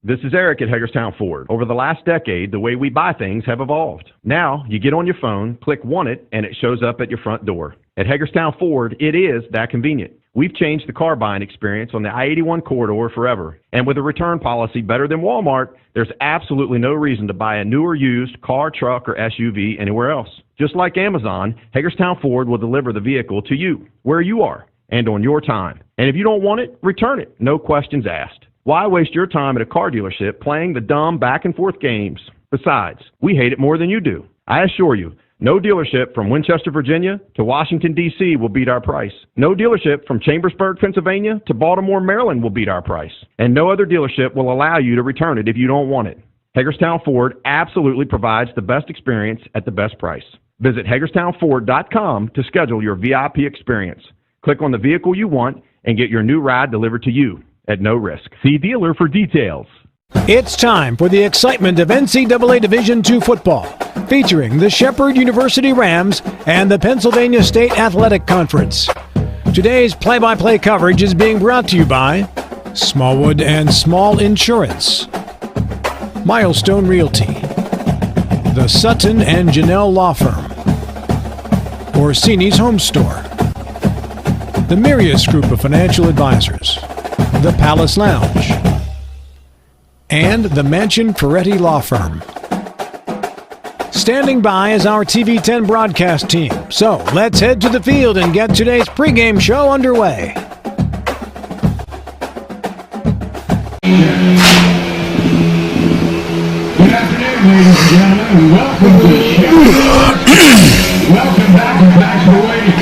This is Eric at Hagerstown Ford. Over the last decade, the way we buy things have evolved. Now, you get on your phone, click Want It, and it shows up at your front door. At Hagerstown Ford, it is that convenient. We've changed the car buying experience on the I-81 corridor forever. And with a return policy better than Walmart, there's absolutely no reason to buy a new or used car, truck, or SUV anywhere else. Just like Amazon, Hagerstown Ford will deliver the vehicle to you, where you are, and on your time. And if you don't want it, return it. No questions asked. Why waste your time at a car dealership playing the dumb back-and-forth games? Besides, we hate it more than you do. I assure you, no dealership from Winchester, Virginia to Washington, D.C. will beat our price. No dealership from Chambersburg, Pennsylvania to Baltimore, Maryland will beat our price. And no other dealership will allow you to return it if you don't want it. Hagerstown Ford absolutely provides the best experience at the best price. Visit HagerstownFord.com to schedule your VIP experience. Click on the vehicle you want and get your new ride delivered to you at no risk. See dealer for details. It's time for the excitement of NCAA Division II football, featuring the Shepherd University Rams and the Pennsylvania State Athletic Conference. Today's play-by-play coverage is being brought to you by Smallwood and Small Insurance, Milestone Realty, the Sutton and Janelle Law Firm, Orsini's Home Store, the Mirius Group of Financial Advisors, the Palace Lounge, and the Mansion Ferretti Law Firm. Standing by is our TV10 broadcast team. So let's head to the field and get today's pregame show underway. Good afternoon, ladies and gentlemen. Welcome to the show. Welcome back to the waiting.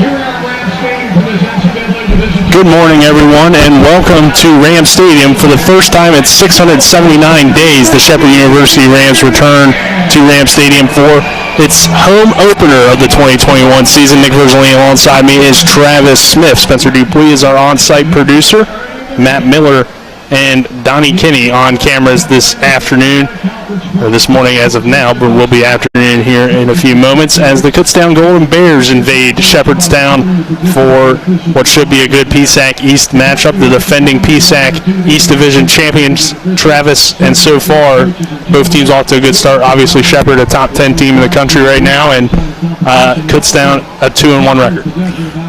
Here at Ram Stadium for this NCAA Division. Good morning, everyone, and welcome to Ram Stadium. For the first time in 679 days, the Shepherd University Rams return to Ram Stadium for its home opener of the 2021 season. Nick Rosaline alongside me is Travis Smith. Spencer Dupuis is our on-site producer. Matt Miller and Donnie Kinney on cameras this afternoon, or this morning as of now, but will be afternoon here in a few moments as the Kutztown Golden Bears invade Shepherdstown for what should be a good PSAC East matchup. The defending PSAC East Division champions, Travis, and so far, both teams off to a good start. Obviously, Shepherd, a top 10 team in the country right now, and Kutztown, a 2-1 record.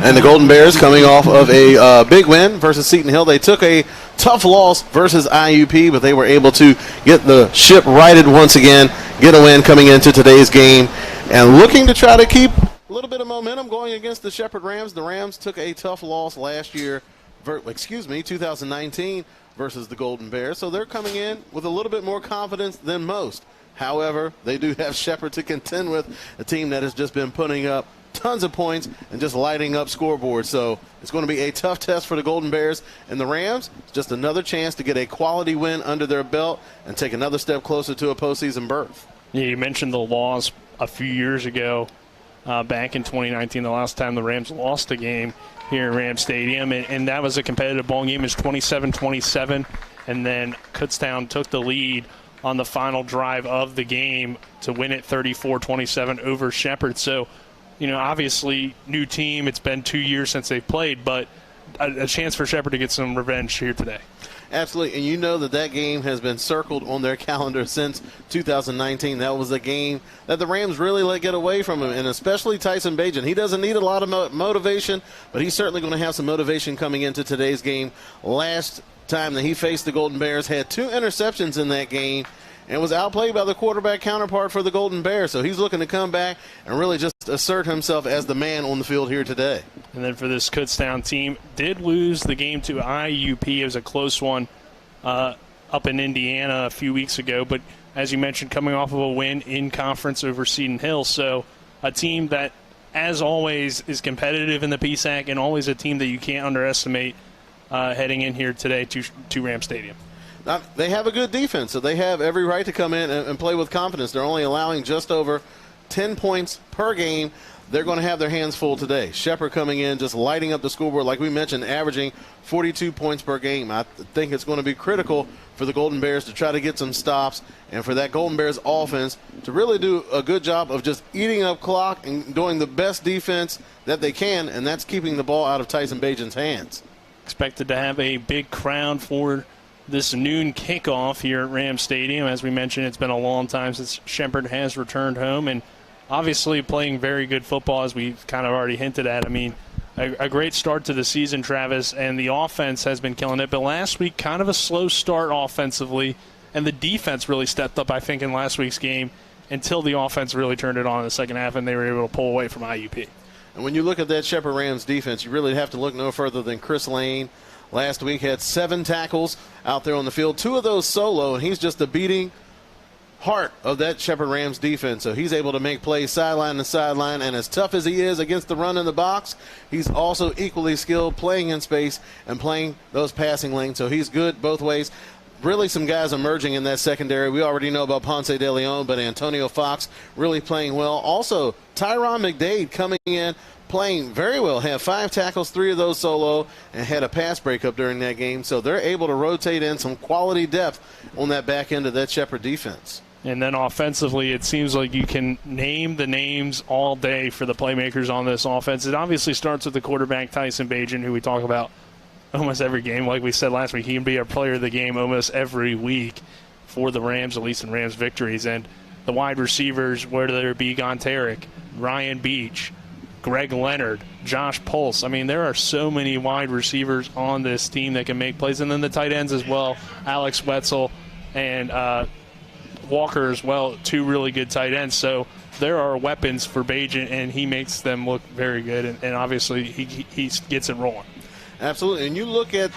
And the Golden Bears coming off of a big win versus Seton Hill. They took a tough loss versus IUP, but they were able to get the ship righted once again, get a win coming into today's game, and looking to try to keep a little bit of momentum going against the Shepherd Rams. The Rams took a tough loss last year, 2019, versus the Golden Bears, so they're coming in with a little bit more confidence than most. However, they do have Shepherd to contend with, a team that has just been putting up tons of points and just lighting up scoreboards. So it's going to be a tough test for the Golden Bears. And the Rams, just another chance to get a quality win under their belt and take another step closer to a postseason berth. Yeah, you mentioned the loss a few years ago, back in 2019, the last time the Rams lost a game here in Ram Stadium. And that was a competitive ball game. It was 27-27. And then Kutztown took the lead on the final drive of the game to win it 34-27 over Shepherd. So, you know, obviously, new team. It's been 2 years since they've played, but a chance for Shepherd to get some revenge here today. Absolutely, and you know that game has been circled on their calendar since 2019. That was a game that the Rams really let get away from him, and especially Tyson Bagent. He doesn't need a lot of motivation, but he's certainly going to have some motivation coming into today's game. Last time that he faced the Golden Bears, had 2 interceptions in that game, and was outplayed by the quarterback counterpart for the Golden Bears. So he's looking to come back and really just assert himself as the man on the field here today. And then for this Kutztown team, did lose the game to IUP. It was a close one up in Indiana a few weeks ago. But as you mentioned, coming off of a win in conference over Seton Hill. So a team that, as always, is competitive in the PSAC and always a team that you can't underestimate heading in here today to Ram Stadium. Now, they have a good defense, so they have every right to come in and play with confidence. They're only allowing just over 10 points per game. They're going to have their hands full today. Shepherd coming in, just lighting up the scoreboard, like we mentioned, averaging 42 points per game. I think it's going to be critical for the Golden Bears to try to get some stops and for that Golden Bears offense to really do a good job of just eating up clock and doing the best defense that they can, and that's keeping the ball out of Tyson Bagent's hands. Expected to have a big crowd for this noon kickoff here at Ram Stadium. As we mentioned, it's been a long time since Shepherd has returned home, and obviously playing very good football, as we've kind of already hinted at. I mean, a great start to the season, Travis, and the offense has been killing it. But last week, kind of a slow start offensively, and the defense really stepped up, I think, in last week's game until the offense really turned it on in the second half, and they were able to pull away from IUP. And when you look at that Shepherd Rams defense, you really have to look no further than Chris Lane. Last week had 7 tackles out there on the field, 2 of those solo, and he's just the beating heart of that Shepherd Rams defense. So he's able to make plays sideline to sideline, and as tough as he is against the run in the box, he's also equally skilled playing in space and playing those passing lanes. So he's good both ways. Really some guys emerging in that secondary. We already know about Ponce de Leon, but Antonio Fox really playing well. Also, Tyron McDade coming in, playing very well. Had 5 tackles, 3 of those solo, and had a pass breakup during that game. So they're able to rotate in some quality depth on that back end of that Shepherd defense. And then offensively, it seems like you can name the names all day for the playmakers on this offense. It obviously starts with the quarterback, Tyson Bagent, who we talk about almost every game. Like we said last week, he can be our player of the game almost every week for the Rams, at least in Rams victories. And the wide receivers, whether it be Gonteric, Ryan Beech, Greg Leonard, Josh Pulse. I mean, there are so many wide receivers on this team that can make plays. And then the tight ends as well, Alex Wetzel and Walker as well, 2 really good tight ends. So there are weapons for Bagent, and he makes them look very good. And obviously he gets it rolling. Absolutely. And you look at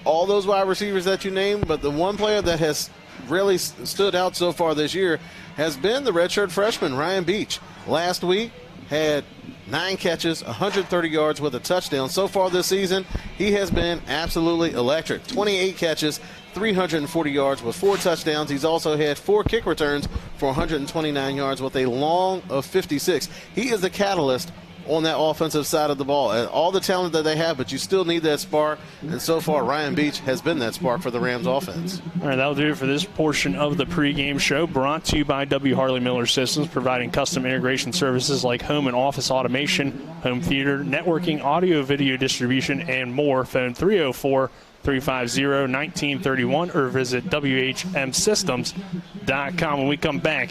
all those wide receivers that you named, but the one player that has really stood out so far this year has been the redshirt freshman, Ryan Beech. Last week had 9 catches, 130 yards with a touchdown. So far this season, he has been absolutely electric. 28 catches, 340 yards with 4 touchdowns. He's also had 4 kick returns for 129 yards with a long of 56. He is the catalyst on that offensive side of the ball. All the talent that they have, but you still need that spark, and so far Ryan Beech has been that spark for the Rams offense. All right, that'll do it for this portion of the pregame show, brought to you by W. Harley Miller Systems, providing custom integration services like home and office automation, home theater, networking, audio, video distribution, and more. Phone 304-350-1931 or visit WHMsystems.com. When we come back,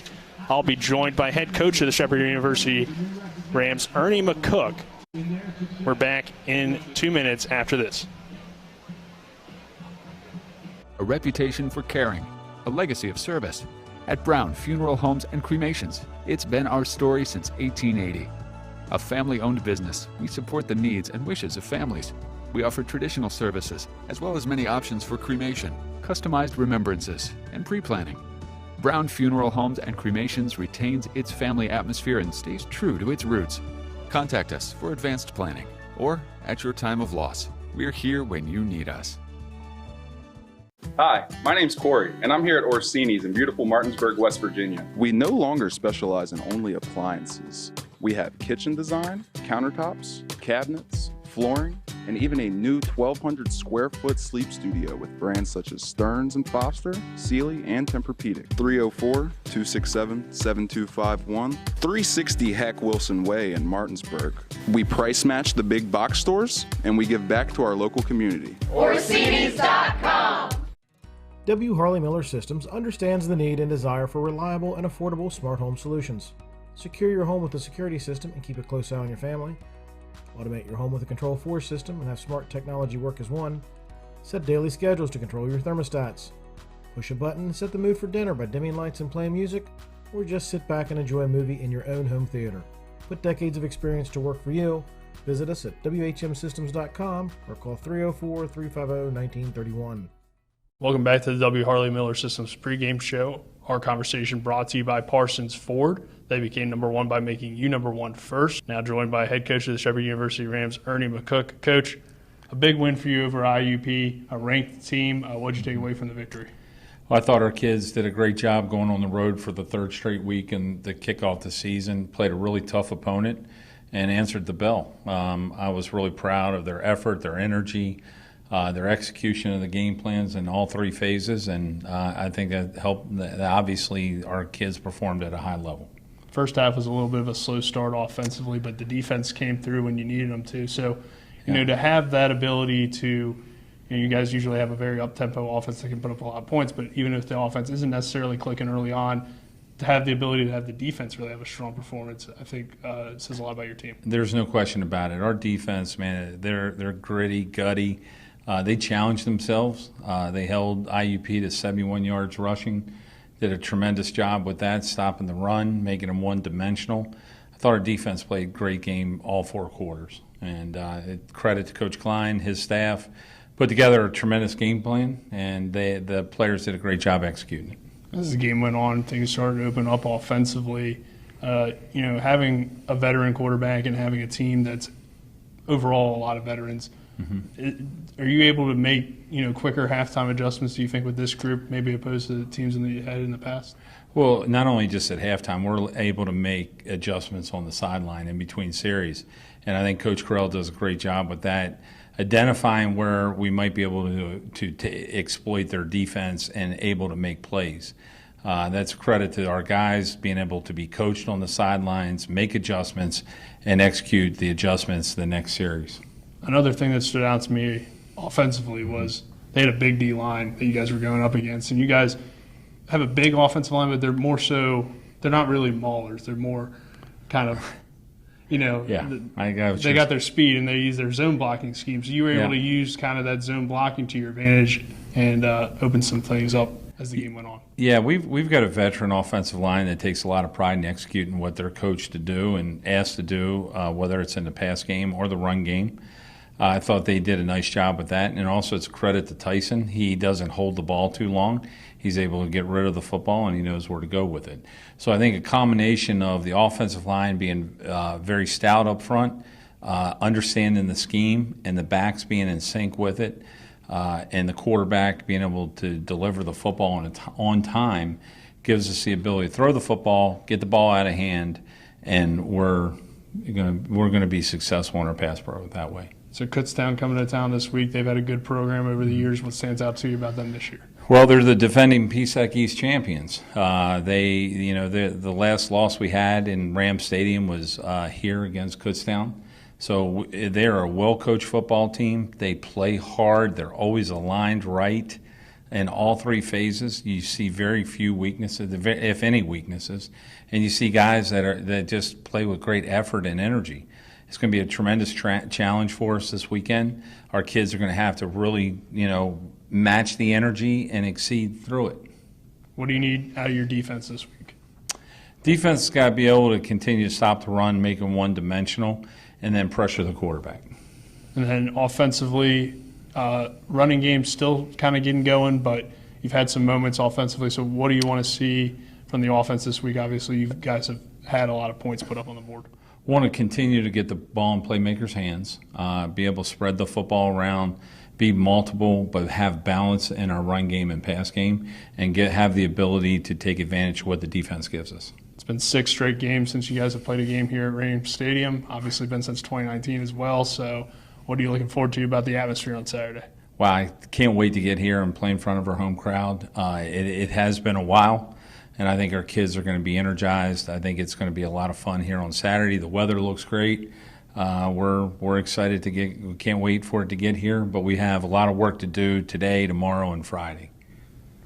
I'll be joined by head coach of the Shepherd University Rams, Ernie McCook. We're back in 2 minutes after this. A reputation for caring, a legacy of service. At Brown Funeral Homes and Cremations, it's been our story since 1880. A family-owned business, we support the needs and wishes of families. We offer traditional services, as well as many options for cremation, customized remembrances, and pre-planning. Brown Funeral Homes and Cremations retains its family atmosphere and stays true to its roots. Contact us for advanced planning or at your time of loss. We're here when you need us. Hi, my name's Corey, and I'm here at Orsini's in beautiful Martinsburg, West Virginia. We no longer specialize in only appliances. We have kitchen design, countertops, cabinets, flooring, and even a new 1,200 square foot sleep studio with brands such as Stearns & Foster, Sealy, and Tempur-Pedic. 304-267-7251, 360 Hack Wilson Way in Martinsburg. We price match the big box stores, and we give back to our local community. Orsini's.com. W. Harley Miller Systems understands the need and desire for reliable and affordable smart home solutions. Secure your home with a security system and keep a close eye on your family. Automate your home with a Control4 system and have smart technology work as one. Set daily schedules to control your thermostats. Push a button and set the mood for dinner by dimming lights and playing music, or just sit back and enjoy a movie in your own home theater. Put decades of experience to work for you. Visit us at WHMsystems.com or call 304-350-1931. Welcome back to the W. Harley Miller Systems pregame show. Our conversation brought to you by Parsons Ford. They became number 1 by making you number 1 first. Now joined by head coach of the Shepherd University Rams, Ernie McCook. Coach, a big win for you over IUP, a ranked team. What did you take away from the victory? Well, I thought our kids did a great job going on the road for the 3rd straight week and the kickoff the season. Played a really tough opponent and answered the bell. I was really proud of their effort, their energy, their execution of the game plans in all 3 phases, and I think that helped. Obviously, our kids performed at a high level. First half was a little bit of a slow start offensively, but the defense came through when you needed them to. So, to have that ability to, You guys usually have a very up-tempo offense that can put up a lot of points, but even if the offense isn't necessarily clicking early on, to have the ability to have the defense really have a strong performance, I think it says a lot about your team. There's no question about it. Our defense, man, they're gritty, gutty. They challenged themselves. They held IUP to 71 yards rushing, did a tremendous job with that, stopping the run, making them one-dimensional. I thought our defense played a great game all 4 quarters. And credit to Coach Klein, his staff, put together a tremendous game plan, and the players did a great job executing it. As the game went on, things started to open up offensively. Having a veteran quarterback and having a team that's overall a lot of veterans, are you able to make quicker halftime adjustments, do you think, with this group, maybe opposed to the teams had in the past? Well, not only just at halftime, we're able to make adjustments on the sideline in between series. And I think Coach Carell does a great job with that, identifying where we might be able to exploit their defense and able to make plays. That's a credit to our guys being able to be coached on the sidelines, make adjustments, and execute the adjustments the next series. Another thing that stood out to me offensively was they had a big D line that you guys were going up against, and you guys have a big offensive line, but they're not really maulers. They're more kind of, they got their speed and they use their zone blocking schemes. So you were able to use kind of that zone blocking to your advantage and open some things up as the game went on. Yeah, we've got a veteran offensive line that takes a lot of pride in executing what they're coached to do and asked to do, whether it's in the pass game or the run game. I thought they did a nice job with that, and also it's a credit to Tyson. He doesn't hold the ball too long. He's able to get rid of the football, and he knows where to go with it. So I think a combination of the offensive line being very stout up front, understanding the scheme, and the backs being in sync with it, and the quarterback being able to deliver the football on time gives us the ability to throw the football, get the ball out of hand, and we're going to be successful in our pass pro that way. So Kutztown coming to town this week. They've had a good program over the years. What stands out to you about them this year? Well, they're the defending PSAC East champions. The last loss we had in Ram Stadium was here against Kutztown. So they're a well-coached football team. They play hard. They're always aligned right in all 3 phases. You see very few weaknesses, if any weaknesses, and you see guys that just play with great effort and energy. It's going to be a tremendous challenge for us this weekend. Our kids are going to have to really, match the energy and exceed through it. What do you need out of your defense this week? Defense has got to be able to continue to stop the run, make them one-dimensional, and then pressure the quarterback. And then offensively, running game still kind of getting going, but you've had some moments offensively. So what do you want to see from the offense this week? Obviously, you guys have had a lot of points put up on the board. Want to continue to get the ball in playmakers' hands, be able to spread the football around, be multiple, but have balance in our run game and pass game, and have the ability to take advantage of what the defense gives us. It's been 6 straight games since you guys have played a game here at Rams Stadium. Obviously been since 2019 as well. So what are you looking forward to about the atmosphere on Saturday? Well, I can't wait to get here and play in front of our home crowd. It has been a while, and I think our kids are going to be energized. I think it's going to be a lot of fun here on Saturday. The weather looks great. We're excited we can't wait for it to get here, but we have a lot of work to do today, tomorrow, and Friday.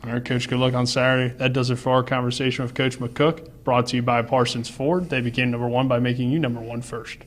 All right, Coach, good luck on Saturday. That does it for our conversation with Coach McCook, brought to you by Parsons Ford. They became number 1 by making you number 1 first.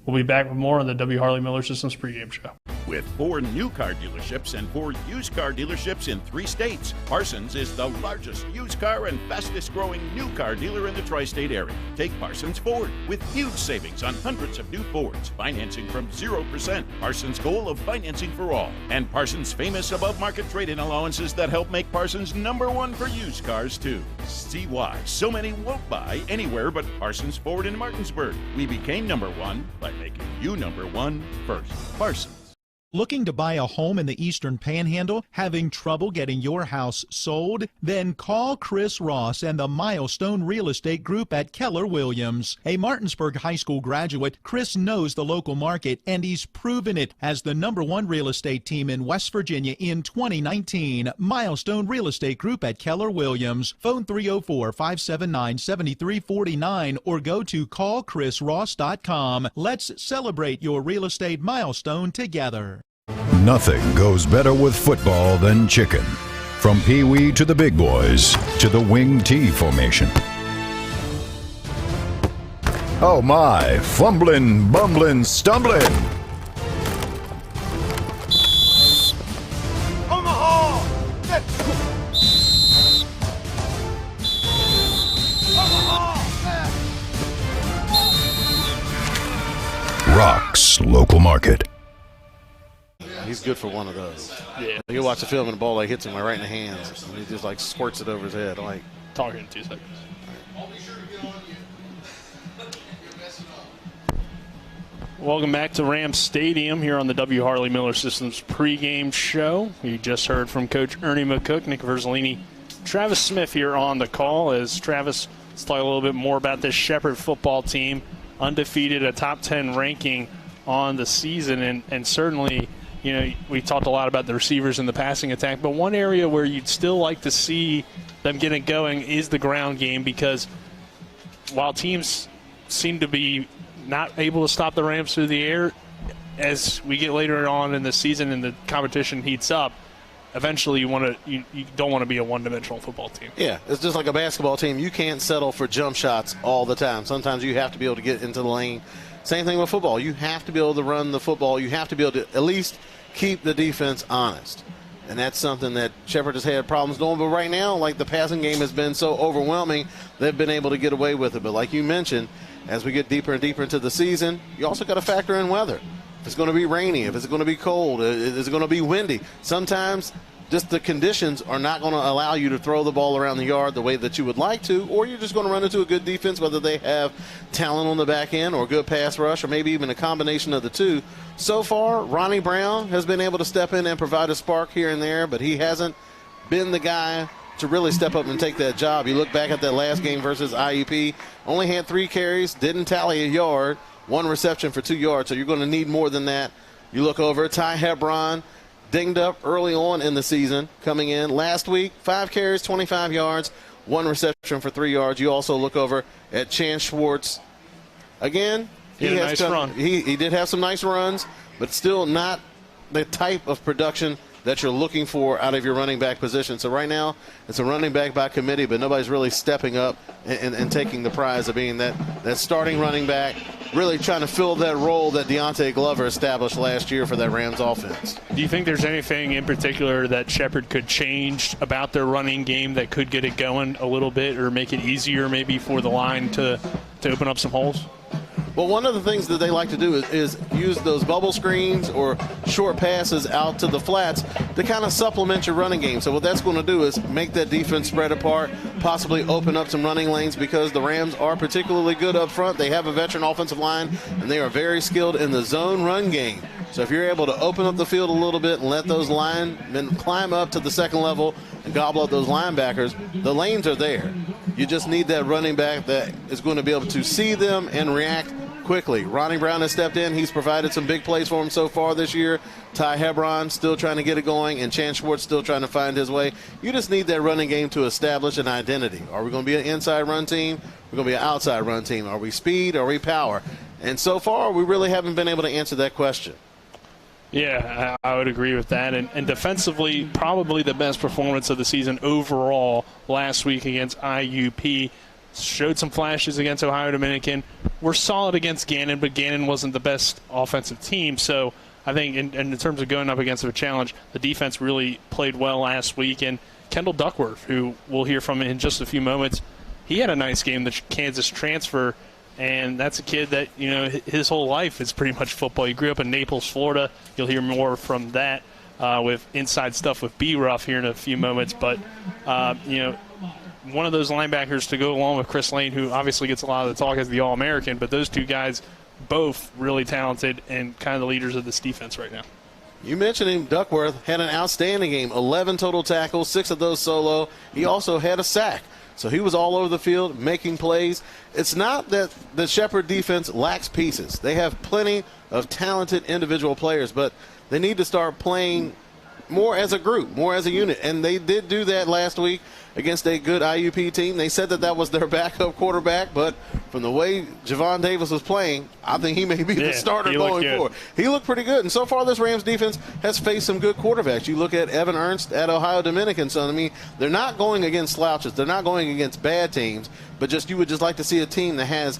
We'll be back with more on the W. Harley Miller Systems pregame show. With 4 new car dealerships and 4 used car dealerships in 3 states, Parsons is the largest used car and fastest growing new car dealer in the tri-state area. Take Parsons Ford with huge savings on hundreds of new Fords, financing from 0%, Parsons' goal of financing for all, and Parsons' famous above-market trade-in allowances that help make Parsons number 1 for used cars too. See why so many won't buy anywhere but Parsons Ford in Martinsburg. We became number 1 by making you number 1 first. Parsons. Looking to buy a home in the Eastern Panhandle? Having trouble getting your house sold? Then call Chris Ross and the Milestone Real Estate Group at Keller Williams. A Martinsburg High School graduate, Chris knows the local market, and he's proven it as the #1 real estate team in West Virginia in 2019. Milestone Real Estate Group at Keller Williams. Phone 304-579-7349 or go to callchrisross.com. Let's celebrate your real estate milestone together. Nothing goes better with football than chicken. From Pee Wee to the big boys to the wing T formation. Oh my, fumbling, bumbling, stumbling. Rock's local market. He's good for one of those. Yeah. You watch the film and the ball like hits him right in the hands, and he just like squirts it over his head. Like, talking in 2 seconds. Welcome back to Rams Stadium here on the W. Harley Miller Systems pregame show. We just heard from Coach Ernie McCook, Nick Verzolini, Travis Smith here on the call. As Travis, let's talk a little bit more about this Shepherd football team. Undefeated, a top 10 ranking on the season, and certainly, you know, we talked a lot about the receivers and the passing attack, but one area where you'd still like to see them get it going is the ground game, because while teams seem to be not able to stop the Rams through the air, as we get later on in the season and the competition heats up, eventually you don't want to be a one-dimensional football team. Yeah, it's just like a basketball team. You can't settle for jump shots all the time. Sometimes you have to be able to get into the lane. Same thing with football. You have to be able to run the football. You have to be able to at least keep the defense honest. And that's something that Shepherd has had problems doing. But right now, like, the passing game has been so overwhelming, they've been able to get away with it. But like you mentioned, as we get deeper and deeper into the season, you also got to factor in weather. If it's going to be rainy, if it's going to be cold, is it going to be windy? Sometimes just the conditions are not going to allow you to throw the ball around the yard the way that you would like to, or you're just going to run into a good defense, whether they have talent on the back end or good pass rush or maybe even a combination of the two. So far, Ronnie Brown has been able to step in and provide a spark here and there, but he hasn't been the guy to really step up and take that job. You look back at that last game versus IUP, only had 3 carries, didn't tally a yard, 1 reception for 2 yards, so you're going to need more than that. You look over at Ty Hebron, dinged up early on in the season, coming in last week, 5 carries, 25 yards, 1 reception for 3 yards. You also look over at Chance Schwartz. Again, he did have some nice runs, but still not the type of production that you're looking for out of your running back position. So right now, it's a running back by committee, but nobody's really stepping up and taking the prize of being that starting running back, really trying to fill that role that Deontay Glover established last year for that Rams offense. Do you think there's anything in particular that Shepherd could change about their running game that could get it going a little bit or make it easier maybe for the line to open up some holes? Well, one of the things that they like to do is use those bubble screens or short passes out to the flats to kind of supplement your running game. So what that's going to do is make that defense spread apart, possibly open up some running lanes, because the Rams are particularly good up front. They have a veteran offensive line, and they are very skilled in the zone run game. So if you're able to open up the field a little bit and let those linemen climb up to the second level and gobble up those linebackers, the lanes are there. You just need that running back that is going to be able to see them and react quickly. Ronnie Brown has stepped in. He's provided some big plays for him so far this year. Ty Hebron still trying to get it going, and Chance Schwartz still trying to find his way. You just need that running game to establish an identity. Are we going to be an inside run team? We're going to be an outside run team. Are we speed? Are we power? And so far, we really haven't been able to answer that question. Yeah, I would agree with that. And defensively, probably the best performance of the season overall last week against IUP. Showed some flashes against Ohio Dominican. We're solid against Gannon, but Gannon wasn't the best offensive team. So I think in terms of going up against a challenge, the defense really played well last week. And Kendall Duckworth, who we'll hear from in just a few moments, he had a nice game, the Kansas transfer. And that's a kid that, you know, his whole life is pretty much football. He grew up in Naples, Florida. You'll hear more from that with inside stuff with B-Ruff here in a few moments. But, you know, one of those linebackers to go along with Chris Lane, who obviously gets a lot of the talk as the All-American, but those two guys both really talented and kind of the leaders of this defense right now. You mentioned him. Duckworth had an outstanding game, 11 total tackles, 6 of those solo. He also had a sack. So he was all over the field making plays. It's not that the Shepherd defense lacks pieces. They have plenty of talented individual players, but they need to start playing more as a group, more as a unit. And they did do that last week against a good IUP team. They said that was their backup quarterback, but from the way Javon Davis was playing, I think he may be the starter going forward. He looked pretty good. And so far, this Rams defense has faced some good quarterbacks. You look at Evan Ernst at Ohio Dominican. So, I mean, they're not going against slouches. They're not going against bad teams, but you would just like to see a team that has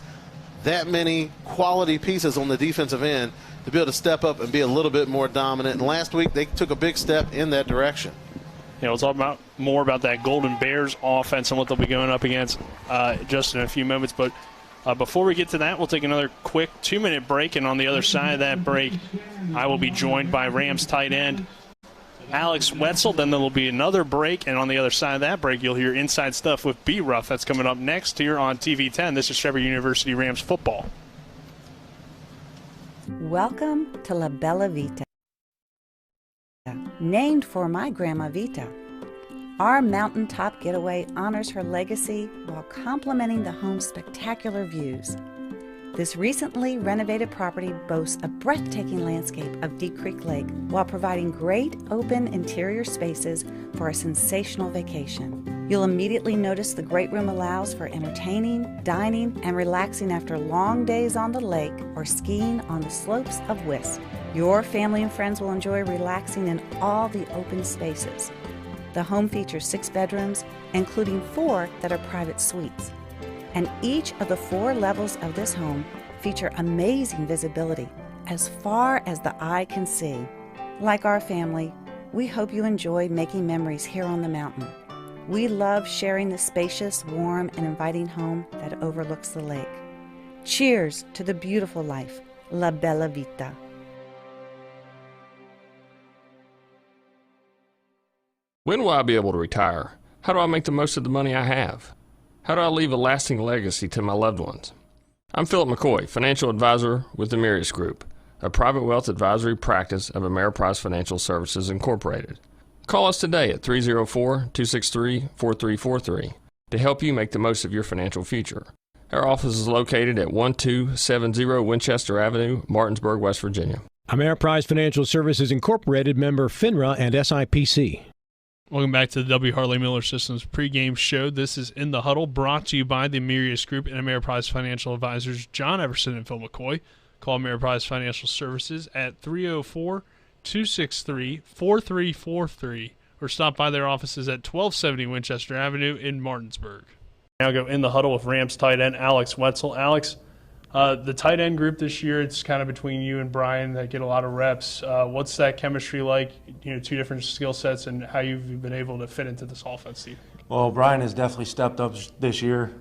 that many quality pieces on the defensive end to be able to step up and be a little bit more dominant. And last week, they took a big step in that direction. We'll talk more about that Golden Bears offense and what they'll be going up against just in a few moments. But before we get to that, we'll take another quick 2-minute break. And on the other side of that break, I will be joined by Rams tight end Alex Wetzel. Then there will be another break. And on the other side of that break, you'll hear Inside Stuff with B-Ruff. That's coming up next here on TV 10. This is Shepherd University Rams football. Welcome to La Bella Vita, named for my Grandma Vita. Our mountaintop getaway honors her legacy while complementing the home's spectacular views. This recently renovated property boasts a breathtaking landscape of Deep Creek Lake while providing great open interior spaces for a sensational vacation. You'll immediately notice the great room allows for entertaining, dining, and relaxing after long days on the lake or skiing on the slopes of Wisp. Your family and friends will enjoy relaxing in all the open spaces. The home features 6 bedrooms, including 4 that are private suites. And each of the 4 levels of this home feature amazing visibility as far as the eye can see. Like our family, we hope you enjoy making memories here on the mountain. We love sharing the spacious, warm, and inviting home that overlooks the lake. Cheers to the beautiful life, La Bella Vita. When will I be able to retire? How do I make the most of the money I have? How do I leave a lasting legacy to my loved ones? I'm Philip McCoy, financial advisor with the Mirius Group, a private wealth advisory practice of Ameriprise Financial Services Incorporated. Call us today at 304-263-4343 to help you make the most of your financial future. Our office is located at 1270 Winchester Avenue, Martinsburg, West Virginia. Ameriprise Financial Services Incorporated, member FINRA and SIPC. Welcome back to the W. Harley Miller Systems pregame show. This is In the Huddle, brought to you by the Mirius Group and Ameriprise Financial Advisors John Everson and Phil McCoy. Call Ameriprise Financial Services at 304-263-4343 or stop by their offices at 1270 Winchester Avenue in Martinsburg. Now go In the Huddle with Rams tight end Alex Wetzel. Alex, the tight end group this year, it's kind of between you and Brian that get a lot of reps. What's that chemistry like, 2 different skill sets, and how you've been able to fit into this offense, Steve? Well, Brian has definitely stepped up this year.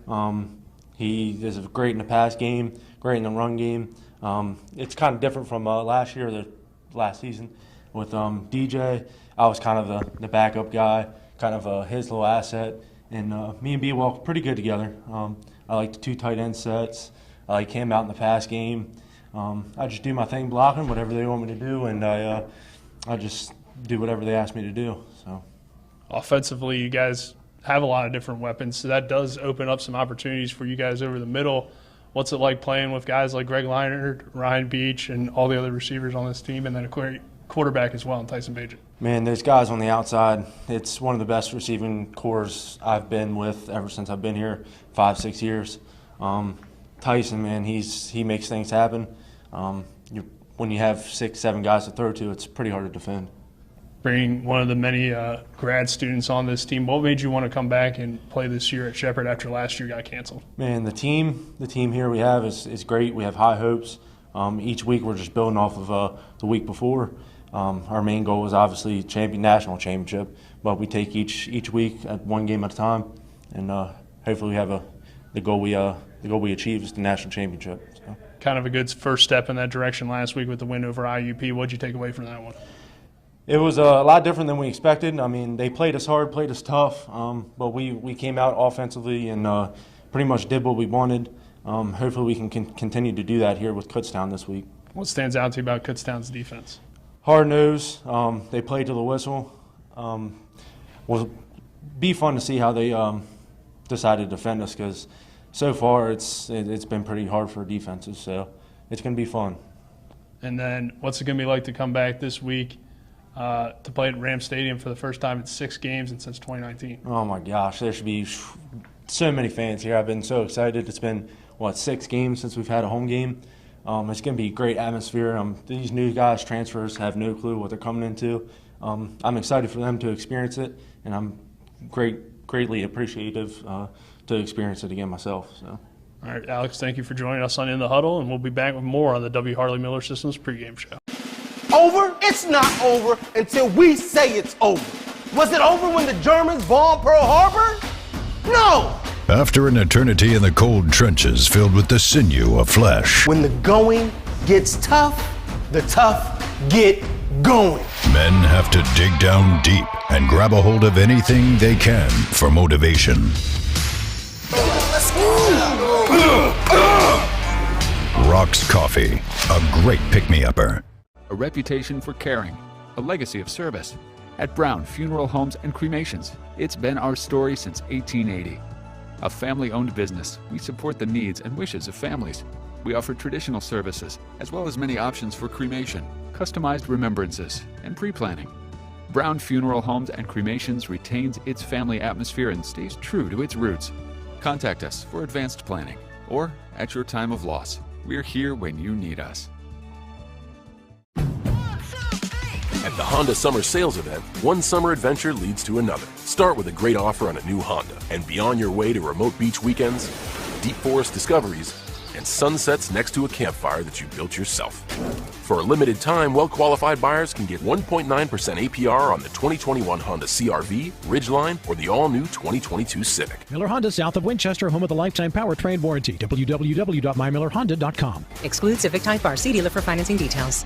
He is great in the pass game, great in the run game. It's kind of different from last season with DJ. I was kind of the backup guy, kind of his little asset, and me and B work pretty good together. I like the 2 tight end sets. I like him out in the pass game. I just do my thing blocking, whatever they want me to do, and I just do whatever they ask me to do. So, offensively, you guys have a lot of different weapons, so that does open up some opportunities for you guys over the middle. What's it like playing with guys like Greg Leinert, Ryan Beech, and all the other receivers on this team, and then a quarterback as well, Tyson Bagent? Man, those guys on the outside, it's one of the best receiving corps I've been with ever since I've been here, 5-6 years. Tyson, man, he makes things happen. When you have 6-7 guys to throw to, it's pretty hard to defend. Bringing one of the many grad students on this team, what made you want to come back and play this year at Shepherd after last year got canceled? Man, the team here we have is great. We have high hopes. Each week we're just building off of the week before. Our main goal is obviously national championship, but we take each week at one game at a time, and hopefully we have the goal we achieve is the national championship. So. Kind of a good first step in that direction last week with the win over IUP. What did you take away from that one? It was a lot different than we expected. I mean, they played us hard, played us tough, but we came out offensively and pretty much did what we wanted. Hopefully we can continue to do that here with Kutztown this week. What stands out to you about Kutztown's defense? Hard nose. They play to the whistle. Will be fun to see how they decide to defend us, because so far it's been pretty hard for defenses. So it's going to be fun. And then what's it going to be like to come back this week to play at Ram Stadium for the first time in 6 games and since 2019? Oh my gosh, there should be so many fans here. I've been so excited. It's been, 6 games since we've had a home game. It's going to be a great atmosphere. These new guys, transfers, have no clue what they're coming into. I'm excited for them to experience it, and I'm greatly appreciative to experience it again myself. So. All right, Alex, thank you for joining us on In the Huddle, and we'll be back with more on the W. Harley Miller Systems pregame show. Over? It's not over until we say it's over. Was it over when the Germans bombed Pearl Harbor? No! After an eternity in the cold trenches filled with the sinew of flesh, When the going gets tough, the tough get going. men have to dig down deep and grab a hold of anything they can for motivation. Let's go! Rock's Coffee, a great pick-me-upper. A reputation for caring, a legacy of service. At Brown Funeral Homes and Cremations, it's been our story since 1880. A family-owned business, we support the needs and wishes of families. We offer traditional services, as well as many options for cremation, customized remembrances, and pre-planning. Brown Funeral Homes and Cremations retains its family atmosphere and stays true to its roots. Contact us for advanced planning, or at your time of loss. We're here when you need us. At the Honda Summer Sales Event, one summer adventure leads to another. Start with a great offer on a new Honda, and be on your way to remote beach weekends, deep forest discoveries, and sunsets next to a campfire that you built yourself. For a limited time, well-qualified buyers can get 1.9% APR on the 2021 Honda CR-V, Ridgeline, or the all-new 2022 Civic. Miller Honda, south of Winchester, home of the lifetime powertrain warranty. www.mymillerhonda.com. Exclude Civic Type R. See dealer for financing details.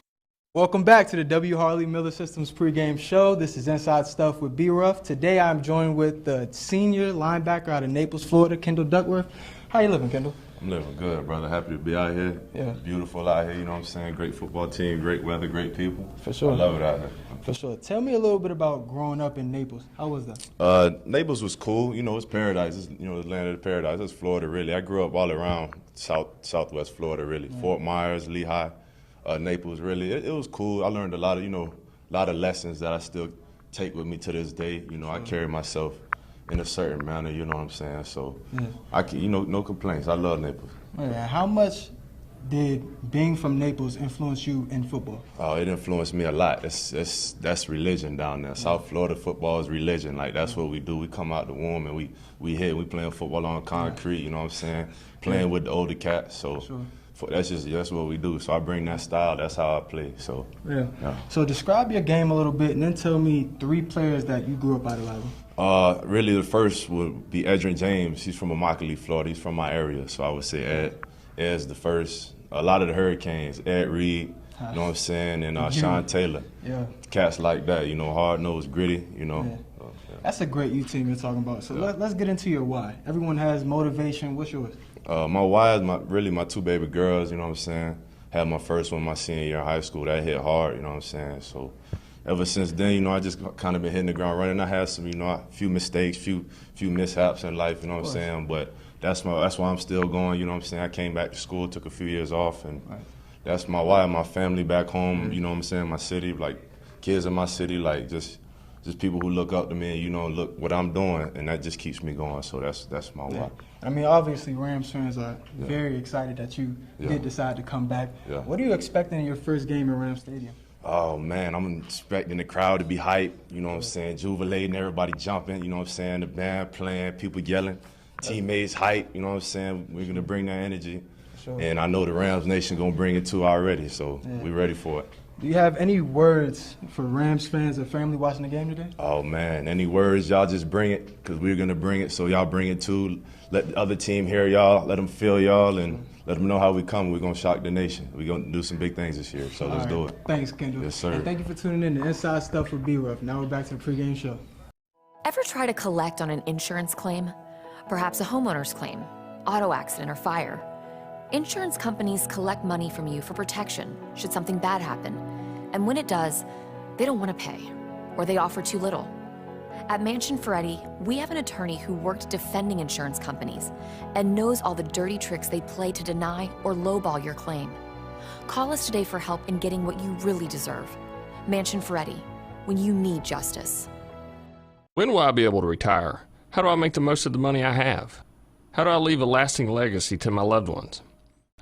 Welcome back to the W. Harley Miller Systems pregame show. This is Inside Stuff with B-Ruff. Today I'm joined with the senior linebacker out of Naples, Florida, Kendall Duckworth. How you living, Kendall? I'm living good, brother. Happy to be out here. Yeah. Beautiful out here, you know what I'm saying? Great football team, great weather, great people. For sure. I love it out here. For sure. Tell me a little bit about growing up in Naples. How was that? Naples was cool. You know, it's paradise. It's, you know, the land of the paradise. It's Florida, really. I grew up all around southwest Florida, really. Yeah. Fort Myers, Lehigh, Naples, really. It was cool. I learned a lot of lessons that I still take with me to this day. You know, I carry myself in a certain manner, you know what I'm saying? So, I can, no complaints. I love Naples. Yeah. How much did being from Naples influence you in football? Oh, it influenced me a lot. That's religion down there. South Florida football is religion. Like, that's what we do. We come out the womb and we playing football on concrete, you know what I'm saying? Playing with the older cats. So that's what we do. So I bring that style. That's how I play. So yeah. So describe your game a little bit and then tell me 3 players that you grew up idolizing. Really, the first would be Edgerrin James. He's from Immokalee, Florida. He's from my area, so I would say Ed's the first. A lot of the Hurricanes, Ed Reed, you know what I'm saying, and Sean Taylor. Yeah. Cats like that, you know, hard-nosed, gritty, you know. Yeah. That's a great U team you're talking about. So let's get into your why. Everyone has motivation. What's yours? My why is my 2 baby girls, you know what I'm saying. Had my first one my senior year in high school. That hit hard, you know what I'm saying. So ever since then, you know, I just kind of been hitting the ground running. I had some, you know, a few mistakes, few mishaps in life, you know what I'm saying. But that's why I'm still going, you know what I'm saying. I came back to school, took a few years off, and that's my why. My family back home, you know what I'm saying, my city, like kids in my city, like just people who look up to me and, you know, look what I'm doing, and that just keeps me going. So that's my why. I mean, obviously, Rams fans are very excited that you did decide to come back. Yeah. What are you expecting in your first game at Rams Stadium? Oh, man, I'm expecting the crowd to be hyped, you know what I'm saying, jubilating, everybody jumping, you know what I'm saying, the band playing, people yelling, teammates hype, you know what I'm saying. We're going to bring that energy, and I know the Rams Nation going to bring it too already, so we're ready for it. Do you have any words for Rams fans or family watching the game today? Oh, man, any words, y'all just bring it, because we're going to bring it, so y'all bring it too. Let the other team hear y'all, let them feel y'all, and let them know how we come. We're going to shock the nation. We're going to do some big things this year, so let's do it. Thanks, Kendall. Yes, sir. And thank you for tuning in to Inside Stuff with B-Ruff. Now we're back to the pregame show. Ever try to collect on an insurance claim? Perhaps a homeowner's claim, auto accident, or fire. Insurance companies collect money from you for protection should something bad happen. And when it does, they don't want to pay, or they offer too little. At Mansion Ferretti, we have an attorney who worked defending insurance companies and knows all the dirty tricks they play to deny or lowball your claim. Call us today for help in getting what you really deserve. Mansion Ferretti, when you need justice. When will I be able to retire? How do I make the most of the money I have? How do I leave a lasting legacy to my loved ones?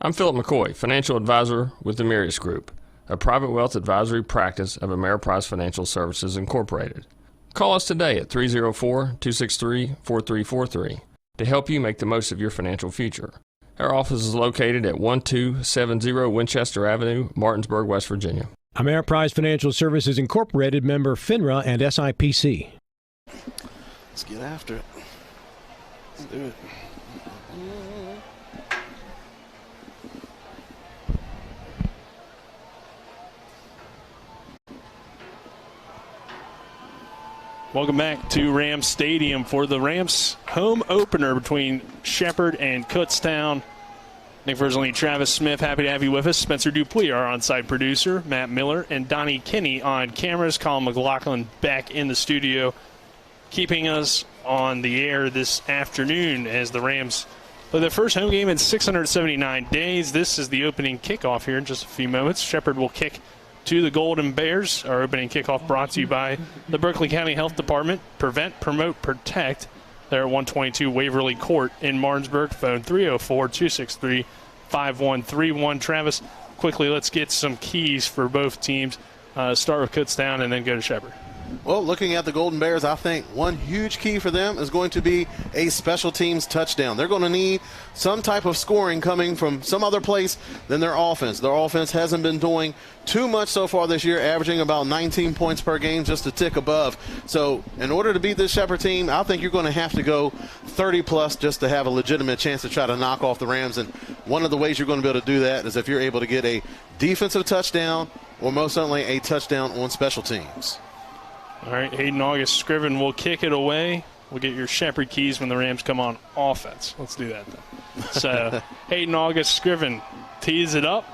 I'm Philip McCoy, financial advisor with the Mirius Group, a private wealth advisory practice of Ameriprise Financial Services Incorporated. Call us today at 304-263-4343 to help you make the most of your financial future. Our office is located at 1270 Winchester Avenue, Martinsburg, West Virginia. Ameriprise Financial Services Incorporated, member FINRA and SIPC. Let's get after it. Let's do it. Welcome back to Rams Stadium for the Rams home opener between Shepherd and Kutztown. Nick Verzolini, Travis Smith, happy to have you with us. Spencer Dupuis, our on-site producer, Matt Miller, and Donnie Kinney on cameras. Colin McLaughlin back in the studio, keeping us on the air this afternoon as the Rams play their first home game in 679 days. This is the opening kickoff here in just a few moments. Shepherd will kick to the Golden Bears. Our opening kickoff brought to you by the Berkeley County Health Department. Prevent, Promote, Protect. They're at 122 Waverly Court in Martinsburg. Phone 304-263-5131. Travis, quickly, let's get some keys for both teams. Start with Kutztown and then go to Shepherd. Well, looking at the Golden Bears, I think one huge key for them is going to be a special teams touchdown. They're going to need some type of scoring coming from some other place than their offense. Their offense hasn't been doing too much so far this year, averaging about 19 points per game, just a tick above. So in order to beat this Shepherd team, I think you're going to have to go 30-plus just to have a legitimate chance to try to knock off the Rams. And one of the ways you're going to be able to do that is if you're able to get a defensive touchdown or most certainly a touchdown on special teams. All right, Hayden August Scriven will kick it away. We'll get your Shepherd keys when the Rams come on offense. Let's do that then. So Hayden August Scriven tees it up.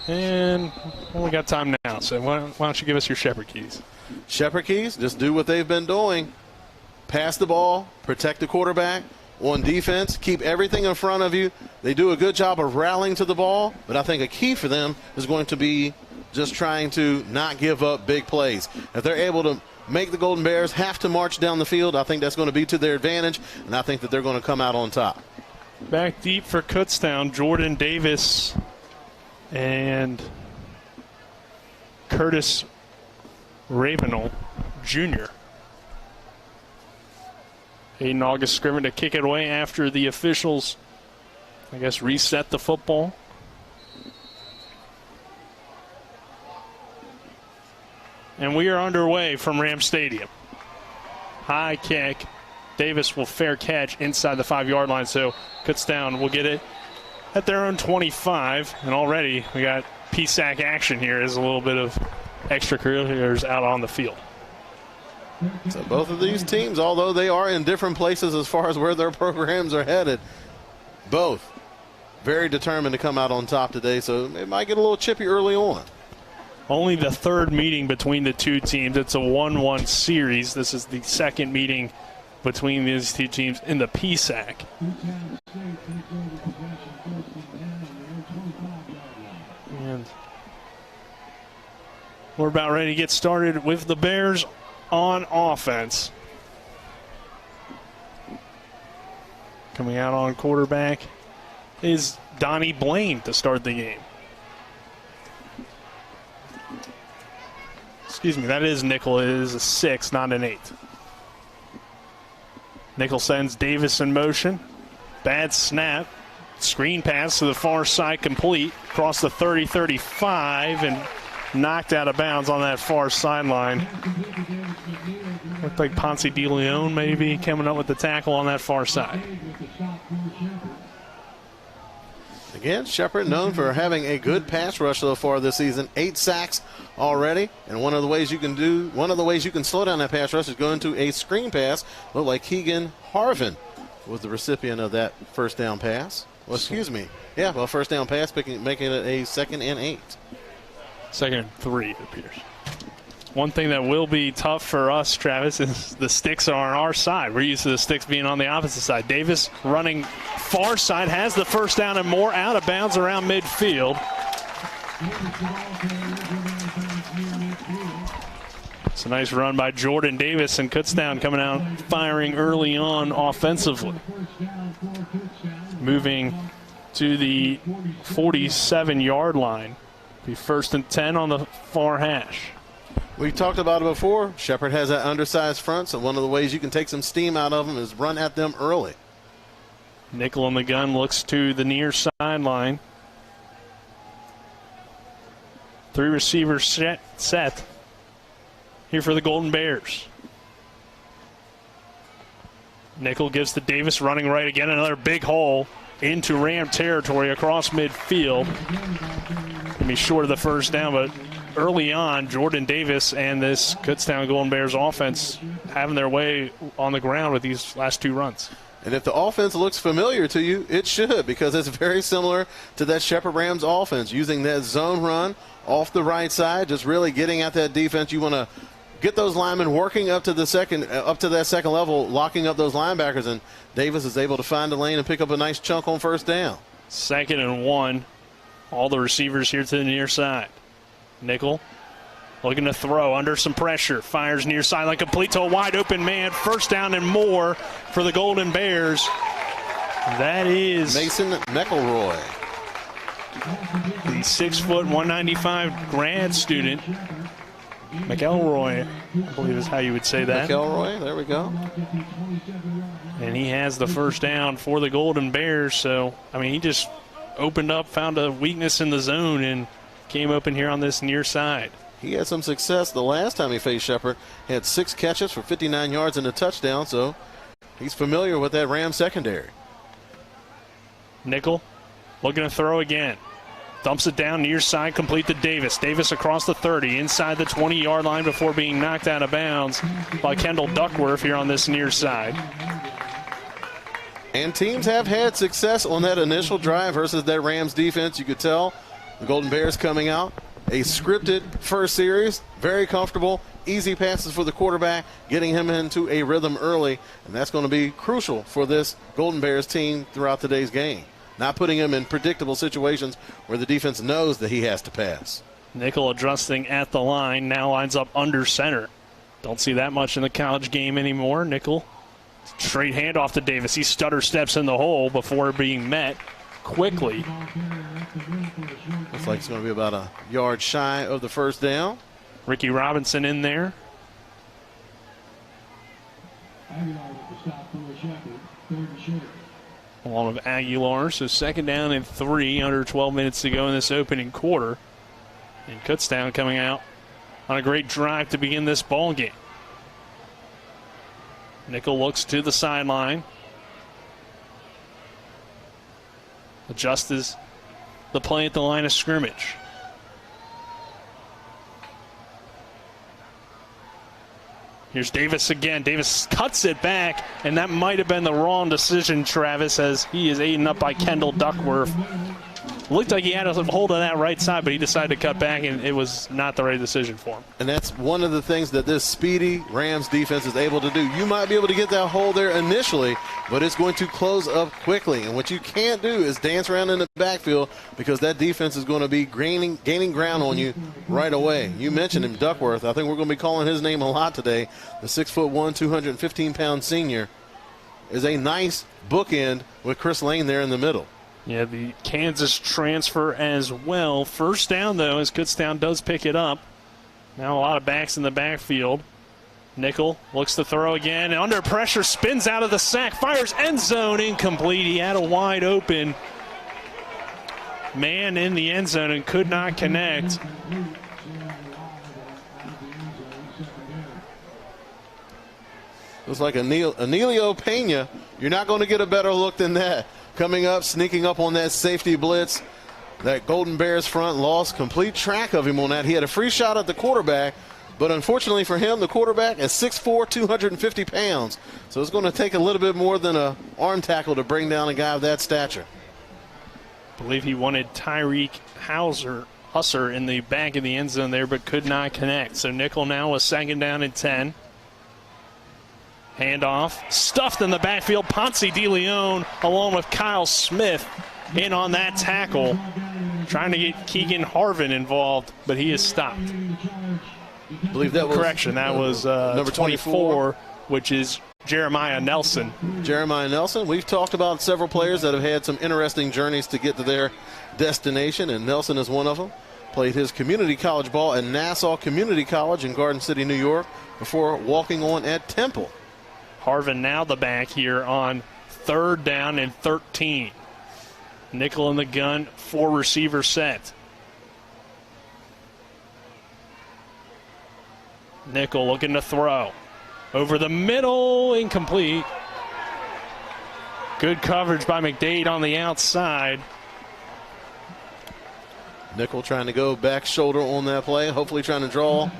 And we got time now, so why don't you give us your Shepherd keys? Shepherd keys, just do what they've been doing. Pass the ball, protect the quarterback. On defense, keep everything in front of you. They do a good job of rallying to the ball, but I think a key for them is going to be just trying to not give up big plays. If they're able to make the Golden Bears have to march down the field, I think that's going to be to their advantage, and I think that they're going to come out on top. Back deep for Kutztown, Jordan Davis and Curtis Ravenel Jr. Hayden August Scriven to kick it away after the officials, I guess, reset the football. And we are underway from Ram Stadium. High kick. Davis will fair catch inside the 5-yard line, so Kutztown will get it at their own 25. And already we got PSAC action here as a little bit of extracurriculars out on the field. So both of these teams, although they are in different places as far as where their programs are headed, both very determined to come out on top today, so it might get a little chippy early on. Only the third meeting between the two teams. It's a 1-1 series. This is the second meeting between these two teams in the PSAC. And we're about ready to get started with the Bears on offense. Coming out on quarterback is Donnie Blaine to start the game. Excuse me, that is nickel. It is a 6, not an 8. Nickel sends Davis in motion. Bad snap. Screen pass to the far side complete. Across the 30-35 and knocked out of bounds on that far sideline. Looked like Ponce de Leon maybe coming up with the tackle on that far side. Again, Shepherd known for having a good pass rush so far this season. 8 sacks already, and one of the ways you can slow down that pass rush is going to a screen pass. Looked like Keegan Harvin was the recipient of that first down pass. Well, excuse me. Yeah, well, first down pass, making it a 2nd and 8. 2nd and 3, it appears. One thing that will be tough for us, Travis, is the sticks are on our side. We're used to the sticks being on the opposite side. Davis running far side, has the first down and more, out of bounds around midfield. It's a nice run by Jordan Davis, and Kutztown coming out firing early on offensively. Moving to the 47-yard line. Be 1st and 10 on the far hash. We talked about it before. Shepherd has that undersized front, so one of the ways you can take some steam out of them is run at them early. Nickel in the gun looks to the near sideline. 3 receivers set here for the Golden Bears. Nickel gives to Davis, running right again. Another big hole into Ram territory across midfield. Gonna be short of the first down, but early on, Jordan Davis and this Kutztown Golden Bears offense having their way on the ground with these last 2 runs. And if the offense looks familiar to you, it should, because it's very similar to that Shepherd Rams offense, using that zone run off the right side, just really getting at that defense. You want to get those linemen working up to that second level, locking up those linebackers, and Davis is able to find the lane and pick up a nice chunk on first down. 2nd and 1. All the receivers here to the near side. Nickel looking to throw under some pressure. Fires near sideline, complete to a wide open man. First down and more for the Golden Bears. That is Mason McElroy, the 6', 195 grad student. McElroy, I believe is how you would say that. McElroy, there we go. And he has the first down for the Golden Bears. So, I mean, he just opened up, found a weakness in the zone, and came open here on this near side. He had some success the last time he faced Shepherd. He had 6 catches for 59 yards and a touchdown, so he's familiar with that Rams secondary. Nickel looking to throw again. Dumps it down near side, complete to Davis. Davis across the 30, inside the 20-yard line before being knocked out of bounds by Kendall Duckworth here on this near side. And teams have had success on that initial drive versus that Rams defense. You could tell the Golden Bears coming out. A scripted first series, very comfortable, easy passes for the quarterback, getting him into a rhythm early, and that's going to be crucial for this Golden Bears team throughout today's game. Not putting him in predictable situations where the defense knows that he has to pass. Nickel adjusting at the line, now lines up under center. Don't see that much in the college game anymore. Nickel, straight handoff to Davis. He stutter steps in the hole before being met quickly. Looks like it's going to be about a yard shy of the first down. Ricky Robinson in there. Along with Aguilar, so 2nd down and 3, under 12 minutes to go in this opening quarter. And Kutztown coming out on a great drive to begin this ball game. Nickel looks to the sideline. Adjusts the play at the line of scrimmage. Here's Davis again. Davis cuts it back, and that might have been the wrong decision, Travis, as he is aided up by Kendall Duckworth. Looked like he had a hold on that right side, but he decided to cut back, and it was not the right decision for him. And that's one of the things that this speedy Rams defense is able to do. You might be able to get that hole there initially, but it's going to close up quickly. And what you can't do is dance around in the backfield, because that defense is going to be gaining ground on you right away. You mentioned him, Duckworth. I think we're going to be calling his name a lot today. The 6'1", 215-pound senior is a nice bookend with Chris Lane there in the middle. Yeah, the Kansas transfer as well. First down, though, as Kutztown does pick it up. Now a lot of backs in the backfield. Nickel looks to throw again. Under pressure, spins out of the sack, fires end zone, incomplete. He had a wide open man in the end zone and could not connect. Looks like Anelio Pena. You're not going to get a better look than that. Coming up, sneaking up on that safety blitz. That Golden Bears front lost complete track of him on that. He had a free shot at the quarterback, but unfortunately for him, the quarterback is 6'4", 250 pounds. So it's going to take a little bit more than an arm tackle to bring down a guy of that stature. I believe he wanted Tyreek Husser in the back of the end zone there, but could not connect. So Nickel now with 2nd down and 10. Handoff, stuffed in the backfield. Ponce de Leon along with Kyle Smith in on that tackle. Trying to get Keegan Harvin involved, but he is stopped. I believe that was correction. That was number 24, which is Jeremiah Nelson. Jeremiah Nelson. We've talked about several players that have had some interesting journeys to get to their destination, and Nelson is one of them. Played his community college ball at Nassau Community College in Garden City, New York, before walking on at Temple. Harvin now the back here on 3rd down and 13. Nickel in the gun, 4 receiver set. Nickel looking to throw. Over the middle, incomplete. Good coverage by McDade on the outside. Nickel trying to go back shoulder on that play, hopefully trying to draw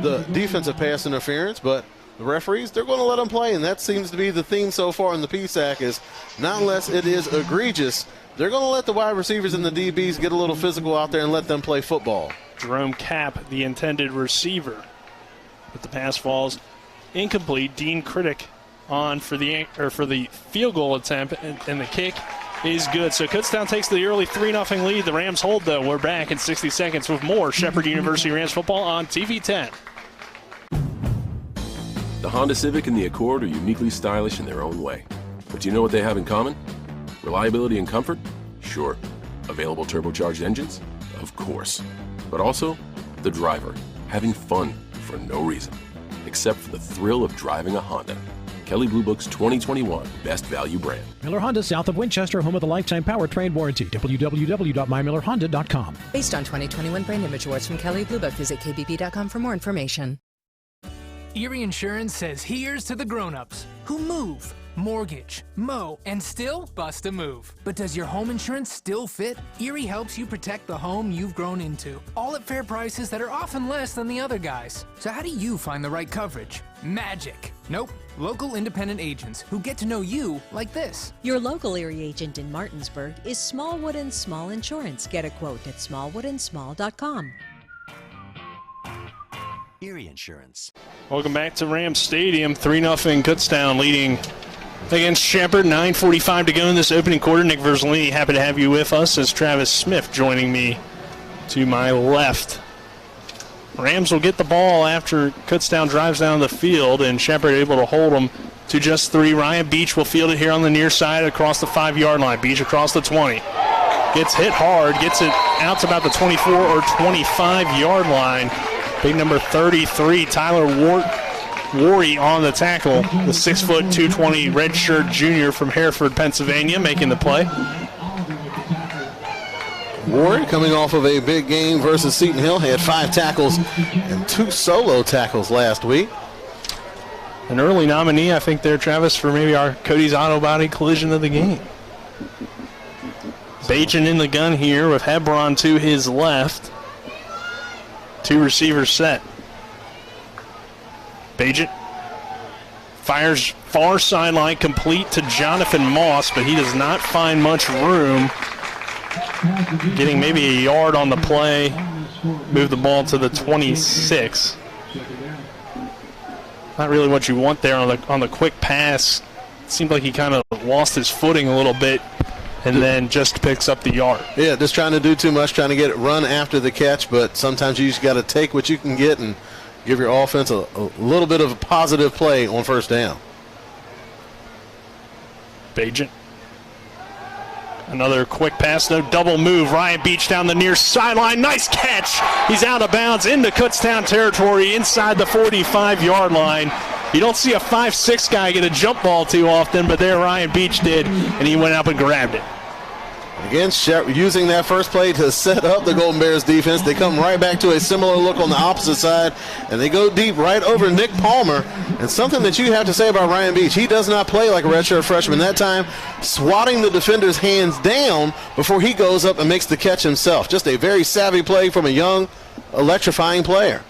the defensive pass interference, but the referees, they're going to let them play, and that seems to be the theme so far in the PSAC is not unless it is egregious, they're going to let the wide receivers and the DBs get a little physical out there and let them play football. Jerome Kapp, the intended receiver. But the pass falls incomplete. Dean Critic on for the field goal attempt, and the kick is good. So Kutztown takes the early 3-0 lead. The Rams hold, though. We're back in 60 seconds with more Shepherd University Rams football on TV 10. The Honda Civic and the Accord are uniquely stylish in their own way. But do you know what they have in common? Reliability and comfort? Sure. Available turbocharged engines? Of course. But also, the driver, having fun for no reason, except for the thrill of driving a Honda. Kelley Blue Book's 2021 Best Value Brand. Miller Honda, south of Winchester, home of the lifetime powertrain warranty. www.mymillerhonda.com. Based on 2021 brand image awards from Kelley Blue Book, visit kbp.com for more information. Erie Insurance says here's to the grown-ups who move, mortgage, mow, and still bust a move. But does your home insurance still fit? Erie helps you protect the home you've grown into, all at fair prices that are often less than the other guys. So how do you find the right coverage? Magic. Nope. Local independent agents who get to know you like this. Your local Erie agent in Martinsburg is Smallwood & Small Insurance. Get a quote at smallwoodandsmall.com. Erie Insurance. Welcome back to Rams Stadium. 3-0 Kutztown leading against Shepherd. 9:45 to go in this opening quarter. Nick Verzolini, happy to have you with us as Travis Smith joining me to my left. Rams will get the ball after Kutztown drives down the field, and Shepherd able to hold them to just 3. Ryan Beech will field it here on the near side across the 5-yard line. Beech across the 20. Gets hit hard, gets it out to about the 24 or 25-yard line. Big number 33, Tyler Worry on the tackle. The 6', 220 redshirt junior from Hereford, Pennsylvania, making the play. Ward coming off of a big game versus Seton Hill. He had 5 tackles and 2 solo tackles last week. An early nominee, I think, there, Travis, for maybe our Cody's Auto Body collision of the game. Bajan in the gun here with Hebron to his left. 2 receivers set. Bajan fires far sideline, complete to Jonathan Moss, but he does not find much room. Getting maybe a yard on the play. Move the ball to the 26. Not really what you want there on the quick pass. It seemed like he kind of lost his footing a little bit and then just picks up the yard. Yeah, just trying to do too much, trying to get it run after the catch, but sometimes you just got to take what you can get and give your offense a little bit of a positive play on first down. Bajan. Another quick pass, no double move. Ryan Beech down the near sideline. Nice catch. He's out of bounds into Kutztown territory inside the 45-yard line. You don't see a 5'6" guy get a jump ball too often, but there Ryan Beech did, and he went up and grabbed it. Again, using that first play to set up the Golden Bears defense. They come right back to a similar look on the opposite side, and they go deep right over Nick Palmer. And something that you have to say about Ryan Beech, he does not play like a redshirt freshman. That time, swatting the defender's hands down before he goes up and makes the catch himself. Just a very savvy play from a young, electrifying player.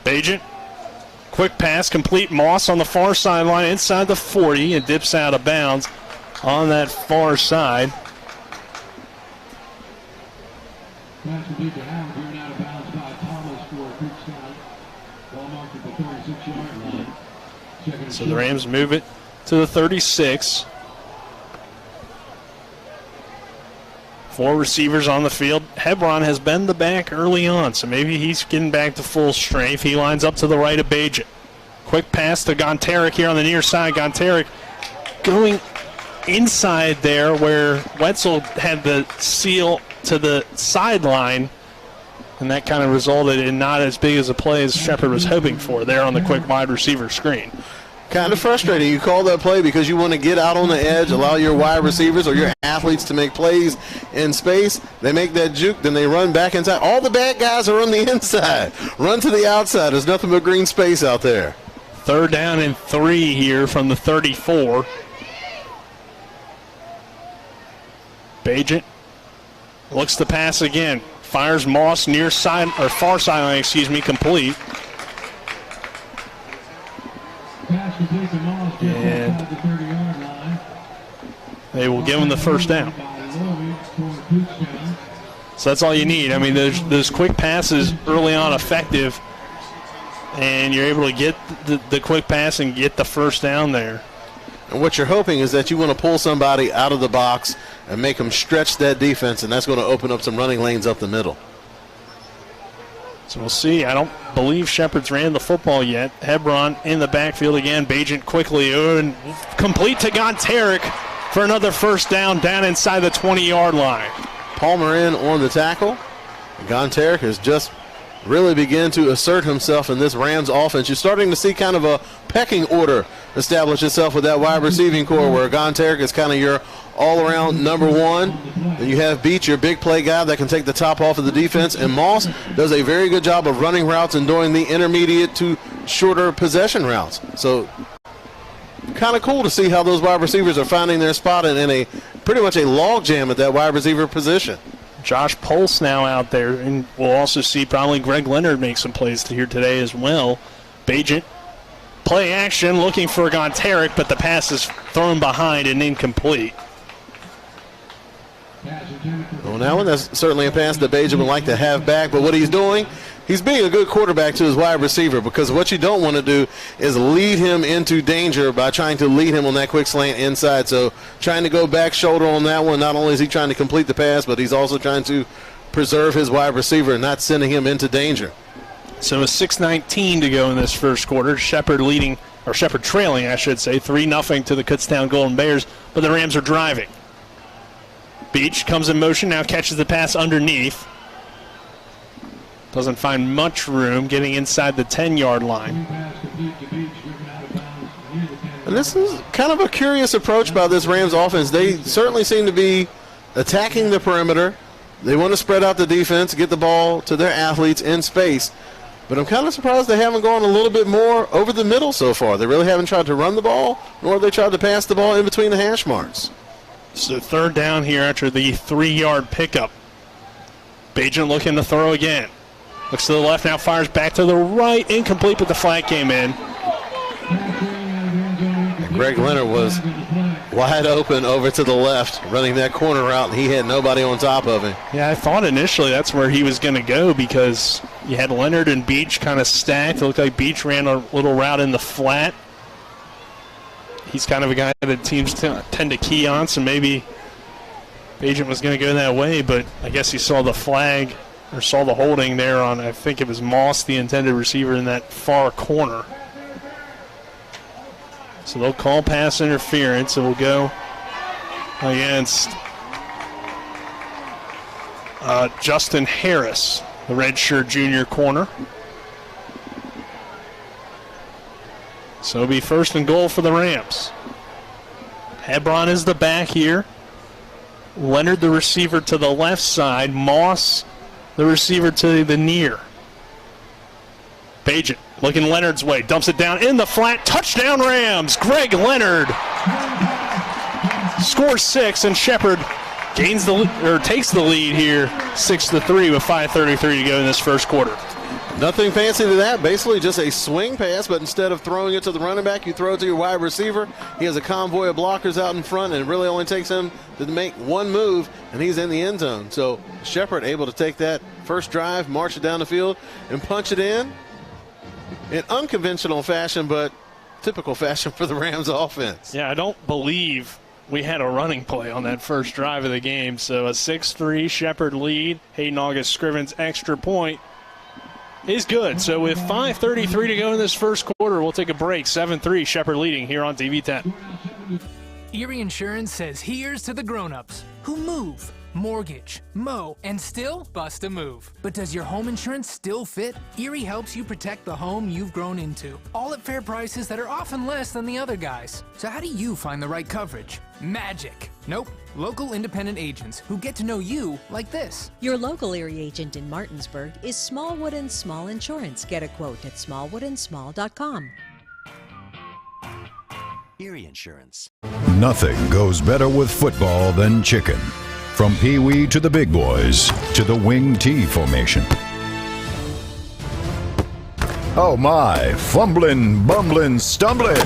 Bajan, quick pass, complete. Moss on the far sideline inside the 40 and dips out of bounds on that far side. Pass will be to Howard, driven out of bounds by Thomas for Kutztown. Ball marked at the 36-yard line. So the Rams move it to the 36. 4 receivers on the field. Hebron has been the back early on, so maybe he's getting back to full strength. He lines up to the right of Beech. Quick pass to Gontarek here on the near side. Gontarek going inside there where Wetzel had the seal to the sideline, and that kind of resulted in not as big as a play as Shepherd was hoping for there on the quick wide receiver screen. Kind of frustrating. You call that play because you want to get out on the edge, allow your wide receivers or your athletes to make plays in space. They make that juke, then they run back inside. All the bad guys are on the inside. Run to the outside. There's nothing but green space out there. 3rd down and 3 here from the 34. Beech looks to pass again. Fires Moss near side, or far sideline, complete. And they will give him the first down. So that's all you need. I mean, those quick passes early on effective, and you're able to get the quick pass and get the first down there. And what you're hoping is that you want to pull somebody out of the box and make them stretch that defense, and that's going to open up some running lanes up the middle. So we'll see. I don't believe Shepherd's ran the football yet. Hebron in the backfield again. Bagent quickly and complete to Gontarek for another first down inside the 20-yard line. Palmer in on the tackle. Gontarek has just really begun to assert himself in this Rams offense. You're starting to see kind of a pecking order establish itself with that wide receiving core where Gontarek is kind of your all-around number 1. Then you have Beech, your big play guy that can take the top off of the defense. And Moss does a very good job of running routes and doing the intermediate to shorter possession routes. So kind of cool to see how those wide receivers are finding their spot in a pretty much a log jam at that wide receiver position. Josh Pulse now out there, and we'll also see probably Greg Leonard make some plays here today as well. Bagent, play action, looking for Gontarek, but the pass is thrown behind and incomplete. Well, now that's certainly a pass that Bagent would like to have back, but what he's doing, he's being a good quarterback to his wide receiver, because what you don't want to do is lead him into danger by trying to lead him on that quick slant inside. So trying to go back shoulder on that one, not only is he trying to complete the pass, but he's also trying to preserve his wide receiver and not sending him into danger. So a 6:19 to go in this first quarter. Shepherd trailing, I should say, 3-0 to the Kutztown Golden Bears, but the Rams are driving. Beech comes in motion, now catches the pass underneath. Doesn't find much room, getting inside the 10-yard line. And this is kind of a curious approach by this Rams offense. They certainly seem to be attacking the perimeter. They want to spread out the defense, get the ball to their athletes in space. But I'm kind of surprised they haven't gone a little bit more over the middle so far. They really haven't tried to run the ball, nor have they tried to pass the ball in between the hash marks. So 3rd down here after the 3-yard pickup. Bagent looking to throw again. Looks to the left, now fires back to the right. Incomplete, but the flag came in. And Greg Leonard was wide open over to the left, running that corner route, and he had nobody on top of him. Yeah, I thought initially that's where he was going to go because you had Leonard and Beech kind of stacked. It looked like Beech ran a little route in the flat. He's kind of a guy that teams tend to key on, so maybe Bagent was going to go that way, but I guess he saw the flag or saw the holding there on, I think it was Moss, the intended receiver, in that far corner. So they'll call pass interference. It will go against Justin Harris, the redshirt junior corner. So it'll be 1st and goal for the Rams. Hebron is the back here. Leonard, the receiver, to the left side. Moss, the receiver, to the near. Bagent looking Leonard's way. Dumps it down in the flat. Touchdown Rams. Greg Leonard scores 6, and Shepherd takes the lead here 6-3 with 5:33 to go in this first quarter. Nothing fancy to that. Basically just a swing pass, but instead of throwing it to the running back, you throw it to your wide receiver. He has a convoy of blockers out in front, and it really only takes him to make one move, and he's in the end zone. So Shepherd able to take that first drive, march it down the field, and punch it in unconventional fashion, but typical fashion for the Rams offense. Yeah, I don't believe we had a running play on that first drive of the game. So a 6-3 Shepherd lead. Hayden August Scrivens extra point is good. So with 5:33 to go in this first quarter, we'll take a break. 7-3 Shepherd leading here on TV10. Erie Insurance says here's to the grown-ups who move, mortgage, mow, and still bust a move. But does your home insurance still fit? Erie helps you protect the home you've grown into, all at fair prices that are often less than the other guys. So how do you find the right coverage? Magic. Nope. Local independent agents who get to know you like this. Your local Erie agent in Martinsburg is Smallwood & Small Insurance. Get a quote at smallwoodandsmall.com. Erie Insurance. Nothing goes better with football than chicken. From Pee Wee to the big boys to the wing T formation. Oh my, fumbling, bumbling, stumbling.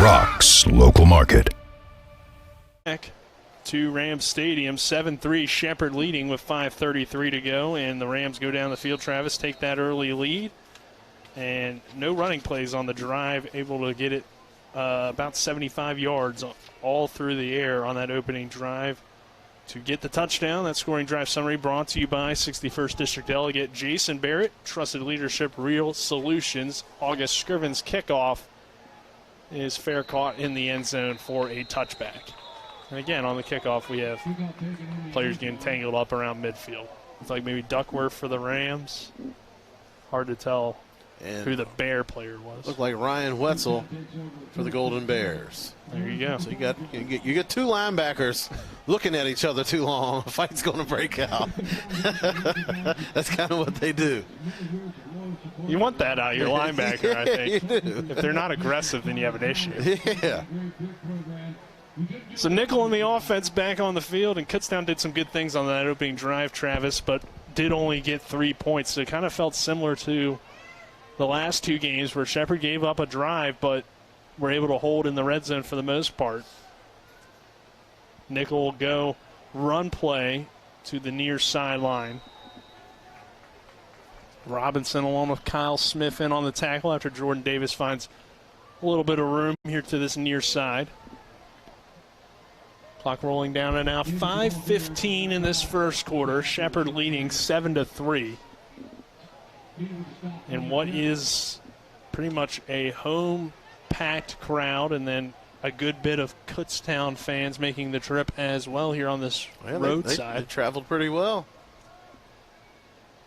Rocks local market. Back to Rams Stadium, 7-3 Shepherd leading with 5:33 to go, and the Rams go down the field. Travis take that early lead, and no running plays on the drive, able to get it about 75 yards all through the air on that opening drive to get the touchdown. That scoring drive summary brought to you by 61st District Delegate Jason Barrett, Trusted Leadership, Real Solutions. August Scrivens' kickoff is fair caught in the end zone for a touchback. And again, on the kickoff, we have players getting tangled up around midfield. It's like maybe Duckworth for the Rams. Hard to tell who the Bear player was. Looked like Ryan Wetzel for the Golden Bears. There you go. So you get two linebackers looking at each other too long. A fight's going to break out. That's kind of what they do. You want that out of your linebacker, I think. You do. If they're not aggressive, then you have an issue. Yeah. So nickel in the offense back on the field, and Kutztown did some good things on that opening drive, Travis, but did only get 3 points. So it kind of felt similar to the last two games where Shepherd gave up a drive, but were able to hold in the red zone for the most part. Nickel will go run play to the near sideline. Robinson along with Kyle Smith in on the tackle after Jordan Davis finds a little bit of room here to this near side. Clock rolling down and now 5:15 in this first quarter. Shepherd leading 7-3. And what is pretty much a home-packed crowd, and then a good bit of Kutztown fans making the trip as well here on this roadside. They traveled pretty well.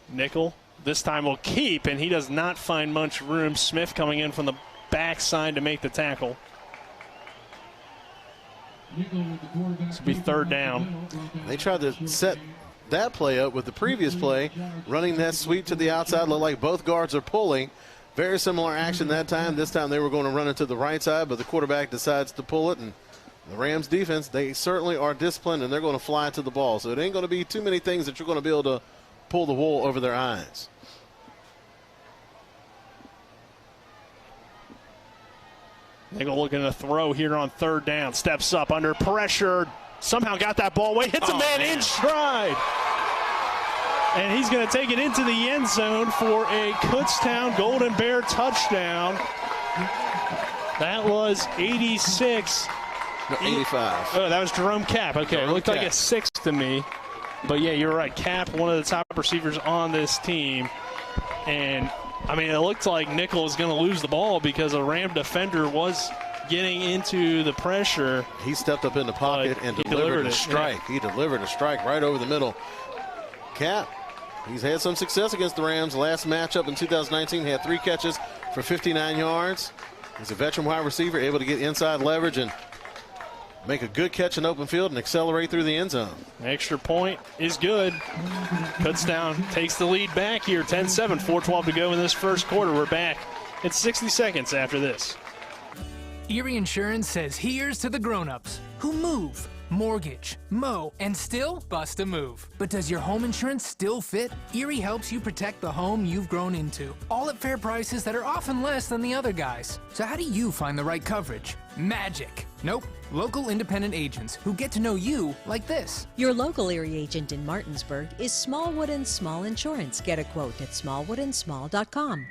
Nickel this time will keep, and he does not find much room. Smith coming in from the backside to make the tackle. This will be third down. They tried to set that play up with the previous play, running that sweep to the outside. Looked like both guards are pulling. Very similar action that time. This time they were going to run it to the right side, but the quarterback decides to pull it. And the Rams defense, they certainly are disciplined, and they're going to fly to the ball. So it ain't going to be too many things that you're going to be able to pull the wool over their eyes. Nickel looking to throw here on third down. Steps up under pressure. Somehow got that ball away. Hits a man in stride. And he's going to take it into the end zone for a Kutztown Golden Bear touchdown. That was 86. No, 85. Oh, that was Jerome Cap. Okay, Jerome it looked Cap. like a 6 to me. But, yeah, you're right. Cap, one of the top receivers on this team. And, I mean, it looked like Nickel was going to lose the ball because a Ram defender was getting into the pressure. He stepped up in the pocket and delivered a strike. Yeah. He delivered a strike right over the middle. Cap, he's had some success against the Rams. Last matchup in 2019, he had 3 catches for 59 yards. He's a veteran wide receiver, able to get inside leverage and make a good catch in open field and accelerate through the end zone. Extra point is good. Kutztown takes the lead back here, 10-7, 4:12 to go in this first quarter. We're back at 60 seconds after this. Erie Insurance says here's to the grown-ups who move, mortgage, mow, and still bust a move. But does your home insurance still fit? Erie helps you protect the home you've grown into, all at fair prices that are often less than the other guys. So how do you find the right coverage? Magic. Nope. Local independent agents who get to know you like this. Your local Erie agent in Martinsburg is Smallwood & Small Insurance. Get a quote at smallwoodandsmall.com.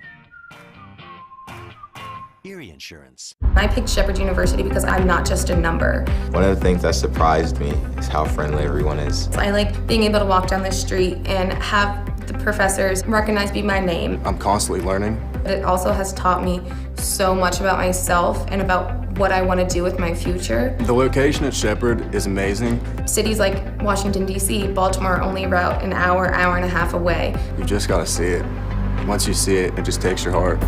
Erie Insurance. I picked Shepherd University because I'm not just a number. One of the things that surprised me is how friendly everyone is. I like being able to walk down the street and have the professors recognize me by name. I'm constantly learning. But it also has taught me so much about myself and about what I want to do with my future. The location at Shepherd is amazing. Cities like Washington, D.C., Baltimore are only about an hour and a half away. You just got to see it. Once you see it, it just takes your heart.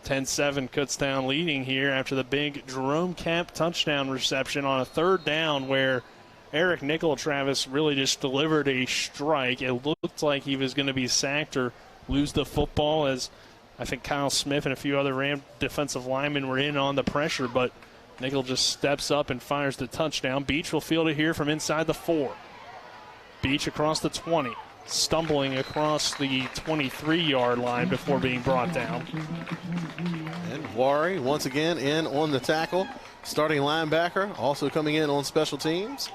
10-7 Kutztown leading here after the big Jerome Camp touchdown reception on a third down where Eric Travis really just delivered a strike. It looked like he was going to be sacked or lose the football, as I think Kyle Smith and a few other Ram defensive linemen were in on the pressure, but Nickel just steps up and fires the touchdown. Beech will field it here from inside the 4. Beech across the 20. Stumbling across the 23-yard line before being brought down. And Wari once again in on the tackle. Starting linebacker also coming in on special teams.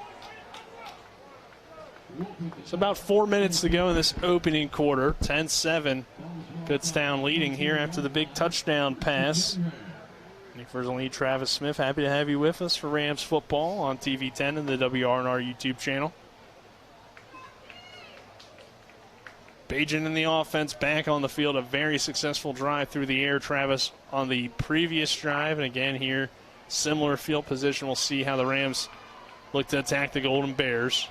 It's about 4 minutes to go in this opening quarter. 10-7. Kutztown leading here after the big touchdown pass. First lead Travis Smith. Happy to have you with us for Rams football on TV 10 and the WRNR YouTube channel. Bajan in the offense, back on the field. A very successful drive through the air, Travis, on the previous drive. And again here, similar field position. We'll see how the Rams look to attack the Golden Bears.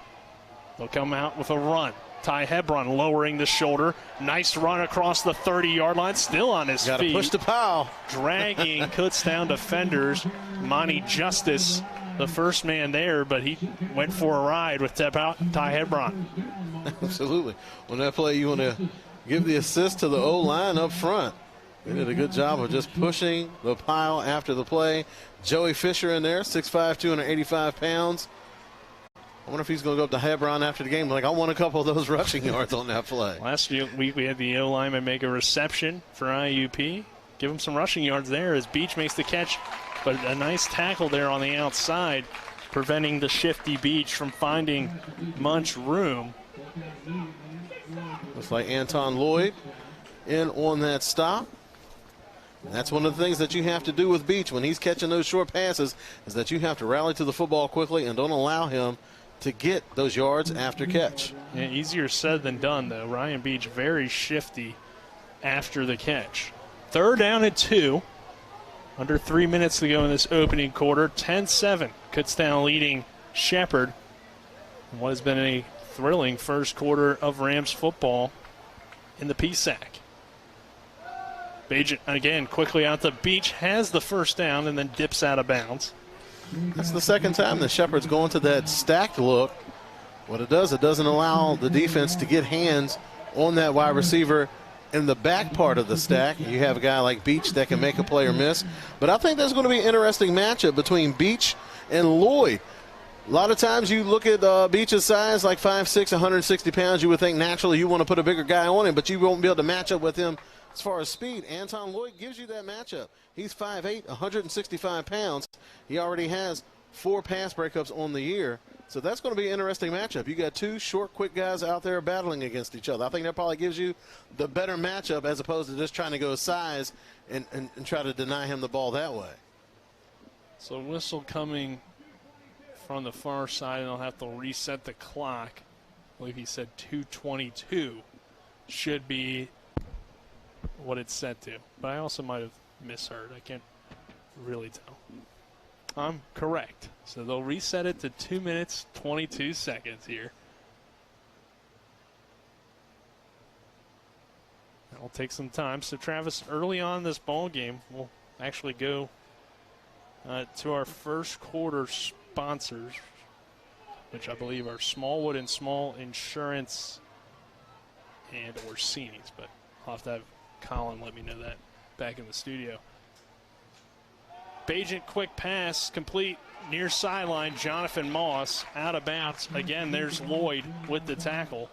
They'll come out with a run. Ty Hebron lowering the shoulder. Nice run across the 30-yard line. Still on his feet. Got to push the pile. Dragging Kutztown defenders. Monty Justice, the first man there, but he went for a ride with Ty Hebron. Absolutely. On that play, you want to give the assist to the O-line up front. They did a good job of just pushing the pile after the play. Joey Fisher in there, 6'5", 285 pounds. I wonder if he's going to go up to Hebron after the game. Like, I want a couple of those rushing yards on that play. Last week we had the O-lineman make a reception for IUP. Give him some rushing yards there as Beech makes the catch. But a nice tackle there on the outside, preventing the shifty Beech from finding much room. Looks like Anton Lloyd in on that stop. And that's one of the things that you have to do with Beech when he's catching those short passes, is that you have to rally to the football quickly and don't allow him to get those yards after catch. Yeah, easier said than done, though. Ryan Beech very shifty after the catch. 3rd down and 2. Under 3 minutes to go in this opening quarter. 10-7. Kutztown leading Shepherd. What has been a thrilling first quarter of Rams football in the PSAC. Bajan again quickly out to Beech, has the first down and then dips out of bounds. That's the second time the Shepherd's going to that stacked look. What it does, it doesn't allow the defense to get hands on that wide receiver in the back part of the stack. You have a guy like Beech that can make a play or miss. But I think there's going to be an interesting matchup between Beech and Lloyd. A lot of times you look at Beech's size, like 5'6", 160 pounds, you would think naturally you want to put a bigger guy on him, but you won't be able to match up with him as far as speed. Anton Lloyd gives you that matchup. He's 5'8", 165 pounds. He already has 4 pass breakups on the year. So that's going to be an interesting matchup. You got 2 short, quick guys out there battling against each other. I think that probably gives you the better matchup as opposed to just trying to go size and try to deny him the ball that way. So whistle coming from the far side, and they'll have to reset the clock. I believe he said 2:22 should be what it's set to. But I also might have misheard. I can't really tell. I'm correct. So they'll reset it to 2 minutes, 22 seconds here. That'll take some time. So Travis, early on this ball game, we'll actually go to our first quarter sponsors, which I believe are Smallwood and Small Insurance and Orsini's, but I'll have to have Colin let me know that back in the studio. Bajan quick pass complete near sideline, Jonathan Moss out of bounds. Again, there's Lloyd with the tackle.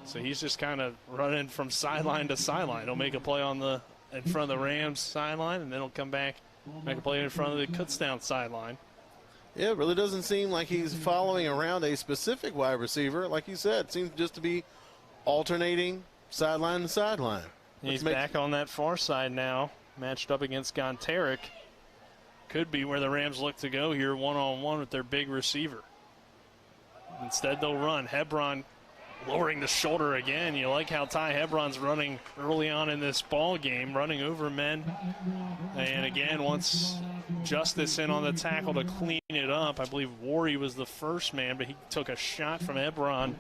So he's just kind of running from sideline to sideline. He'll make a play in front of the Rams sideline, and then he'll come back, make a play in front of the Kutztown sideline. Yeah, it really doesn't seem like he's following around a specific wide receiver. Like you said, it seems just to be alternating sideline to sideline. He's back on that far side now, matched up against Gonteric. Could be where the Rams look to go here one-on-one with their big receiver. Instead, they'll run. Hebron lowering the shoulder again. You like how Ty Hebron's running early on in this ball game, running over men. And again, once Justice in on the tackle to clean it up. I believe Worry was the first man, but he took a shot from Hebron.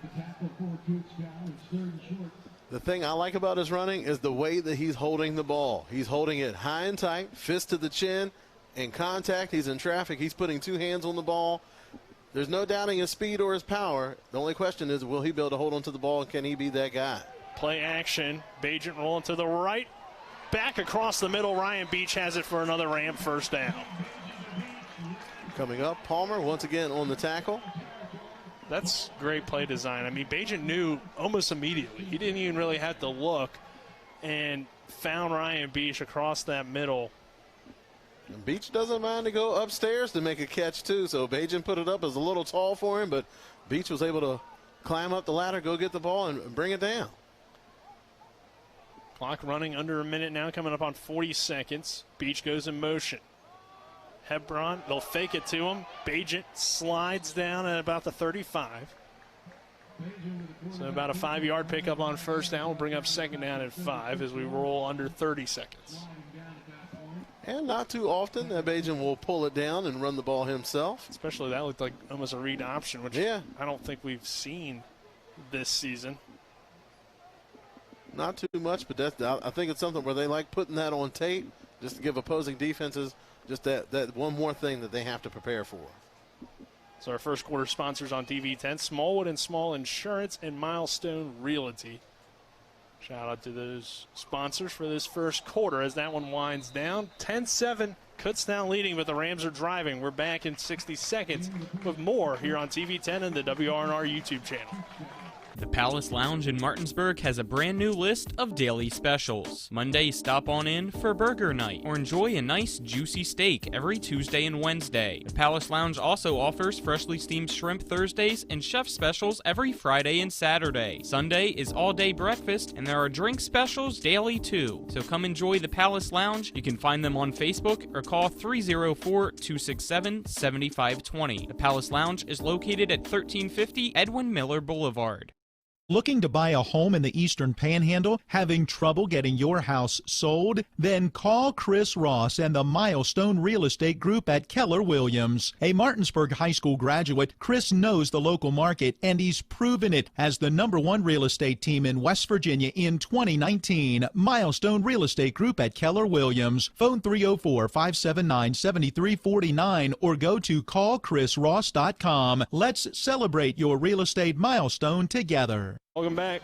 The thing I like about his running is the way that he's holding the ball. He's holding it high and tight, fist to the chin, in contact. He's in traffic. He's putting two hands on the ball. There's no doubting his speed or his power. The only question is, will he be able to hold on to the ball, and can he be that guy? Play action. Bajent rolling to the right. Back across the middle. Ryan Beech has it for another Ram first down. Coming up, Palmer once again on the tackle. That's great play design. I mean, Bajent knew almost immediately. He didn't even really have to look, and found Ryan Beech across that middle. And Beech doesn't mind to go upstairs to make a catch, too. So Bajent put it up as a little tall for him, but Beech was able to climb up the ladder, go get the ball, and bring it down. Clock running under a minute now, coming up on 40 seconds. Beech goes in motion. Hebron, they'll fake it to him. Bajent slides down at about the 35. So about a 5-yard pickup on first down. We'll bring up second down at 5 as we roll under 30 seconds. And not too often that Bajent will pull it down and run the ball himself. Especially that looked like almost a read option, which I don't think we've seen this season. Not too much, but I think it's something where they like putting that on tape just to give opposing defenses just that one more thing that they have to prepare for. So our first quarter sponsors on TV10, Smallwood and Small Insurance and Milestone Realty. Shout out to those sponsors for this first quarter as that one winds down. 10-7, Kutztown leading, but the Rams are driving. We're back in 60 seconds with more here on TV10 and the WRNR YouTube channel. The Palace Lounge in Martinsburg has a brand new list of daily specials. Monday, stop on in for burger night or enjoy a nice juicy steak every Tuesday and Wednesday. The Palace Lounge also offers freshly steamed shrimp Thursdays and chef specials every Friday and Saturday. Sunday is all-day breakfast and there are drink specials daily too. So come enjoy the Palace Lounge. You can find them on Facebook or call 304-267-7520. The Palace Lounge is located at 1350 Edwin Miller Boulevard. Looking to buy a home in the Eastern Panhandle? Having trouble getting your house sold? Then call Chris Ross and the Milestone Real Estate Group at Keller Williams. A Martinsburg High School graduate, Chris knows the local market and he's proven it as the #1 real estate team in West Virginia in 2019. Milestone Real Estate Group at Keller Williams. Phone 304-579-7349 or go to callchrisross.com. Let's celebrate your real estate milestone together. Welcome back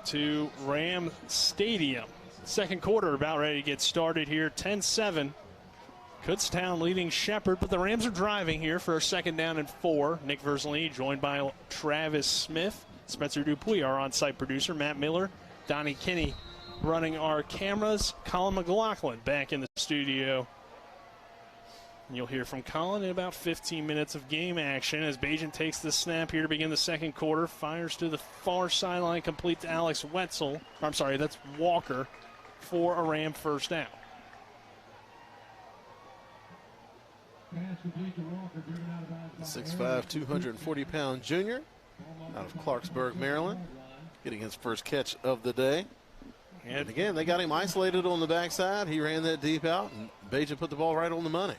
to Ram Stadium. Second quarter about ready to get started here. 10-7. Kutztown leading Shepherd, but the Rams are driving here for a second down and 4. Nick Verzolini joined by Travis Smith, Spencer Dupuis, our on-site producer, Matt Miller, Donnie Kinney running our cameras, Colin McLaughlin back in the studio. You'll hear from Colin in about 15 minutes of game action as Bajent takes the snap here to begin the second quarter. Fires to the far sideline, complete to Alex Wetzel. I'm sorry, that's Walker for a Ram first down. 6'5", 240-pound junior out of Clarksburg, Maryland, getting his first catch of the day. And again, they got him isolated on the backside. He ran that deep out, and Bajent put the ball right on the money.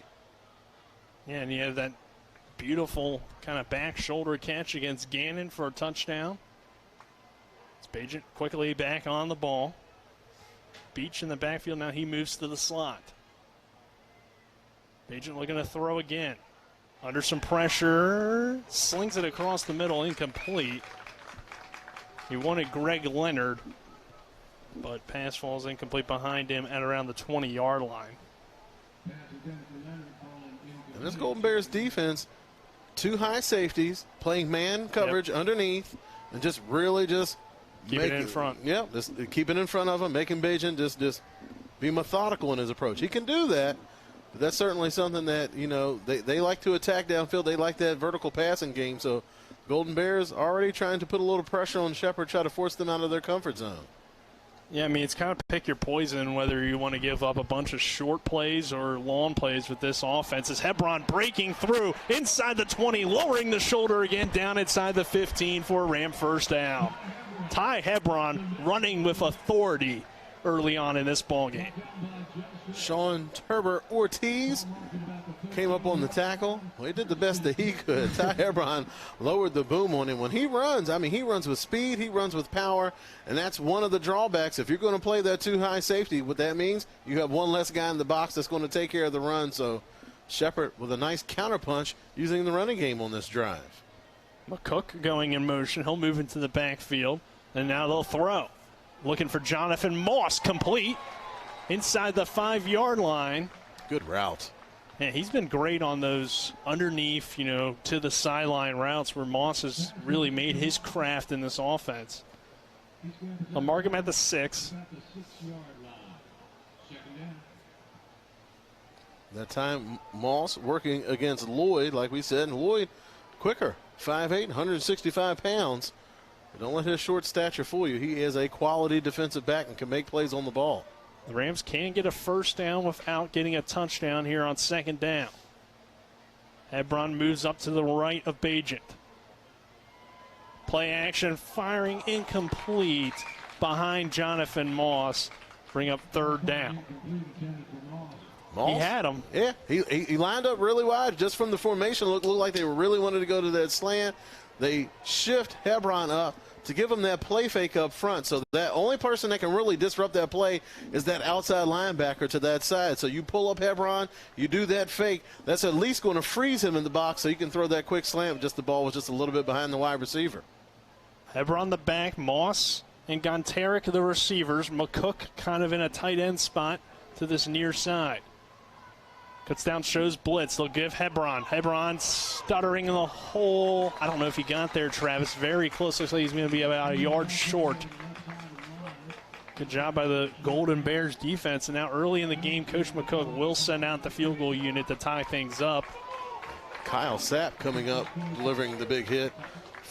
Yeah, and you have that beautiful kind of back shoulder catch against Gannon for a touchdown. It's Bajent quickly back on the ball. Beech in the backfield. Now he moves to the slot. Bajent looking to throw again. Under some pressure. Slings it across the middle. Incomplete. He wanted Greg Leonard, but pass falls incomplete behind him at around the 20-yard line. And And this Golden Bears defense, 2 high safeties, playing man coverage underneath, and just really just keep it in front. Yeah, just keep it in front of him, making Bajan just be methodical in his approach. He can do that, but that's certainly something that, they like to attack downfield. They like that vertical passing game. So Golden Bears already trying to put a little pressure on Shepherd, try to force them out of their comfort zone. Yeah, I mean, it's kind of pick your poison whether you want to give up a bunch of short plays or long plays with this offense. As Hebron breaking through inside the 20, lowering the shoulder again, down inside the 15 for a Ram first down. Ty Hebron running with authority early on in this ballgame. Sean Turber Ortiz came up on the tackle. Well, he did the best that he could. Ty Hebron lowered the boom on him. When he runs, he runs with speed, he runs with power, and that's one of the drawbacks. If you're going to play that 2 high safety, what that means, you have one less guy in the box that's going to take care of the run. So Shepherd with a nice counterpunch using the running game on this drive. McCook going in motion. He'll move into the backfield, and now they'll throw. Looking for Jonathan Moss, complete inside the 5-yard line. Good route. Yeah, he's been great on those underneath, to the sideline routes where Moss has really made his craft in this offense. I'll mark him at the 6. That time, Moss working against Lloyd, like we said, and Lloyd quicker, 5'8", 165 pounds. But don't let his short stature fool you. He is a quality defensive back and can make plays on the ball. The Rams can get a first down without getting a touchdown here on 2nd down. Hebron moves up to the right of Bajent. Play action, firing incomplete behind Jonathan Moss. Bring up 3rd down. Moss, he had him. Yeah, he lined up really wide just from the formation. Looked like they really wanted to go to that slant. They shift Hebron up to give him that play fake up front. So that only person that can really disrupt that play is that outside linebacker to that side. So you pull up Hebron, you do that fake. That's at least going to freeze him in the box so you can throw that quick slant. Just the ball was just a little bit behind the wide receiver. Hebron the back, Moss and Gontarek the receivers. McCook kind of in a tight end spot to this near side. Kutztown shows blitz. They'll give Hebron. Hebron stuttering in the hole. I don't know if he got there, Travis. Very close. Looks like he's going to be about a yard short. Good job by the Golden Bears defense. And now early in the game, Coach McCook will send out the field goal unit to tie things up. Kyle Sapp coming up, delivering the big hit.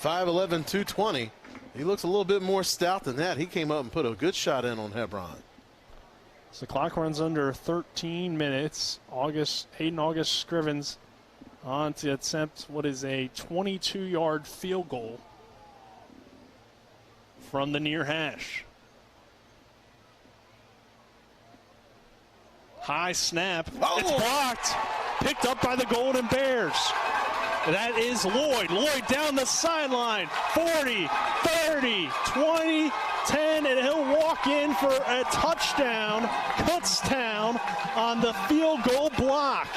5'11", 220. He looks a little bit more stout than that. He came up and put a good shot in on Hebron. So the clock runs under 13 minutes. Hayden August Scrivens on to attempt what is a 22-yard field goal from the near hash. High snap. Oh. It's blocked. Picked up by the Golden Bears. That is Lloyd. Lloyd down the sideline. 40, 30, 20, 10, and he'll walk in for a touchdown. Kutztown on the field goal block.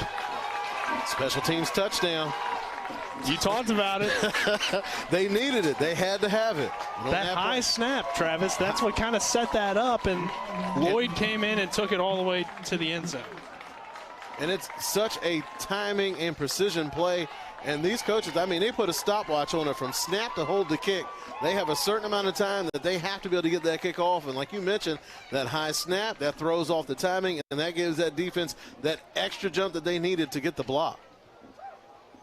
Special teams touchdown. You talked about it. They needed it. They had to have it. That high snap, Travis, that's what kind of set that up, and Lloyd came in and took it all the way to the end zone. And it's such a timing and precision play. And these coaches, they put a stopwatch on it from snap to hold the kick. They have a certain amount of time that they have to be able to get that kick off. And like you mentioned, that high snap, that throws off the timing, and that gives that defense that extra jump that they needed to get the block.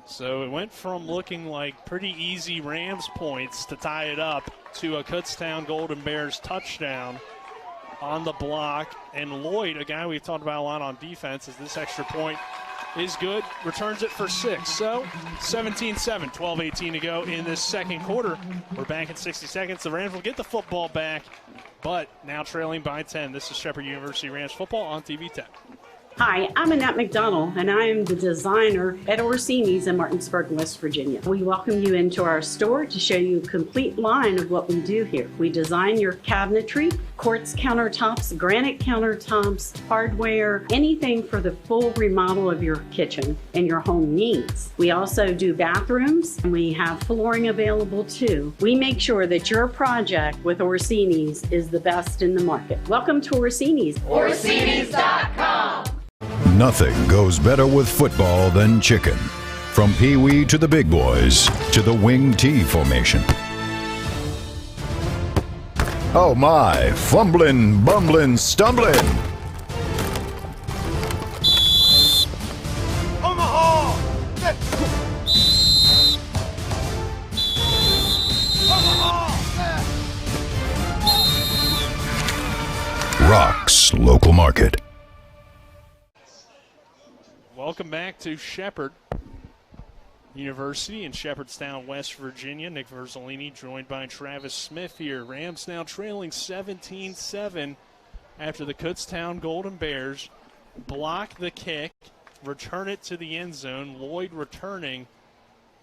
So it went from looking like pretty easy Rams points to tie it up to a Kutztown Golden Bears touchdown on the block. And Lloyd, a guy we've talked about a lot on defense, is this extra point is good, returns it for 6. So 17-7, 12-18 to go in this second quarter. We're back in 60 seconds. The Rams will get the football back, but now trailing by 10. This is Shepherd University Rams football on TV 10. Hi, I'm Annette McDonald, and I am the designer at Orsini's in Martinsburg, West Virginia. We welcome you into our store to show you a complete line of what we do here. We design your cabinetry, quartz countertops, granite countertops, hardware, anything for the full remodel of your kitchen and your home needs. We also do bathrooms, and we have flooring available too. We make sure that your project with Orsini's is the best in the market. Welcome to Orsini's. Orsini's.com. Nothing goes better with football than chicken. From Pee Wee to the big boys to the wing T formation. Oh my, fumbling, bumbling, stumbling. Omaha! Rocks local market. Welcome back to Shepherd University in Shepherdstown, West Virginia. Nick Verzolini joined by Travis Smith here. Rams now trailing 17-7 after the Kutztown Golden Bears block the kick, return it to the end zone. Lloyd returning.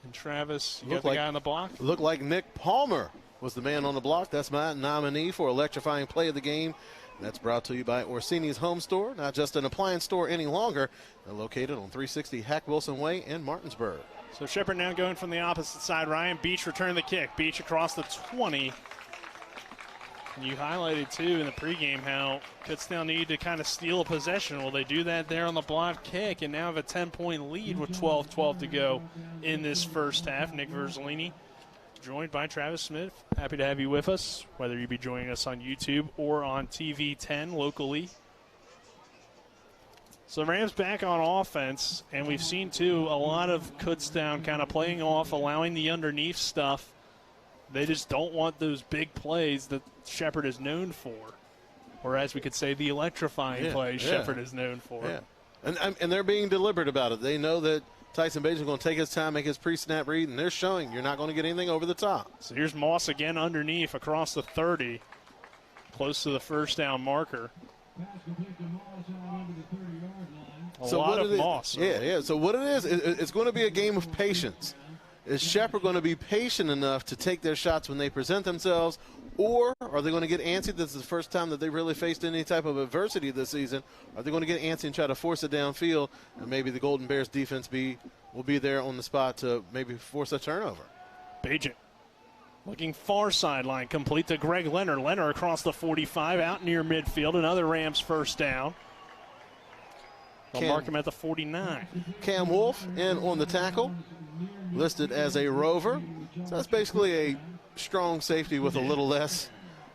And Travis, you got the guy on the block? Looked like Nick Palmer was the man on the block. That's my nominee for electrifying play of the game. That's brought to you by Orsini's Home Store, not just an appliance store any longer. They're located on 360 Hack Wilson Way in Martinsburg. So Shepherd now going from the opposite side. Ryan Beech returned the kick. Beech across the 20. And you highlighted, too, in the pregame how Kutztown needed to kind of steal a possession. Well, they do that there on the block kick and now have a 10-point lead with 12-12 to go in this first half. Nick Verzolini joined by Travis Smith. Happy to have you with us, whether you be joining us on YouTube or on TV 10 locally. So Rams back on offense, and we've seen, too, a lot of Kutztown kind of playing off, allowing the underneath stuff. They just don't want those big plays that Shepherd is known for, or as we could say, the electrifying plays Shepherd is known for. Yeah. And they're being deliberate about it. They know that Tyson Beech is going to take his time, make his pre-snap read, and they're showing you're not going to get anything over the top. So here's Moss again underneath across the 30, close to the first down marker. A lot of Moss. Yeah. So what it is, it's going to be a game of patience. Is Shepherd going to be patient enough to take their shots when they present themselves, or are they going to get antsy? This is the first time that they really faced any type of adversity this season. Are they going to get antsy and try to force it downfield, and maybe the Golden Bears defense will be there on the spot to maybe force a turnover? Beech looking far sideline, complete to Greg Leonard. Leonard across the 45, out near midfield. Another Rams first down. They'll mark him at the 49. Cam Wolf in on the tackle, listed as a rover. So that's basically a strong safety with a little less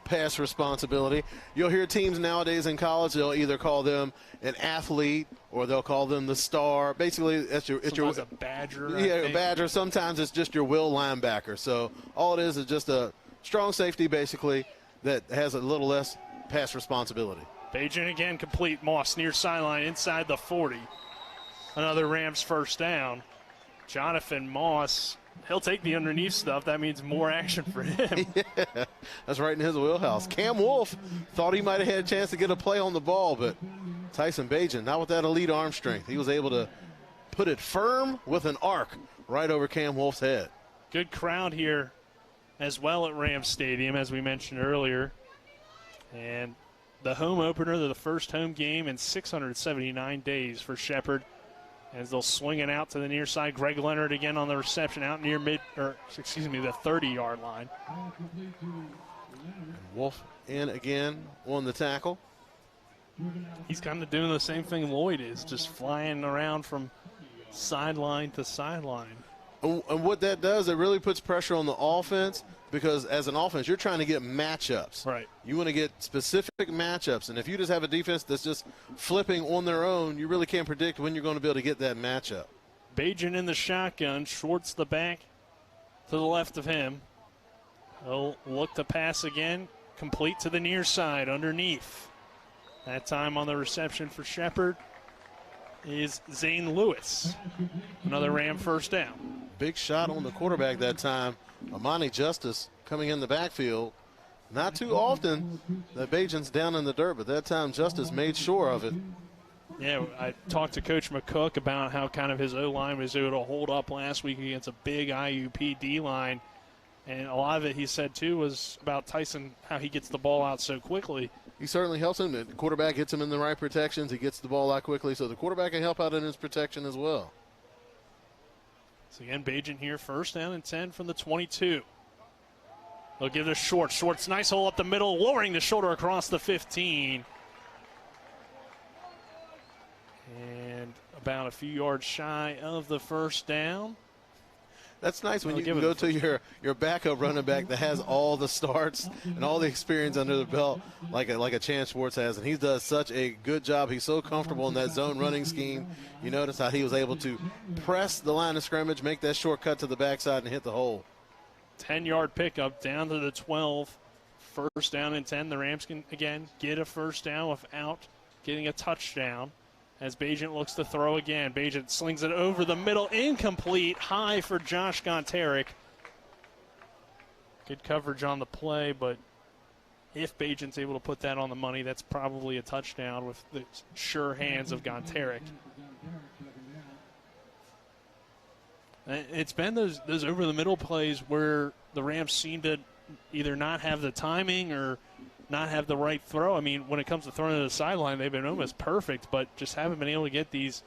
pass responsibility. You'll hear teams nowadays in college, they'll either call them an athlete or they'll call them the star. Basically, it's your a badger. Yeah, a badger. Sometimes it's just your will linebacker. So all it is just a strong safety, basically, that has a little less pass responsibility. Bajan again complete. Moss near sideline inside the 40. Another Rams first down. Jonathan Moss, he'll take the underneath stuff. That means more action for him. Yeah, that's right in his wheelhouse. Cam Wolf thought he might have had a chance to get a play on the ball, but Tyson Bajan, not with that elite arm strength. He was able to put it firm with an arc right over Cam Wolf's head. Good crowd here as well at Rams Stadium, as we mentioned earlier. And the home opener, the first home game in 679 days for Shepherd, as they'll swing it out to the near side. Greg Leonard again on the reception out near the 30-yard line. Wolf in again on the tackle. He's kind of doing the same thing Lloyd is, just flying around from sideline to sideline. And what that does, it really puts pressure on the offense, because as an offense, you're trying to get matchups. Right. You want to get specific matchups. And if you just have a defense that's just flipping on their own, you really can't predict when you're going to be able to get that matchup. Bajan in the shotgun. Schwartz the back to the left of him. He'll look to pass again. Complete to the near side underneath. That time on the reception for Shepherd is Zane Lewis. Another Ram first down. Big shot on the quarterback that time. Amani Justice coming in the backfield. Not too often that Bajan's down in the dirt, but that time Justice made sure of it. Yeah, I talked to Coach McCook about how kind of his O-line was able to hold up last week against a big IUP D-line. And a lot of it, he said, too, was about Tyson, how he gets the ball out so quickly. He certainly helps him. The quarterback gets him in the right protections. He gets the ball out quickly, so the quarterback can help out in his protection as well. So again, Bajan here, first down and 10 from the 22. They'll give it to Schwartz, nice hole up the middle, lowering the shoulder across the 15. about a few yards shy of the first down. That's nice when you can go to your backup running back that has all the starts and all the experience under the belt like a Chance Schwartz has, and he does such a good job. He's so comfortable in that zone running scheme. You notice how he was able to press the line of scrimmage, make that shortcut to the backside, and hit the hole. 10-yard pickup down to the 12. First down and 10. The Rams can, again, get a first down without getting a touchdown. As Bagent looks to throw again. Bagent slings it over the middle. Incomplete. High for Josh Gonteric. Good coverage on the play, but if Bagent's able to put that on the money, that's probably a touchdown with the sure hands of Gonteric. It's been those over-the-middle plays where the Rams seem to either not have the timing or not have the right throw. I mean, when it comes to throwing to the sideline, they've been almost perfect, but just haven't been able to get these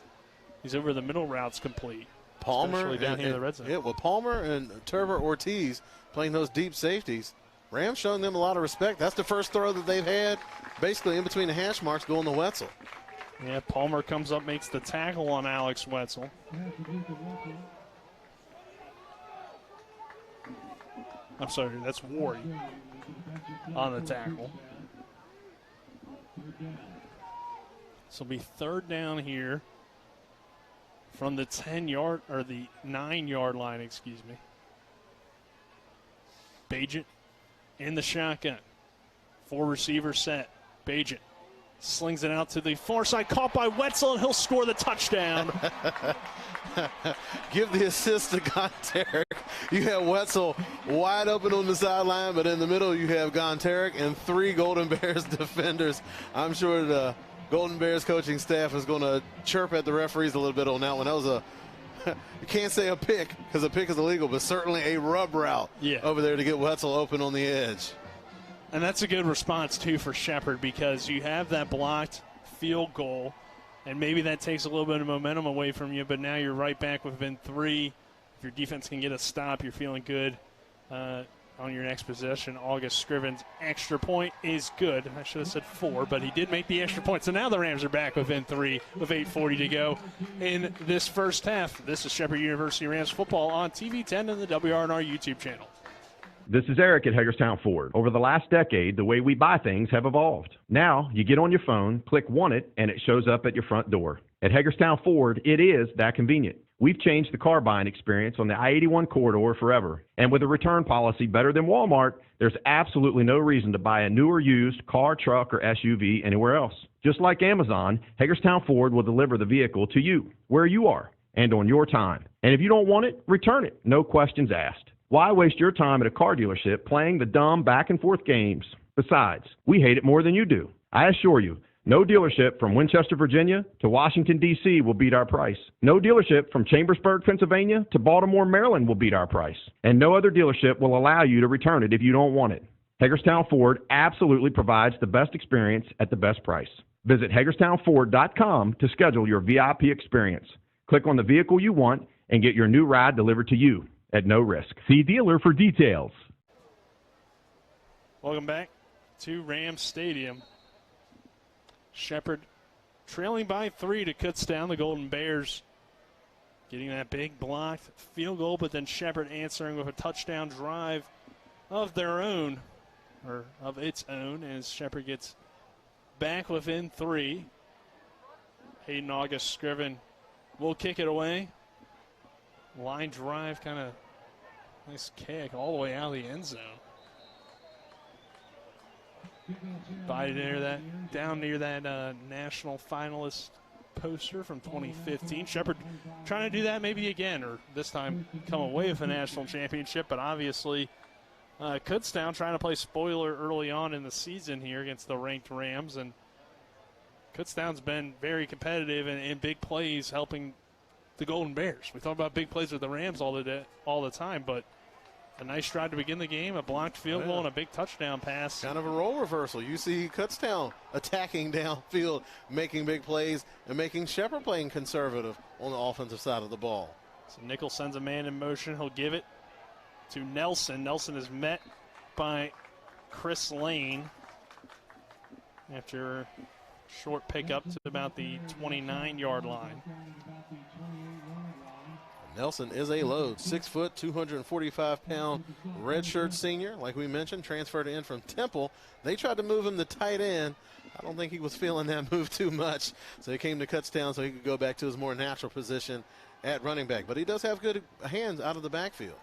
over-the-middle routes complete. Palmer down here in the red zone. Yeah, well, Palmer and Turver Ortiz playing those deep safeties. Rams showing them a lot of respect. That's the first throw that they've had, basically in between the hash marks, going to Wetzel. Yeah, Palmer comes up, makes the tackle on Alex Wetzel. I'm sorry, that's Ward on the tackle. So it'll be third down here from the 10-yard or the 9-yard line, excuse me. Bagent in the shotgun. 4 receivers set. Bagent slings it out to the far side, caught by Wetzel, and he'll score the touchdown. Give the assist to Gonteric. You have Wetzel wide open on the sideline, but in the middle you have Gonteric and 3 Golden Bears defenders. I'm sure the Golden Bears coaching staff is going to chirp at the referees a little bit on that one. That was you can't say a pick because a pick is illegal, but certainly a rub route over there to get Wetzel open on the edge. And that's a good response, too, for Shepherd, because you have that blocked field goal, and maybe that takes a little bit of momentum away from you, but now you're right back within 3. If your defense can get a stop, you're feeling good on your next possession. August Scriven's extra point is good. I should have said 4, but he did make the extra point. So now the Rams are back within 3 with 8:40 to go in this first half. This is Shepherd University Rams football on TV 10 and the WRNR YouTube channel. This is Eric at Hagerstown Ford. Over the last decade, the way we buy things have evolved. Now, you get on your phone, click Want It, and it shows up at your front door. At Hagerstown Ford, it is that convenient. We've changed the car buying experience on the I-81 corridor forever. And with a return policy better than Walmart, there's absolutely no reason to buy a new or used car, truck, or SUV anywhere else. Just like Amazon, Hagerstown Ford will deliver the vehicle to you, where you are, and on your time. And if you don't want it, return it. No questions asked. Why waste your time at a car dealership playing the dumb back-and-forth games? Besides, we hate it more than you do. I assure you, no dealership from Winchester, Virginia to Washington, D.C. will beat our price. No dealership from Chambersburg, Pennsylvania to Baltimore, Maryland will beat our price. And no other dealership will allow you to return it if you don't want it. Hagerstown Ford absolutely provides the best experience at the best price. Visit HagerstownFord.com to schedule your VIP experience. Click on the vehicle you want and get your new ride delivered to you at no risk. See dealer for details. Welcome back to Rams Stadium. Shepherd trailing by 3 to Kutztown. The Golden Bears getting that big blocked field goal, but then Shepherd answering with a touchdown drive of their own, or of its own, as Shepherd gets back within 3. Hayden August Scriven will kick it away. Line drive, kind of nice kick all the way out of the end zone. Down near that national finalist poster from 2015. Shepherd trying to do that maybe again, or this time come away with a national championship, but obviously Kutztown trying to play spoiler early on in the season here against the ranked Rams, and Kutztown's been very competitive and in big plays helping the Golden Bears. We talk about big plays with the Rams all the time, but a nice drive to begin the game, a blocked field goal, and a big touchdown pass. Kind of a role reversal. You see Kutztown attacking downfield, making big plays, and making Shepherd playing conservative on the offensive side of the ball. So Nickel sends a man in motion. He'll give it to Nelson. Nelson is met by Chris Lane after Short pickup to about the 29-yard line. Nelson is a load. 6 foot, 245-pound redshirt senior. Like we mentioned, transferred in from Temple. They tried to move him to tight end. I don't think he was feeling that move too much. So he came to Kutztown so he could go back to his more natural position at running back. But he does have good hands out of the backfield.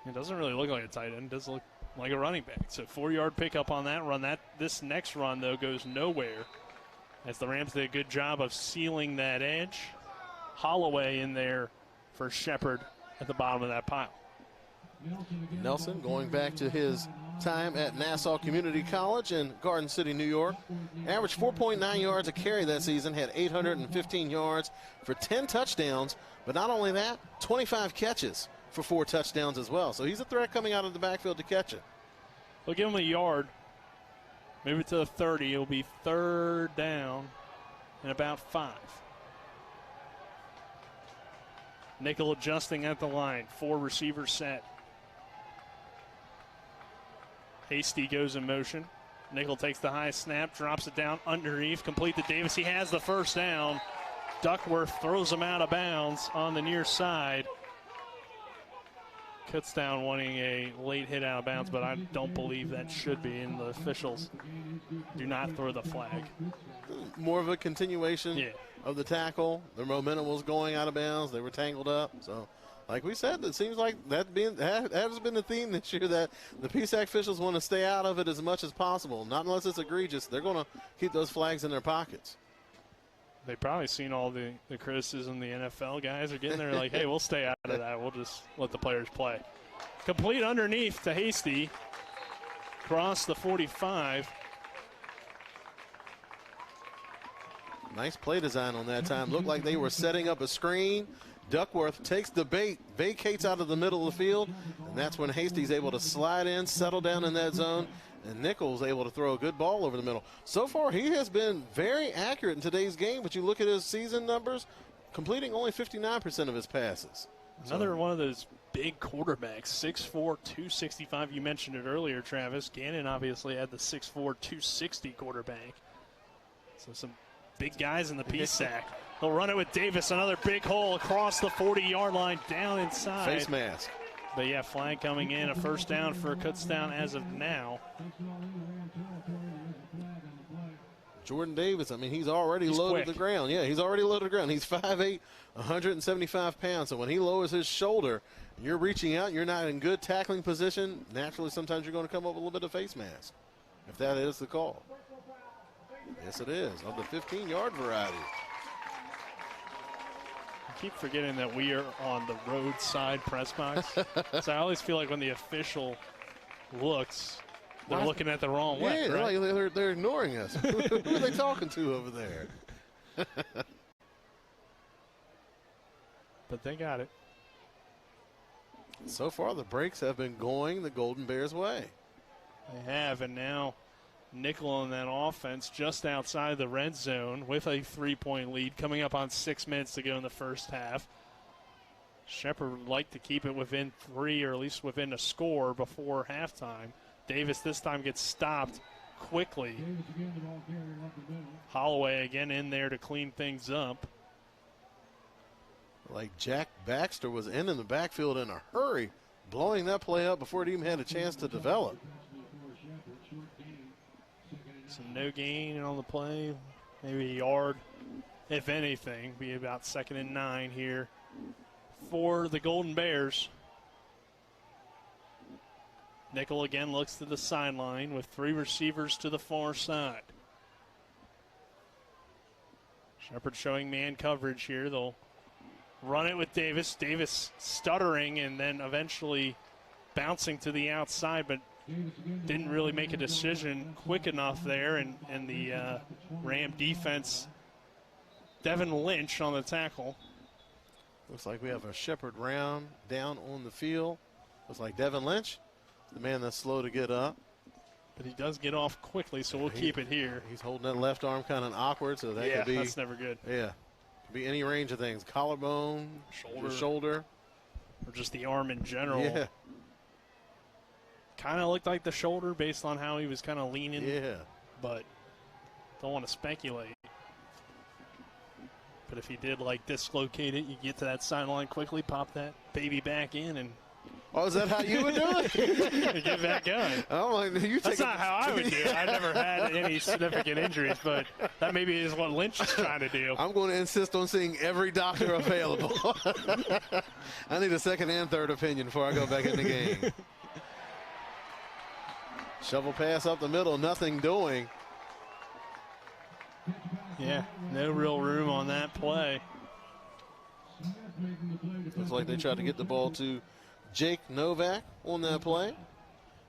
It doesn't really look like a tight end. It does look like a running back. So 4-yard pickup on that run. This next run, though, goes nowhere as the Rams did a good job of sealing that edge. Holloway in there for Shepard at the bottom of that pile. Nelson going back to his time at Nassau Community College in Garden City, New York. Averaged 4.9 yards a carry that season, had 815 yards for 10 touchdowns. But not only that, 25 catches for 4 touchdowns as well. So he's a threat coming out of the backfield to catch it. We'll give him a yard. Move it to the 30. It'll be 3rd down and about 5. Nickel adjusting at the line. 4 receivers set. Hasty goes in motion. Nickel takes the high snap, drops it down underneath, complete to Davis. He has the first down. Duckworth throws him out of bounds on the near side. Kutztown wanting a late hit out of bounds, but I don't believe that should be, and the officials do not throw the flag. More of a continuation of the tackle. Their momentum was going out of bounds. They were tangled up. So, like we said, it seems like that has been the theme this year, that the PSAC officials want to stay out of it as much as possible. Not unless it's egregious. They're going to keep those flags in their pockets. They've probably seen all the criticism the NFL guys are getting there, like, hey, we'll stay out of that. We'll just let the players play. Complete underneath to Hasty. Cross the 45. Nice play design on that time. Looked like they were setting up a screen. Duckworth takes the bait, vacates out of the middle of the field, and that's when Hasty's able to slide in, settle down in that zone, and Nichols able to throw a good ball over the middle. So far, he has been very accurate in today's game, but you look at his season numbers, completing only 59% of his passes. Another one of those big quarterbacks, 6'4", 265. You mentioned it earlier, Travis. Gannon obviously had the 6'4", 260 quarterback. So some big guys in the PSAC. He'll run it with Davis. Another big hole across the 40-yard line, down inside. Face mask. But, yeah, flag coming in. A first down for Kutztown as of now. Jordan Davis, I mean, he's already loaded the ground. Yeah, he's already loaded the ground. He's 5'8", 175 pounds. So when he lowers his shoulder, you're reaching out, you're not in good tackling position, naturally sometimes you're going to come up with a little bit of face mask, if that is the call. Yes, it is, of the 15-yard variety. I keep forgetting that we are on the roadside press box. So I always feel like when the official looks, they're looking at the wrong way. Yeah, right? they're ignoring us. Who are they talking to over there? But they got it. So far, the breaks have been going the Golden Bears' way. They have, and now Nickel on that offense just outside the red zone with a 3-point lead coming up on 6 minutes to go in the first half. Shepard would like to keep it within 3 or at least within a score before halftime. Davis this time gets stopped quickly. Holloway again in there to clean things up. Like Jack Baxter was in the backfield in a hurry, blowing that play up before it even had a chance to develop. So no gain on the play, maybe a yard, if anything. Be about 2nd and 9 here for the Golden Bears. Nickel again looks to the sideline with 3 receivers to the far side. Shepard showing man coverage here. They'll run it with Davis. Davis stuttering and then eventually bouncing to the outside, but didn't really make a decision quick enough there, and the Ram defense, Devin Lynch on the tackle. Looks like we have a Shepard round down on the field. Looks like Devin Lynch, the man that's slow to get up. But he does get off quickly, so we'll keep it here. He's holding that left arm kind of awkward, so that could be. That's never good. Yeah. Could be any range of things. Collarbone, shoulder. Or just the arm in general. Yeah. Kind of looked like the shoulder based on how he was kind of leaning. Yeah. But don't want to speculate. But if he did, dislocate it, you get to that sideline quickly, pop that baby back in, and oh, is that how you would do it? get back going. Oh, That's not how I would do it. I never had any significant injuries, but that maybe is what Lynch is trying to do. I'm going to insist on seeing every doctor available. I need a second and third opinion before I go back in the game. Shovel pass up the middle, nothing doing. Yeah, no real room on that play. Looks like they tried to get the ball to Jake Novak on that play.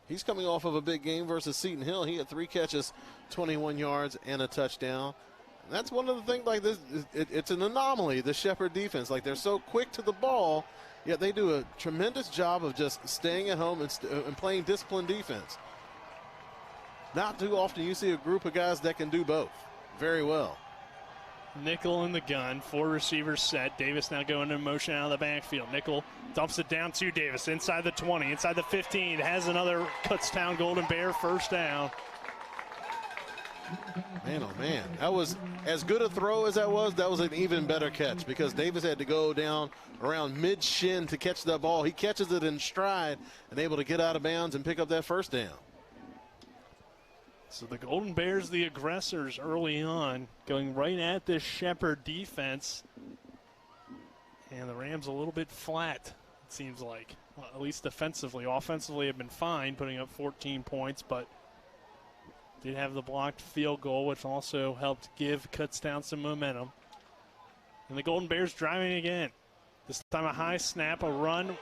He's coming off of a big game versus Seton Hill. He had 3 catches, 21 yards, and a touchdown. And that's one of the things, this, it's an anomaly, the Shepherd defense. They're so quick to the ball, yet they do a tremendous job of just staying at home and playing disciplined defense. Not too often you see a group of guys that can do both very well. Nickel in the gun, 4 receivers set. Davis now going in motion out of the backfield. Nickel dumps it down to Davis inside the 20, inside the 15. Has another Kutztown Golden Bear first down. Man, oh man, that was as good a throw as that was an even better catch because Davis had to go down around mid-shin to catch that ball. He catches it in stride and able to get out of bounds and pick up that first down. So the Golden Bears, the aggressors early on, going right at this Shepherd defense. And the Rams a little bit flat, it seems like. Well, at least defensively. Offensively have been fine, putting up 14 points, but did have the blocked field goal, which also helped give Kutztown some momentum. And the Golden Bears driving again. This time a high snap, a run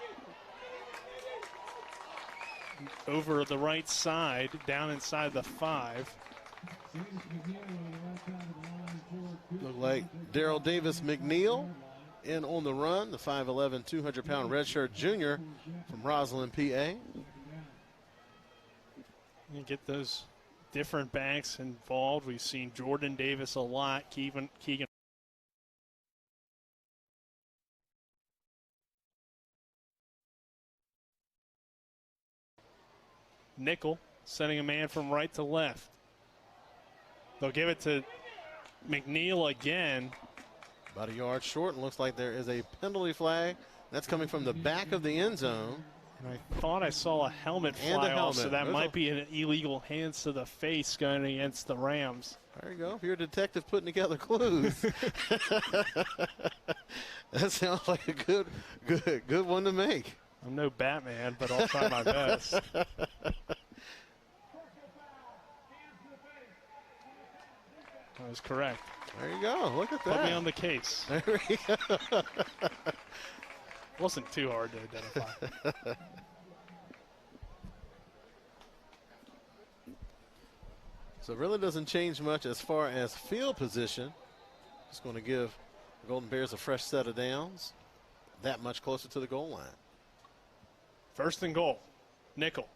over the right side, down inside the 5. Look like Daryl Davis McNeil in on the run, the 5'11", 200-pound redshirt junior from Roslyn, PA. You get those different backs involved. We've seen Jordan Davis a lot, Keegan. Nickel sending a man from right to left. They'll give it to McNeil again. About a yard short, and looks like there is a penalty flag. That's coming from the back of the end zone. And I thought I saw a helmet fly off, so that might be an illegal hands to the face going against the Rams. There you go. If you're a detective putting together clues. That sounds like a good one to make. I'm no Batman, but I'll try my best. That was correct. There you go. Look at that. Put me on the case. There we go. Wasn't too hard to identify. So it really doesn't change much as far as field position. Just going to give the Golden Bears a fresh set of downs. That much closer to the goal line. First and goal. Nickel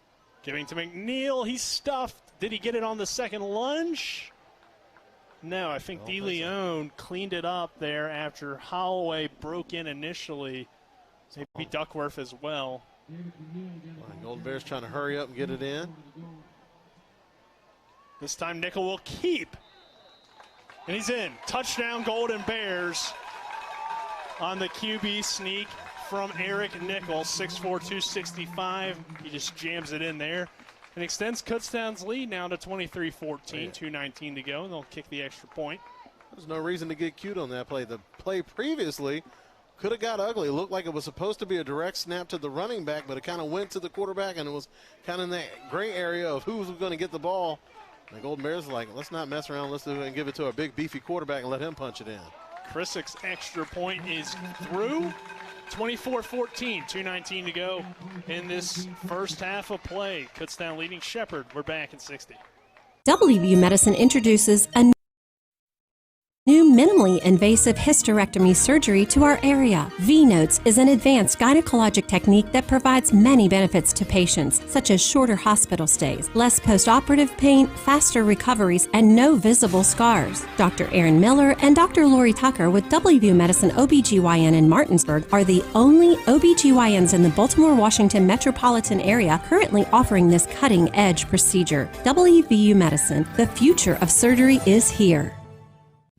giving to McNeil. He's stuffed. Did he get it on the second lunge? No, I think DeLeon cleaned it up there after Holloway broke in initially. Maybe Duckworth as well. Golden Bears trying to hurry up and get it in. This time Nickel will keep. And he's in. Touchdown Golden Bears on the QB sneak from Eric Nickel, 6'4", 265. He just jams it in there and extends Kutztown's lead now to 23-14, 2:19 to go, and they'll kick the extra point. There's no reason to get cute on that play. The play previously could have got ugly. It looked like it was supposed to be a direct snap to the running back, but it kind of went to the quarterback, and it was kind of in that gray area of who was going to get the ball. The Golden Bears are like, let's not mess around. Let's do it and give it to our big, beefy quarterback and let him punch it in. Krissick's extra point is through. 24-14, 2:19 to go in this first half of play. Kutztown leading Shepherd. We're back in 60. WVU Medicine introduces a new minimally invasive hysterectomy surgery to our area. V-Notes is an advanced gynecologic technique that provides many benefits to patients, such as shorter hospital stays, less post-operative pain, faster recoveries, and no visible scars. Dr. Aaron Miller and Dr. Lori Tucker with WVU Medicine OBGYN in Martinsburg are the only OBGYNs in the Baltimore, Washington metropolitan area currently offering this cutting-edge procedure. WVU Medicine, the future of surgery is here.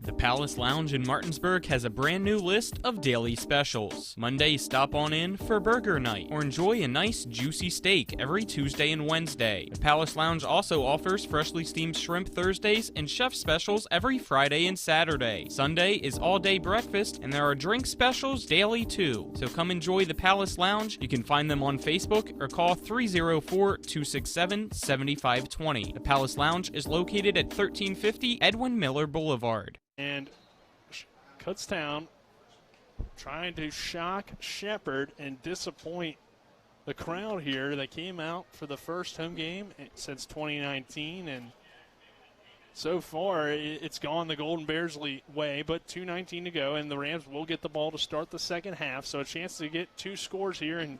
The Palace Lounge in Martinsburg has a brand new list of daily specials. Monday, stop on in for burger night or enjoy a nice juicy steak every Tuesday and Wednesday. The Palace Lounge also offers freshly steamed shrimp Thursdays and chef specials every Friday and Saturday. Sunday is all-day breakfast and there are drink specials daily too. So come enjoy the Palace Lounge. You can find them on Facebook or call 304-267-7520. The Palace Lounge is located at 1350 Edwin Miller Boulevard. And Kutztown trying to shock Shepherd and disappoint the crowd here. They came out for the first home game since 2019, and so far it's gone the Golden Bears' way, but 2:19 to go, and the Rams will get the ball to start the second half, so a chance to get two scores here, and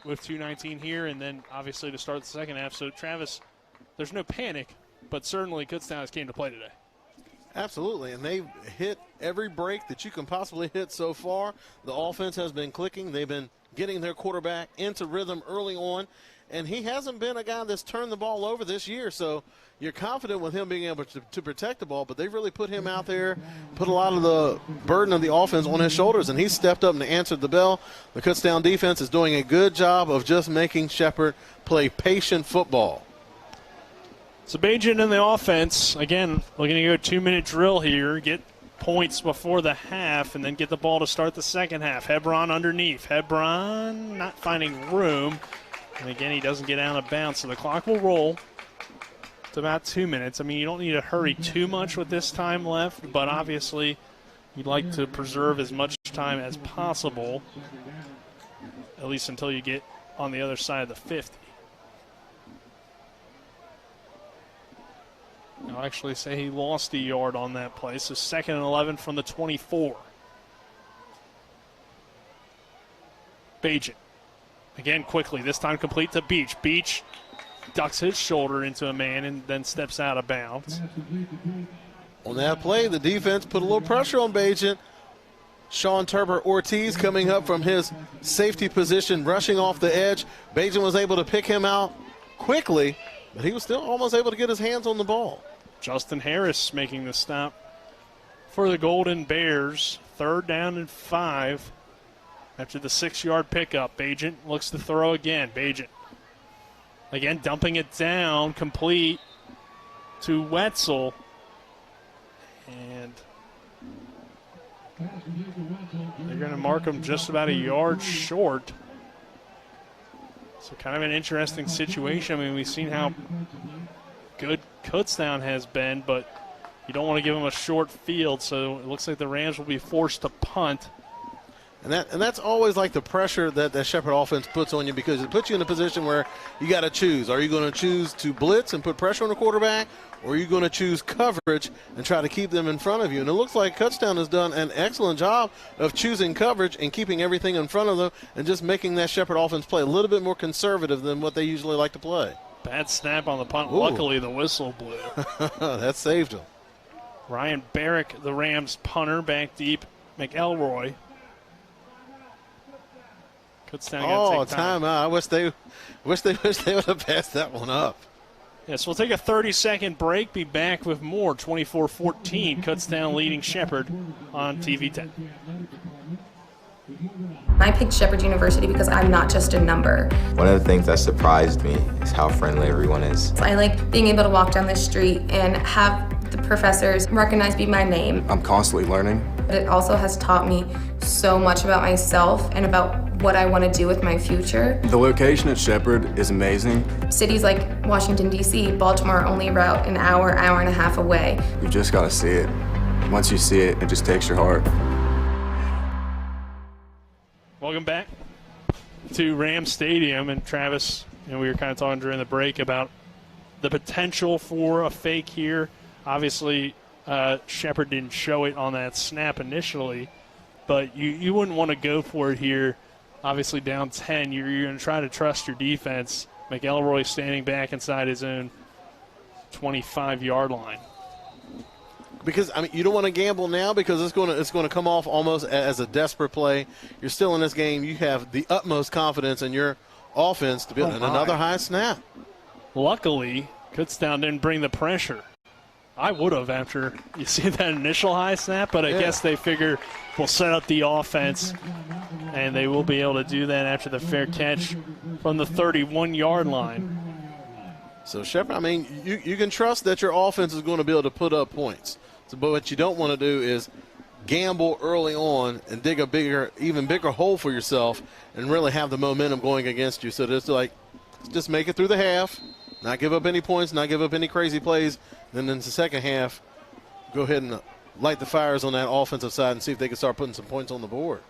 with 2:19 here, and then obviously to start the second half. So, Travis, there's no panic, but certainly Kutztown has came to play today. Absolutely, and they've hit every break that you can possibly hit so far. The offense has been clicking. They've been getting their quarterback into rhythm early on, and he hasn't been a guy that's turned the ball over this year, so you're confident with him being able to protect the ball, but they've really put him out there, put a lot of the burden of the offense on his shoulders, and he's stepped up and answered the bell. The Kutztown defense is doing a good job of just making Shepherd play patient football. So Bajan in the offense, again, looking to go 2-minute drill here, get points before the half, and then get the ball to start the second half. Hebron underneath. Hebron not finding room. And again, he doesn't get out of bounds, so the clock will roll. It's about 2 minutes. I mean, you don't need to hurry too much with this time left, but obviously you'd like to preserve as much time as possible, at least until you get on the other side of the 50. I'll actually say he lost a yard on that play, so 2nd and 11 from the 24. Bajan. Again, quickly, this time complete to Beech. Beech ducks his shoulder into a man and then steps out of bounds. On that play, the defense put a little pressure on Bajan. Sean Turber-Ortiz coming up from his safety position, rushing off the edge. Bajan was able to pick him out quickly, but he was still almost able to get his hands on the ball. Justin Harris making the stop for the Golden Bears. 3rd down and 5 after the 6-yard pickup. Bajan looks to throw again. Bajan again dumping it down, complete to Wetzel. And they're going to mark him just about a yard short. So kind of an interesting situation. I mean, we've seen how good Kutztown has been, but you don't want to give them a short field, so it looks like the Rams will be forced to punt. And that's always like the pressure that the Shepherd offense puts on you, because it puts you in a position where you got to choose. Are you going to choose to blitz and put pressure on the quarterback, or are you going to choose coverage and try to keep them in front of you? And it looks like Kutztown has done an excellent job of choosing coverage and keeping everything in front of them and just making that Shepherd offense play a little bit more conservative than what they usually like to play. Bad snap on the punt. Ooh. Luckily, the whistle blew. That saved him. Ryan Barrick, the Rams punter, back deep. McElroy. Oh, timeout. I wish they would have passed that one up. Yes, we'll take a 30-second break. Be back with more. 24-14, Kutztown leading Shepherd on TV 10. I picked Shepherd University because I'm not just a number. One of the things that surprised me is how friendly everyone is. I like being able to walk down the street and have the professors recognize me by name. I'm constantly learning. But it also has taught me so much about myself and about what I want to do with my future. The location at Shepherd is amazing. Cities like Washington, D.C., Baltimore are only about an hour and a half away. You've just got to see it. Once you see it, it just takes your heart. Welcome back to Rams Stadium. And Travis, we were kind of talking during the break about the potential for a fake here. Obviously, Shepherd didn't show it on that snap initially, but you wouldn't want to go for it here. Obviously down 10, you're going to try to trust your defense. McElroy standing back inside his own 25-yard line. Because you don't want to gamble now, because it's going to come off almost as a desperate play. You're still in this game. You have the utmost confidence in your offense to be another high snap. Luckily, Kutztown didn't bring the pressure. I would have after you see that initial high snap, but I guess they figure we'll set up the offense, and they will be able to do that after the fair catch from the 31-yard line. So, Shepherd, I mean, you can trust that your offense is going to be able to put up points. So, but what you don't want to do is gamble early on and dig a even bigger hole for yourself and really have the momentum going against you. So just make it through the half, not give up any points, not give up any crazy plays. Then in the second half, go ahead and light the fires on that offensive side and see if they can start putting some points on the board.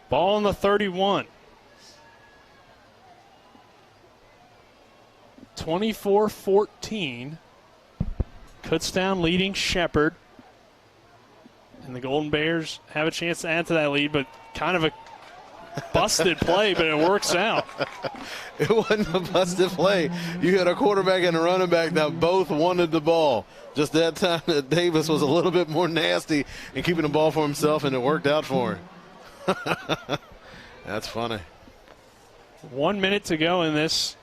Ball on the 31. 24-14. Kutztown leading Shepherd. And the Golden Bears have a chance to add to that lead, but kind of a busted play, but it works out. It wasn't a busted play. You had a quarterback and a running back that both wanted the ball. Just that time that Davis was a little bit more nasty in keeping the ball for himself, and it worked out for him. That's funny. 1 minute to go in this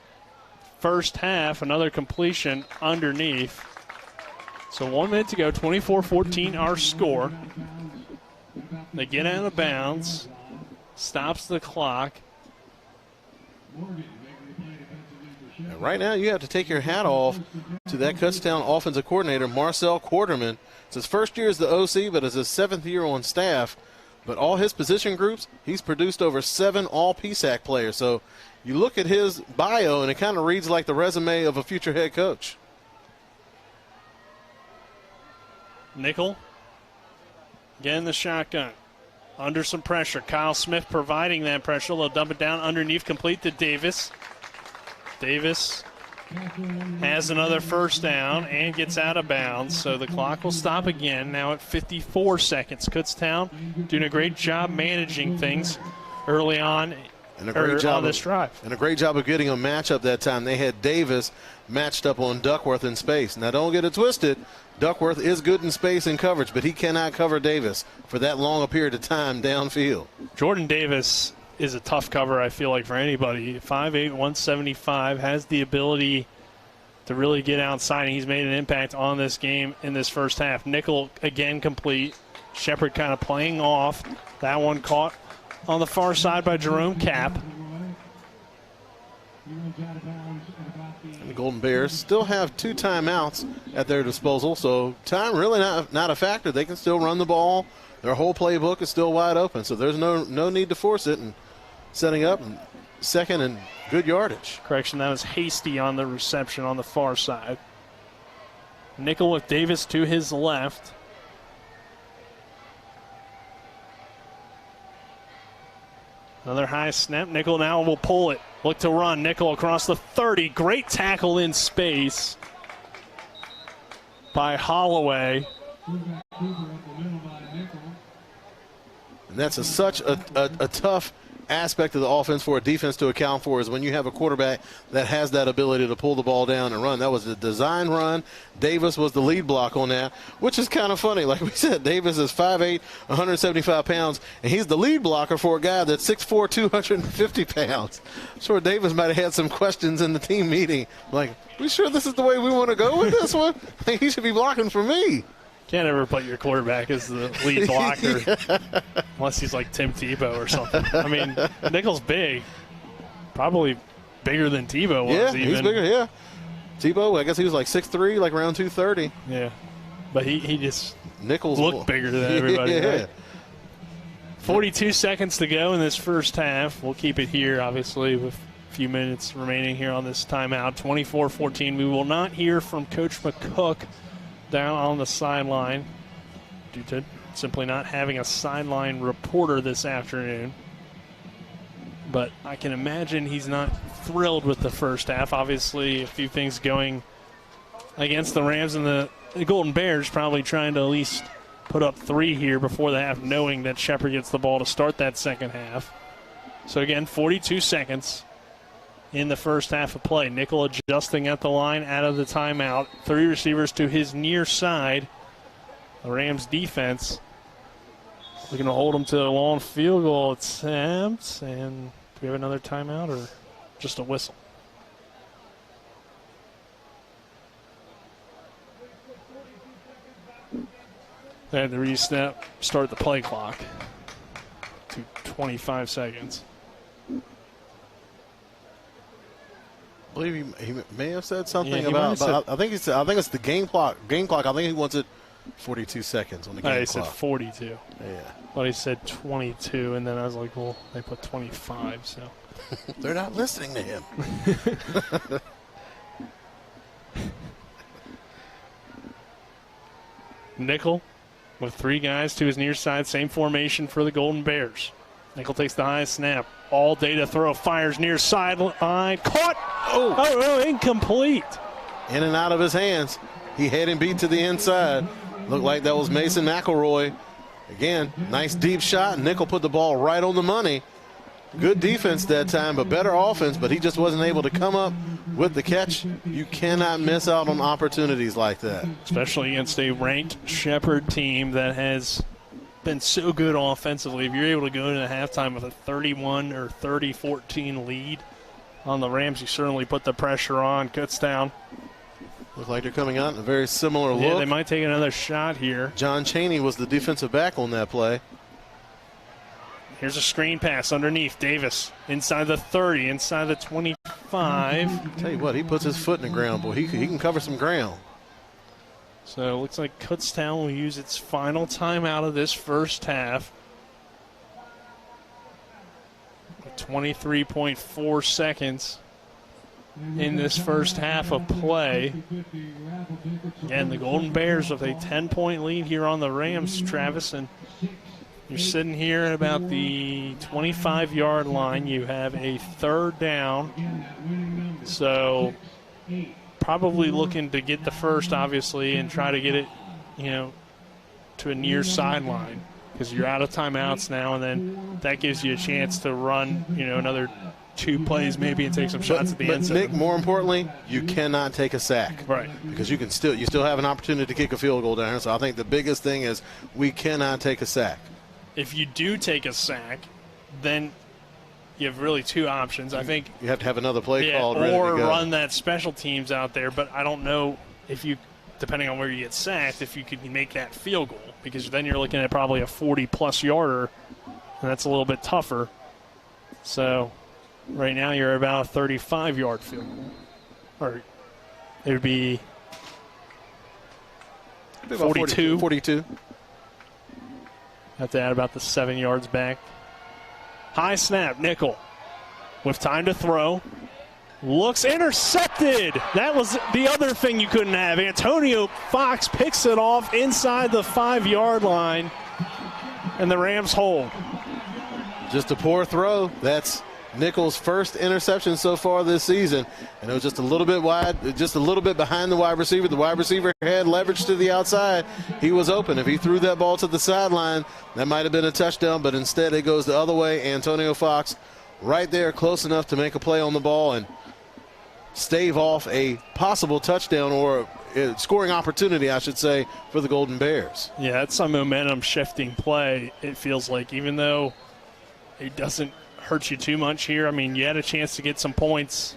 first half. Another completion underneath. So 1 minute to go, 24-14 our score. They get out of bounds. Stops the clock. And right now you have to take your hat off to that Kutztown offensive coordinator, Marcel Quarterman. It's his first year as the OC, but it's his 7th year on staff. But all his position groups, he's produced over 7 all PSAC players. So you look at his bio, and it kind of reads like the resume of a future head coach. Nickel. Again, the shotgun. Under some pressure. Kyle Smith providing that pressure. They'll dump it down underneath, complete to Davis. Davis has another first down and gets out of bounds. So the clock will stop again, now at 54 seconds. Kutztown doing a great job managing things early on. And a great job on this drive. And a great job of getting a matchup that time. They had Davis matched up on Duckworth in space. Now, don't get it twisted. Duckworth is good in space and coverage, but he cannot cover Davis for that long a period of time downfield. Jordan Davis is a tough cover, I feel like, for anybody. 5'8", 175, has the ability to really get outside, and he's made an impact on this game in this first half. Nickel again complete. Shepherd kind of playing off. That one caught on the far side by Jerome Cap. And the Golden Bears still have 2 timeouts at their disposal, so time really not a factor. They can still run the ball. Their whole playbook is still wide open, so there's no need to force it. And setting up and second and good yardage. Correction, that was Hasty on the reception on the far side. Nickel with Davis to his left. Another high snap. Nickel now will pull it. Look to run. Nickel across the 30. Great tackle in space by Holloway. And that's such a tough aspect of the offense for a defense to account for, is when you have a quarterback that has that ability to pull the ball down and run. That was a design run. Davis was the lead block on that, which is kind of funny. Like we said, Davis is 5'8", 175 pounds, and he's the lead blocker for a guy that's 6'4", 250 pounds. I'm sure Davis might have had some questions in the team meeting. Like, we sure this is the way we want to go with this one? Like, he should be blocking for me. Can't ever put your quarterback as the lead blocker unless he's like Tim Tebow or something. I mean, Nickel's big. Probably bigger than Tebow was. Yeah, even. He's bigger, yeah. Tebow, I guess he was like 6'3", like around 230. Yeah. But he just Nichols looked bigger than everybody. Yeah. Right? 42 seconds to go in this first half. We'll keep it here, obviously, with a few minutes remaining here on this timeout. 24-14. We will not hear from Coach McCook down on the sideline due to simply not having a sideline reporter this afternoon. But I can imagine he's not thrilled with the first half. Obviously, a few things going against the Rams, and the Golden Bears probably trying to at least put up 3 here before the half, knowing that Shepherd gets the ball to start that second half. So again, 42 seconds in the first half of play. Nickel adjusting at the line out of the timeout. 3 receivers to his near side. The Rams defense looking to hold them to a long field goal attempt. And do we have another timeout or just a whistle? They had to restart the play clock to 25 seconds. I believe he may have said something about. I think it's the game clock. I think he wants it 42 seconds on the game clock. He said 42. Yeah. But he said 22, and then I was like, well, they put 25, so. They're not listening to him. Nickel with 3 guys to his near side. Same formation for the Golden Bears. Nickel takes the high snap. All day to throw. Fires near sideline. Caught. Oh, incomplete. In and out of his hands. He had him beat to the inside. Looked like that was Mason McElroy. Again, nice deep shot. Nickel put the ball right on the money. Good defense that time, but better offense, but he just wasn't able to come up with the catch. You cannot miss out on opportunities like that. Especially against a ranked Shepherd team that has been so good offensively. If you're able to go into halftime with a 31 or 30-14 lead on the Rams, you certainly put the pressure on Kutztown. Look like they're coming out in a very similar look. Yeah, they might take another shot here. John Chaney was the defensive back on that play. Here's a screen pass underneath. Davis inside the 30, inside the 25. Tell you what, he puts his foot in the ground, boy. He can cover some ground. So it looks like Kutztown will use its final timeout of this first half. 23.4 seconds in this first half of play. And the Golden Bears with a 10-point lead here on the Rams, Travis, and you're sitting here at about the 25-yard line. You have a third down. So probably looking to get the first, obviously, and try to get it, to a near sideline because you're out of timeouts now, and then that gives you a chance to run, another 2 plays maybe and take some shots at the end zone. Nick, more importantly, you cannot take a sack. Right. Because you still have an opportunity to kick a field goal down here. So I think the biggest thing is we cannot take a sack. If you do take a sack, then you have really 2 options. I think you have to have another play called ready to or go. run that special teams out there. But I don't know if you, depending on where you get sacked, if you could make that field goal, because then you're looking at probably a 40-plus yarder, and that's a little bit tougher. So right now you're about a 35-yard field goal, or it would be 42. 42. Have to add about the 7 yards back. High snap, Nickel with time to throw. Looks intercepted. That was the other thing you couldn't have. Antonio Fox picks it off inside the 5-yard line, and the Rams hold. Just a poor throw. That's Nickel's first interception so far this season, and it was just a little bit wide, just a little bit behind the wide receiver. The wide receiver had leverage to the outside. He was open. If he threw that ball to the sideline, that might have been a touchdown, but instead it goes the other way. Antonio Fox right there, close enough to make a play on the ball and stave off a possible touchdown or scoring opportunity, I should say, for the Golden Bears. Yeah, that's some momentum-shifting play, it feels like, even though it doesn't hurt you too much here. I mean, you had a chance to get some points.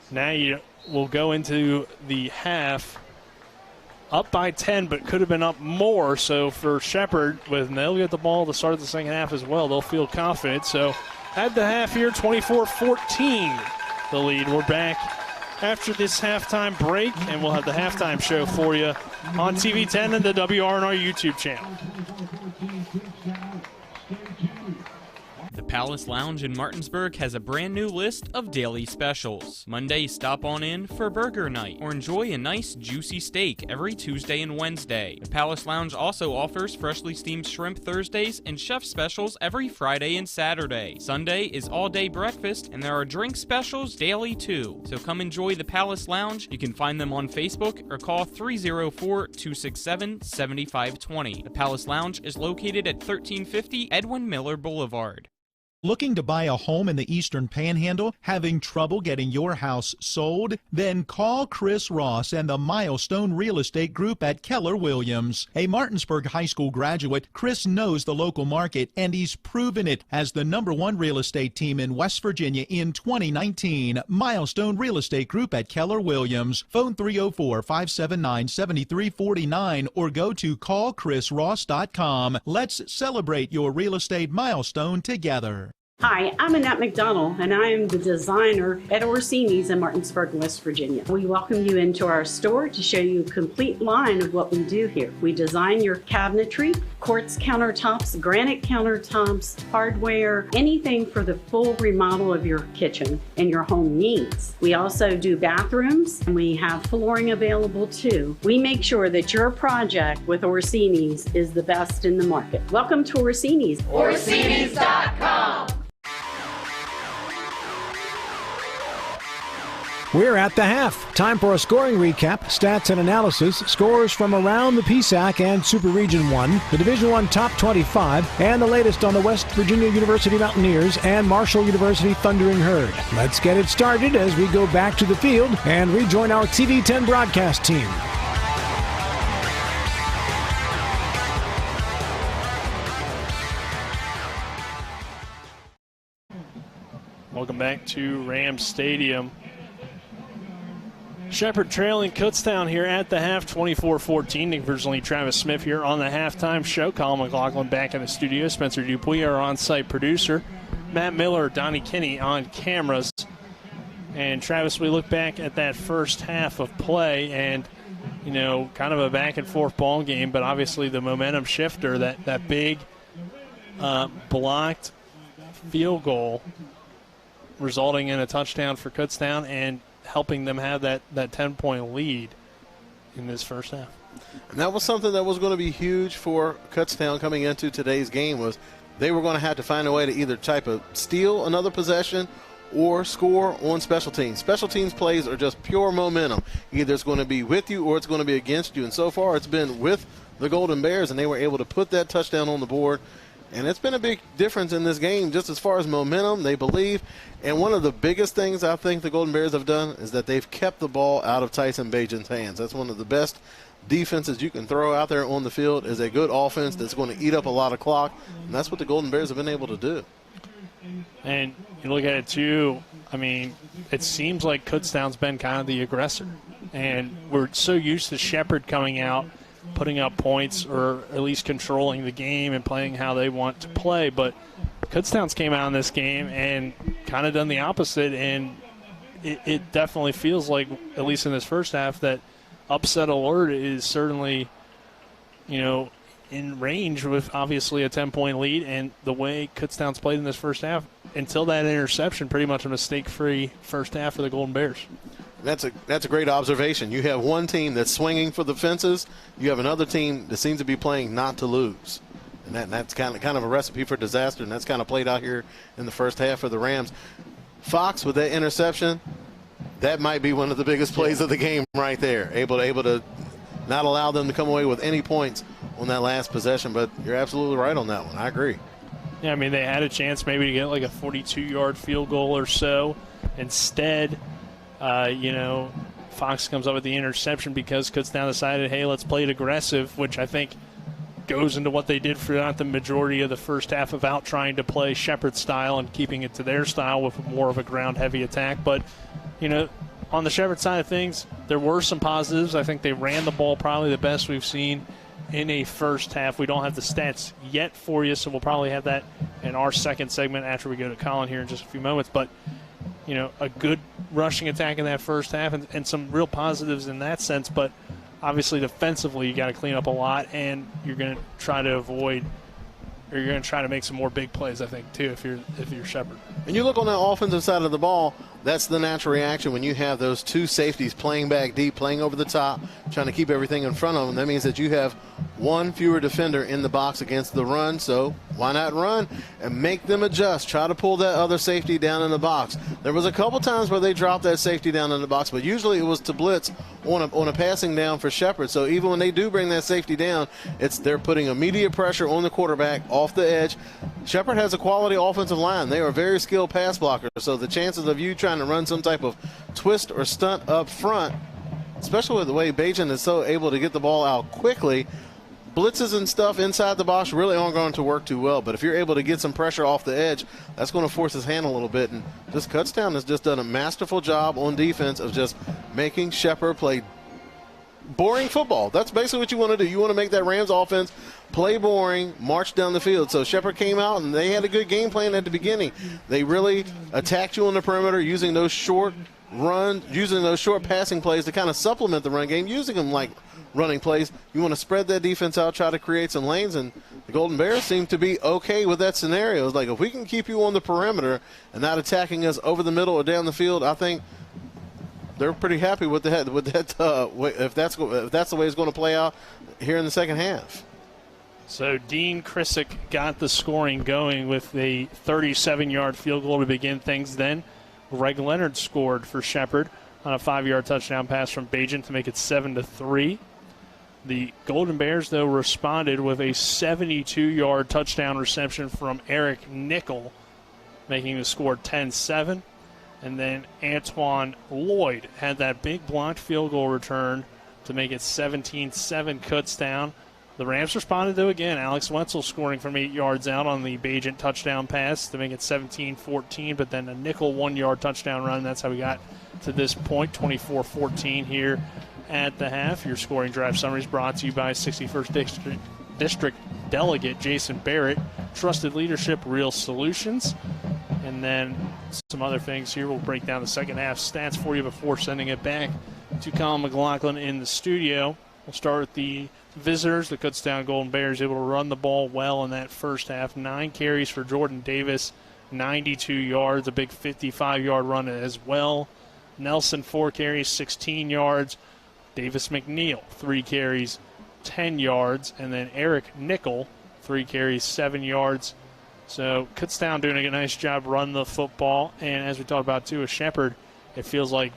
Now you will go into the half up by 10, but could have been up more. So for Shepherd, they'll get the ball to start the second half as well. They'll feel confident. So at the half here, 24-14 the lead. We're back after this halftime break, and we'll have the halftime show for you on TV 10 and the WRNR YouTube channel. The Palace Lounge in Martinsburg has a brand new list of daily specials. Monday, stop on in for burger night or enjoy a nice juicy steak every Tuesday and Wednesday. The Palace Lounge also offers freshly steamed shrimp Thursdays and chef specials every Friday and Saturday. Sunday is all-day breakfast, and there are drink specials daily too. So come enjoy the Palace Lounge. You can find them on Facebook or call 304-267-7520. The Palace Lounge is located at 1350 Edwin Miller Boulevard. Looking to buy a home in the Eastern Panhandle? Having trouble getting your house sold? Then call Chris Ross and the Milestone Real Estate Group at Keller Williams. A Martinsburg High School graduate, Chris knows the local market, and he's proven it as the #1 real estate team in West Virginia in 2019. Milestone Real Estate Group at Keller Williams. Phone 304-579-7349 or go to callchrisross.com. Let's celebrate your real estate milestone together. Hi, I'm Annette McDonald, and I am the designer at Orsini's in Martinsburg, West Virginia. We welcome you into our store to show you a complete line of what we do here. We design your cabinetry, quartz countertops, granite countertops, hardware, anything for the full remodel of your kitchen and your home needs. We also do bathrooms, and we have flooring available too. We make sure that your project with Orsini's is the best in the market. Welcome to Orsini's. Orsini's.com. We're at the half. Time for a scoring recap, stats and analysis, scores from around the PSAC and Super Region 1, the Division I Top 25, and the latest on the West Virginia University Mountaineers and Marshall University Thundering Herd. Let's get it started as we go back to the field and rejoin our TV10 broadcast team. Welcome back to Rams Stadium. Shepherd trailing Kutztown here at the half, 24-14. Nick Verzley, Travis Smith here on the halftime show. Colin McLaughlin back in the studio. Spencer Dupuis, our on-site producer. Matt Miller, Donnie Kinney on cameras. And Travis, we look back at that first half of play and, you know, kind of a back-and-forth ball game, but obviously the momentum shifter, that big blocked field goal resulting in a touchdown for Kutztown and helping them have that 10-point lead in this first half. And that was something that was going to be huge for Kutztown coming into today's game, was they were going to have to find a way to either type of steal another possession or score on special teams. Special teams plays are just pure momentum. Either it's going to be with you or it's going to be against you. And so far it's been with the Golden Bears, and they were able to put that touchdown on the board. And it's been a big difference in this game just as far as momentum, they believe. And one of the biggest things I think the Golden Bears have done is that they've kept the ball out of Tyson Bajan's hands. That's one of the best defenses you can throw out there on the field, is a good offense that's going to eat up a lot of clock. And that's what the Golden Bears have been able to do. And you look at it, too, I mean, it seems like Kutztown's been kind of the aggressor. And we're so used to Shepherd coming out, putting up points, or at least controlling the game and playing how they want to play. But Kutztown's came out in this game and kind of done the opposite, and it definitely feels like, at least in this first half, that upset alert is certainly, you know, in range with obviously a 10-point lead. And the way Kutztown's played in this first half, until that interception, pretty much a mistake-free first half for the Golden Bears. That's a great observation. You have one team that's swinging for the fences. You have another team that seems to be playing not to lose. And that's kind of a recipe for disaster, and that's kind of played out here in the first half for the Rams. Fox, with that interception, that might be one of the biggest plays of the game right there. Able to not allow them to come away with any points on that last possession. But you're absolutely right on that one. I agree. Yeah, I mean, they had a chance maybe to get like a 42-yard field goal or so. Instead, Fox comes up with the interception because Kutztown decided, hey, let's play it aggressive, which I think goes into what they did throughout the majority of the first half, about trying to play Shepherd style and keeping it to their style with more of a ground-heavy attack. But, you know, on the Shepherd side of things, there were some positives. I think they ran the ball probably the best we've seen in a first half. We don't have the stats yet for you, so we'll probably have that in our second segment after we go to Colin here in just a few moments. But, you know, a good rushing attack in that first half and some real positives in that sense. But obviously defensively you got to clean up a lot, and you're going to try to avoid, or you're going to try to make some more big plays, I think, too, if you're Shepherd. And you look on the offensive side of the ball, that's the natural reaction when you have those two safeties playing back deep, playing over the top, trying to keep everything in front of them. That means that you have one fewer defender in the box against the run, so why not run and make them adjust? Try to pull that other safety down in the box. There was a couple times where they dropped that safety down in the box, but usually it was to blitz on a passing down for Shepherd. So even when they do bring that safety down, they're putting immediate pressure on the quarterback off the edge. Shepherd has a quality offensive line. They are very skilled pass blockers, so the chances of you trying to run some type of twist or stunt up front, especially with the way Bajan is so able to get the ball out quickly, blitzes and stuff inside the box really aren't going to work too well. But if you're able to get some pressure off the edge, that's going to force his hand a little bit. And this Kutztown has just done a masterful job on defense of just making Shepherd play boring football. That's basically what you want to do. You want to make that Rams offense play boring, march down the field. So Shepherd came out, and they had a good game plan at the beginning. They really attacked you on the perimeter using those short passing plays to kind of supplement the run game, using them like running plays. You want to spread that defense out, try to create some lanes, and the Golden Bears seem to be okay with that scenario. It's like, if we can keep you on the perimeter and not attacking us over the middle or down the field, I think they're pretty happy with that. If that's the way it's going to play out here in the second half. So Dean Krissick got the scoring going with a 37-yard field goal to begin things. Then Greg Leonard scored for Shepherd on a 5-yard touchdown pass from Bajan to make it 7-3. The Golden Bears, though, responded with a 72-yard touchdown reception from Eric Nickel, making the score 10-7. And then Antoine Lloyd had that big blocked field goal return to make it 17-7 Kutztown. The Rams responded, though, again. Alex Wetzel scoring from 8 yards out on the Bajan touchdown pass to make it 17-14, but then a Nickel 1-yard touchdown run. That's how we got to this point, 24-14 here at the half. Your scoring drive summary is brought to you by 61st District Delegate Jason Barrett, Trusted Leadership, Real Solutions. And then some other things here. We'll break down the second half stats for you before sending it back to Colin McLaughlin in the studio. We'll start with the visitors. The Kutztown Golden Bears able to run the ball well in that first half. 9 carries for Jordan Davis, 92 yards, a big 55-yard run as well. Nelson, 4 carries, 16 yards. Davis McNeil, 3 carries, 10 yards. And then Eric Nickel, 3 carries, 7 yards. So Kutztown doing a nice job running the football. And as we talked about, too, with Shepherd, it feels like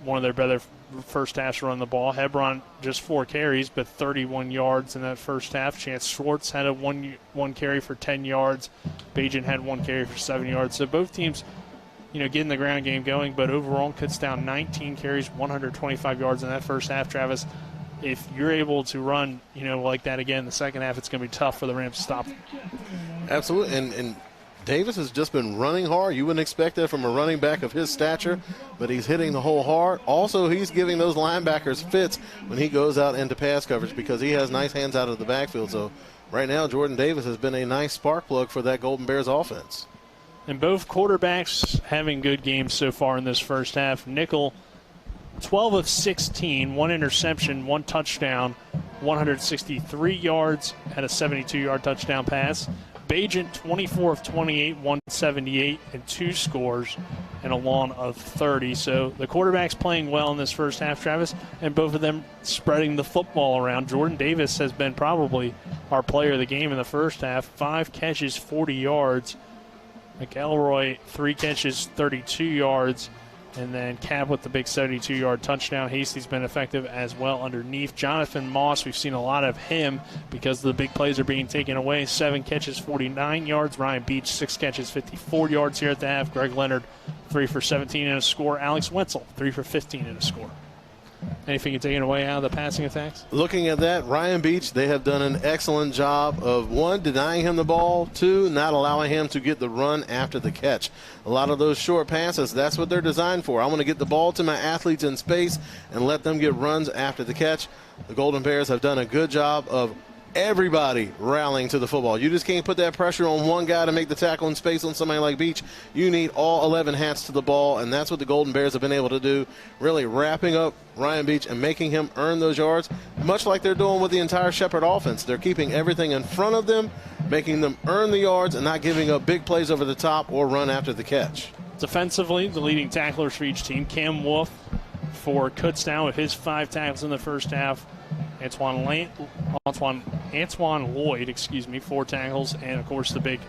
one of their better first halves to run the ball. Hebron just 4 carries, but 31 yards in that first half. Chance Schwartz had a one carry for 10 yards. Bajan had 1 carry for 7 yards. So both teams, getting the ground game going. But overall, Kutztown 19 carries, 125 yards in that first half. Travis, if you're able to run, like that again in the second half, it's going to be tough for the Rams to stop. Absolutely, and Davis has just been running hard. You wouldn't expect that from a running back of his stature, but he's hitting the hole hard. Also, he's giving those linebackers fits when he goes out into pass coverage because he has nice hands out of the backfield. So right now, Jordan Davis has been a nice spark plug for that Golden Bears offense. And both quarterbacks having good games so far in this first half. Nickel, 12 of 16, 1 interception, 1 touchdown, 163 yards, had a 72-yard touchdown pass. Bajan, 24 of 28, 178, and 2 scores, and a long of 30. So the quarterback's playing well in this first half, Travis, and both of them spreading the football around. Jordan Davis has been probably our player of the game in the first half. 5 catches, 40 yards. McElroy, 3 catches, 32 yards. And then Cab with the big 72-yard touchdown. Hasty's been effective as well underneath. Jonathan Moss, we've seen a lot of him because the big plays are being taken away. 7 catches, 49 yards. Ryan Beech, 6 catches, 54 yards here at the half. Greg Leonard, 3 for 17 and a score. Alex Wetzel, 3 for 15 and a score. Anything you're taking away out of the passing attacks? Looking at that, Ryan Beech, they have done an excellent job of, 1, denying him the ball, 2, not allowing him to get the run after the catch. A lot of those short passes, that's what they're designed for. I want to get the ball to my athletes in space and let them get runs after the catch. The Golden Bears have done a good job of everybody rallying to the football. You just can't put that pressure on one guy to make the tackle in space on somebody like Beech. You need all 11 hats to the ball, and that's what the Golden Bears have been able to do, really wrapping up Ryan Beech and making him earn those yards, much like they're doing with the entire Shepherd offense. They're keeping everything in front of them, making them earn the yards and not giving up big plays over the top or run after the catch. Defensively, the leading tacklers for each team, Cam Wolf for Kutztown with his 5 tackles in the first half. Antoine Lloyd, 4 tackles, and of course the big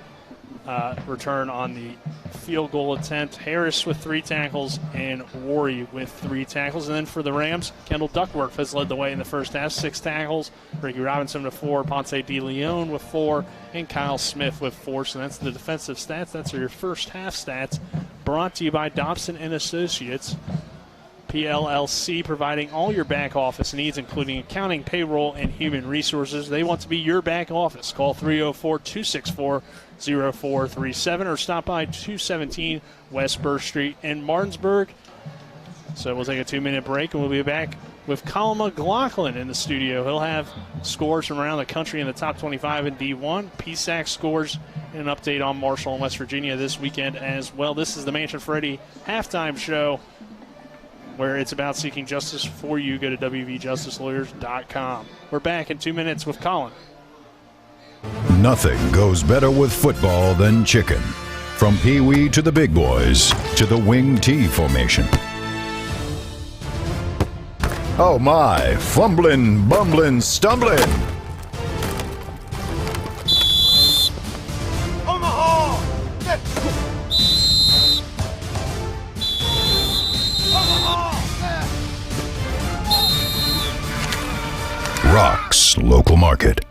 return on the field goal attempt. Harris with 3 tackles and Worry with 3 tackles. And then for the Rams, Kendall Duckworth has led the way in the first half, 6 tackles. Ricky Robinson with 4, Ponce de Leon with 4, and Kyle Smith with 4. So that's the defensive stats. That's your first half stats, brought to you by Dobson and Associates, PLLC, providing all your back office needs, including accounting, payroll, and human resources. They want to be your back office. Call 304-264-0437 or stop by 217 West Burr Street in Martinsburg. So we'll take a 2-minute break, and we'll be back with Colin McLaughlin in the studio. He'll have scores from around the country in the top 25 in D1, PSAC scores, and an update on Marshall and West Virginia this weekend as well. This is the Mansion Freddy halftime show, where it's about seeking justice for you. Go to wvjusticelawyers.com. We're back in 2 minutes with Colin. Nothing goes better with football than chicken. From Pee Wee to the big boys to the wing T formation. Oh my, fumbling, bumbling, stumbling. Rock's local market.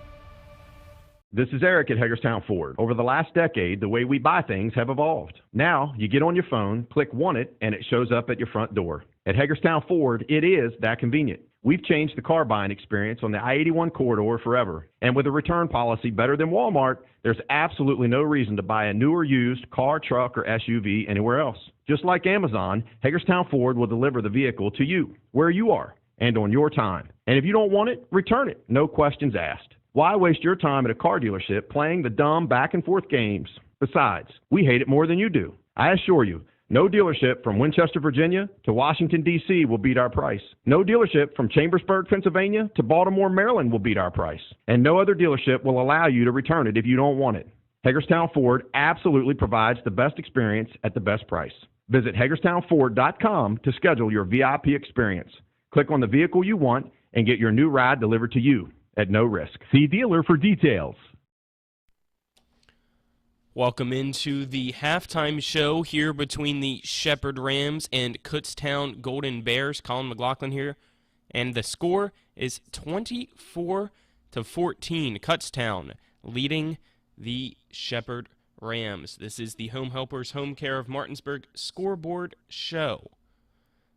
This is Eric at Hagerstown Ford. Over the last decade, the way we buy things have evolved. Now, you get on your phone, click Want It, and it shows up at your front door. At Hagerstown Ford, it is that convenient. We've changed the car buying experience on the I-81 corridor forever. And with a return policy better than Walmart, there's absolutely no reason to buy a new or used car, truck, or SUV anywhere else. Just like Amazon, Hagerstown Ford will deliver the vehicle to you, where you are, and on your time. And if you don't want it, return it. No questions asked. Why waste your time at a car dealership playing the dumb back-and-forth games? Besides, we hate it more than you do. I assure you, no dealership from Winchester, Virginia to Washington, D.C. will beat our price. No dealership from Chambersburg, Pennsylvania to Baltimore, Maryland will beat our price. And no other dealership will allow you to return it if you don't want it. Hagerstown Ford absolutely provides the best experience at the best price. Visit HagerstownFord.com to schedule your VIP experience. Click on the vehicle you want and get your new ride delivered to you at no risk. See dealer for details. Welcome into the halftime show here between the Shepherd Rams and Kutztown Golden Bears. Colin McLaughlin here, and the score is 24-14. Kutztown leading the Shepherd Rams. This is the Home Helpers Home Care of Martinsburg scoreboard show.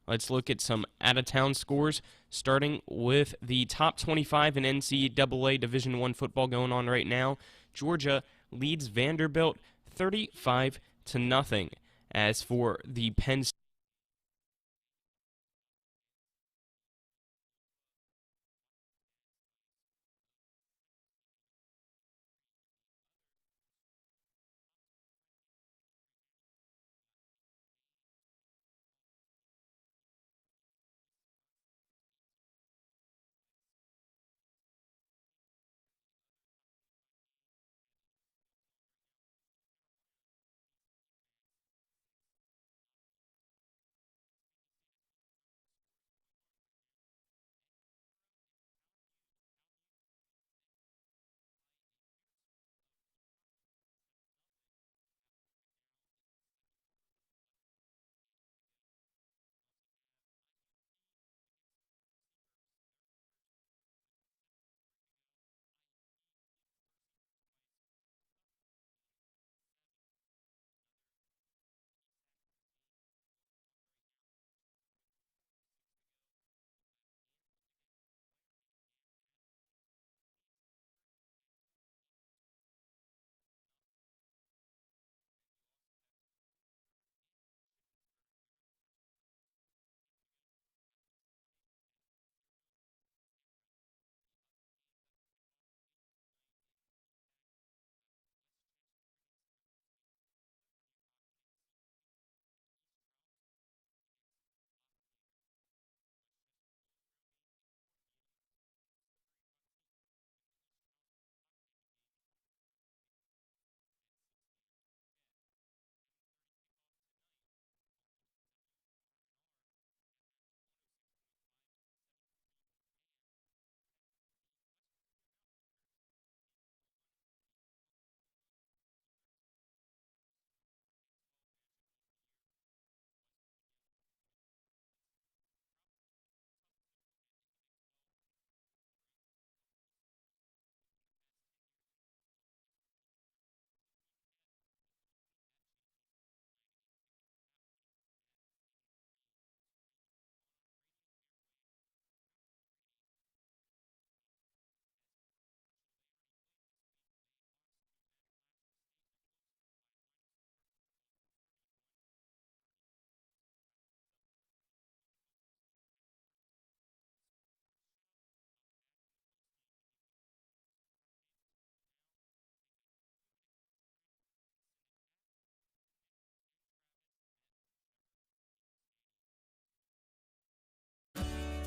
Let's look at some out-of-town scores, starting with the top 25 in NCAA Division I football going on right now. Georgia leads Vanderbilt 35-0. As for the Penn State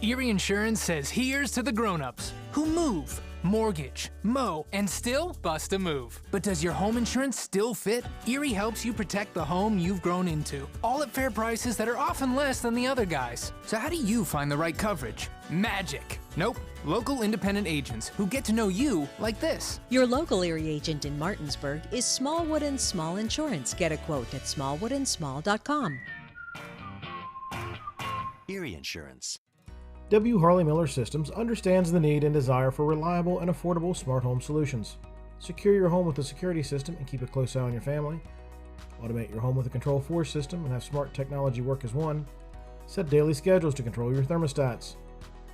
Erie Insurance says here's to the grown-ups who move, mortgage, mow, and still bust a move. But does your home insurance still fit? Erie helps you protect the home you've grown into, all at fair prices that are often less than the other guys. So how do you find the right coverage? Magic. Nope. Local independent agents who get to know you like this. Your local Erie agent in Martinsburg is Smallwood & Small Insurance. Get a quote at smallwoodandsmall.com. Erie Insurance. W. Harley Miller Systems understands the need and desire for reliable and affordable smart home solutions. Secure your home with a security system and keep a close eye on your family. Automate your home with a Control4 system and have smart technology work as one. Set daily schedules to control your thermostats.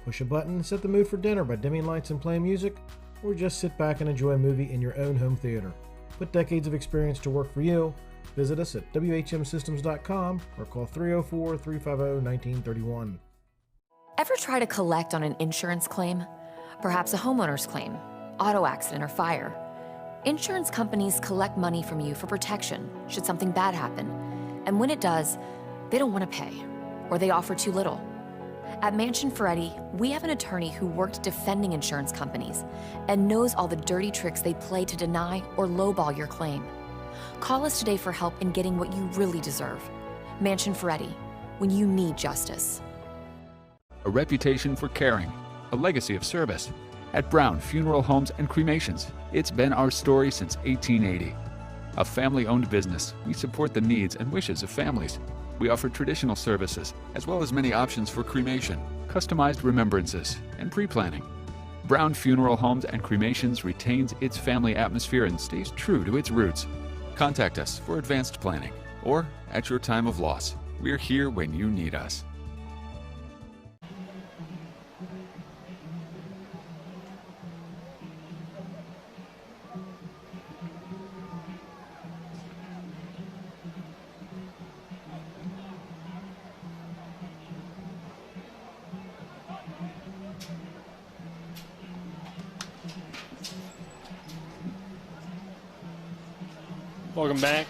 Push a button and set the mood for dinner by dimming lights and playing music, or just sit back and enjoy a movie in your own home theater. Put decades of experience to work for you. Visit us at WHMsystems.com or call 304-350-1931. Ever try to collect on an insurance claim? Perhaps a homeowner's claim, auto accident, or fire. Insurance companies collect money from you for protection should something bad happen. And when it does, they don't want to pay, or they offer too little. At Mansion Ferretti, we have an attorney who worked defending insurance companies and knows all the dirty tricks they play to deny or lowball your claim. Call us today for help in getting what you really deserve. Mansion Ferretti, when you need justice. A reputation for caring, a legacy of service. At Brown Funeral Homes and Cremations, it's been our story since 1880. A family-owned business, we support the needs and wishes of families. We offer traditional services, as well as many options for cremation, customized remembrances, and pre-planning. Brown Funeral Homes and Cremations retains its family atmosphere and stays true to its roots. Contact us for advanced planning, or at your time of loss. We're here when you need us. Welcome back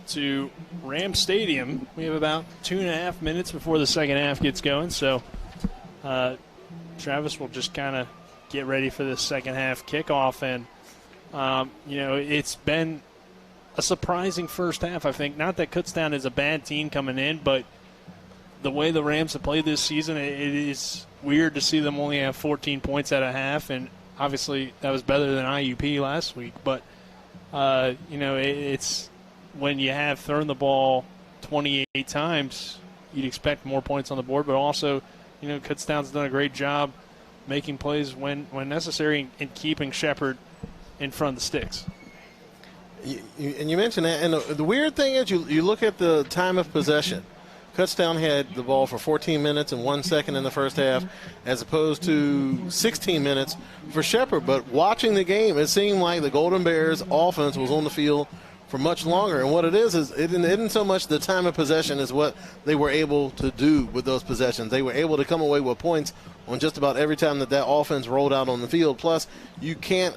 to Ram Stadium. We have about 2.5 minutes before the second half gets going, so Travis will just kind of get ready for the second half kickoff. And, it's been a surprising first half, I think. Not that Kutztown is a bad team coming in, but the way the Rams have played this season, it is weird to see them only have 14 points at a half, and obviously that was better than IUP last week. But it's when you have thrown the ball 28 times, you'd expect more points on the board, but also, Kutztown's done a great job making plays when necessary and keeping Shepherd in front of the sticks. And you mentioned that, and the weird thing is you look at the time of possession. Kutztown had the ball for 14 minutes and 1 second in the first half, as opposed to 16 minutes for Shepherd. But watching the game, it seemed like the Golden Bears' offense was on the field for much longer. And what it is it isn't so much the time of possession as what they were able to do with those possessions. They were able to come away with points on just about every time that offense rolled out on the field. Plus, you can't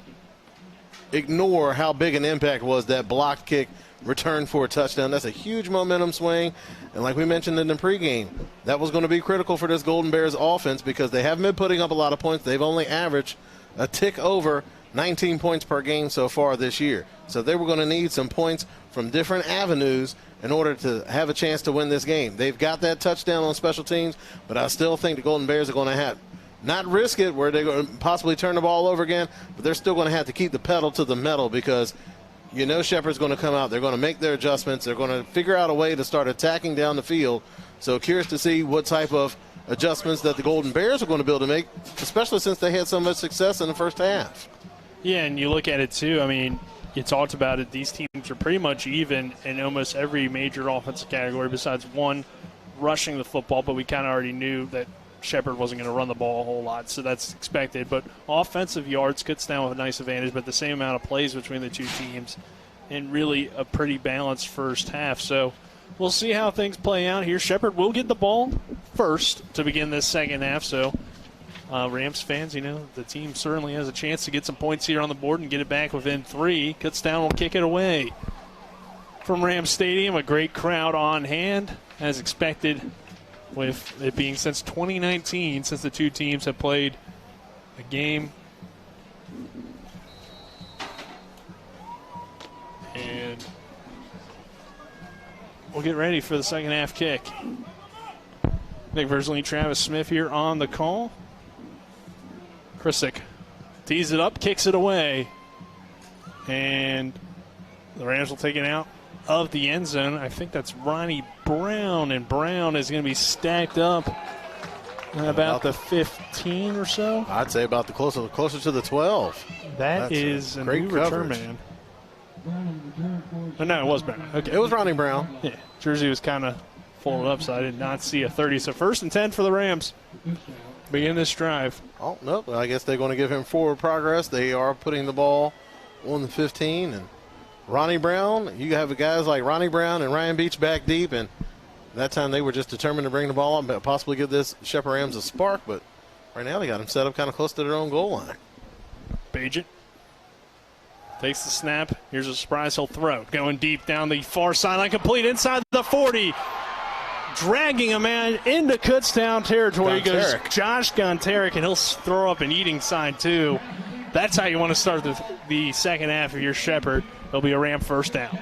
ignore how big an impact was that blocked kick return for a touchdown. That's a huge momentum swing. And like we mentioned in the pregame, that was going to be critical for this Golden Bears offense because they haven't been putting up a lot of points. They've only averaged a tick over 19 points per game so far this year. So they were going to need some points from different avenues in order to have a chance to win this game. They've got that touchdown on special teams, but I still think the Golden Bears are going to have not risk it where they're going to possibly turn the ball over again, but they're still going to have to keep the pedal to the metal because Shepherd's going to come out. They're going to make their adjustments. They're going to figure out a way to start attacking down the field. So curious to see what type of adjustments that the Golden Bears are going to be able to make, especially since they had so much success in the first half. Yeah, and you look at it too. I mean, you talked about it. These teams are pretty much even in almost every major offensive category besides one, rushing the football, but we kind of already knew that Shepherd wasn't going to run the ball a whole lot, so that's expected. But offensive yards, Kutztown with a nice advantage, but the same amount of plays between the two teams, and really a pretty balanced first half. So we'll see how things play out here. Shepherd will get the ball first to begin this second half. So Rams fans, the team certainly has a chance to get some points here on the board and get it back within 3. Kutztown will kick it away from Rams Stadium. A great crowd on hand, as expected. with it being since 2019 since the two teams have played a game. And we'll get ready for the second half kick. Nick Verzolini, Travis Smith here on the call. Krisick tees it up, kicks it away. And the Rams will take it out of the end zone. I think that's Ronnie Brown, and Brown is going to be stacked up about the 15 or so. I'd say about the closer to the 12. That's a great new coverage. return man. Oh, no, it was Brown. Okay. It was Ronnie Brown. Yeah, jersey was kind of folded up, so I did not see a 30. So 1st and 10 for the Rams. Begin this drive. Oh, nope. I guess they're going to give him forward progress. They are putting the ball on the 15. And Ronnie Brown, you have guys like Ronnie Brown and Ryan Beech back deep. And that time they were just determined to bring the ball up and possibly give this Shepherd Rams a spark. But right now they got him set up kind of close to their own goal line. Bagent takes the snap. Here's a surprise. He'll throw. Going deep down the far sideline. Complete inside the 40. Dragging a man into Kutztown territory goes Josh Gonteric, and he'll throw up an eating sign too. That's how you want to start the second half of your Shepherd. It'll be a Ram first down.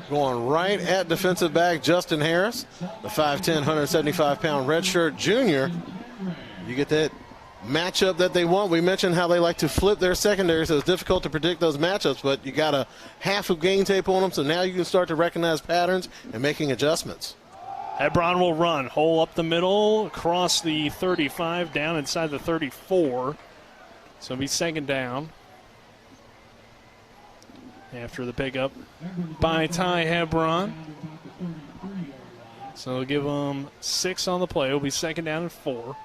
Going right at defensive back Justin Harris, the 5'10", 175-pound redshirt junior. You get that matchup that they want. We mentioned how they like to flip their secondary, so it's difficult to predict those matchups, but you got a half of game tape on them, so now you can start to recognize patterns and making adjustments. Hebron will run. Hole up the middle, across the 35, down inside the 34. So it'll be second down. After the pickup by Ty Hebron. So they'll give them 6 on the play. It'll be second down and 4.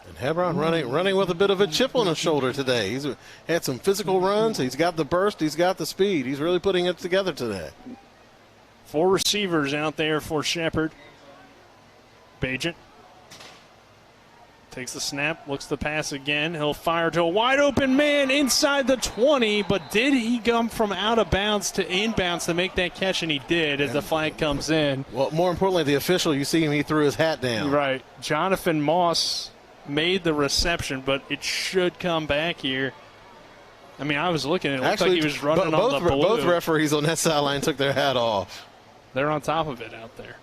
And Hebron running with a bit of a chip on his shoulder today. He's had some physical runs. He's got the burst. He's got the speed. He's really putting it together today. 4 receivers out there for Shepherd. Bagent takes the snap, looks the pass again. He'll fire to a wide open man inside the 20, but did he come from out of bounds to inbounds to make that catch? And he did as the flag comes in. Well, more importantly, the official, you see him, he threw his hat down. Right. Jonathan Moss made the reception, but it should come back here. I mean, I was looking, it looked like he was running on the blue. Both referees on that sideline took their hat off. They're on top of it out there.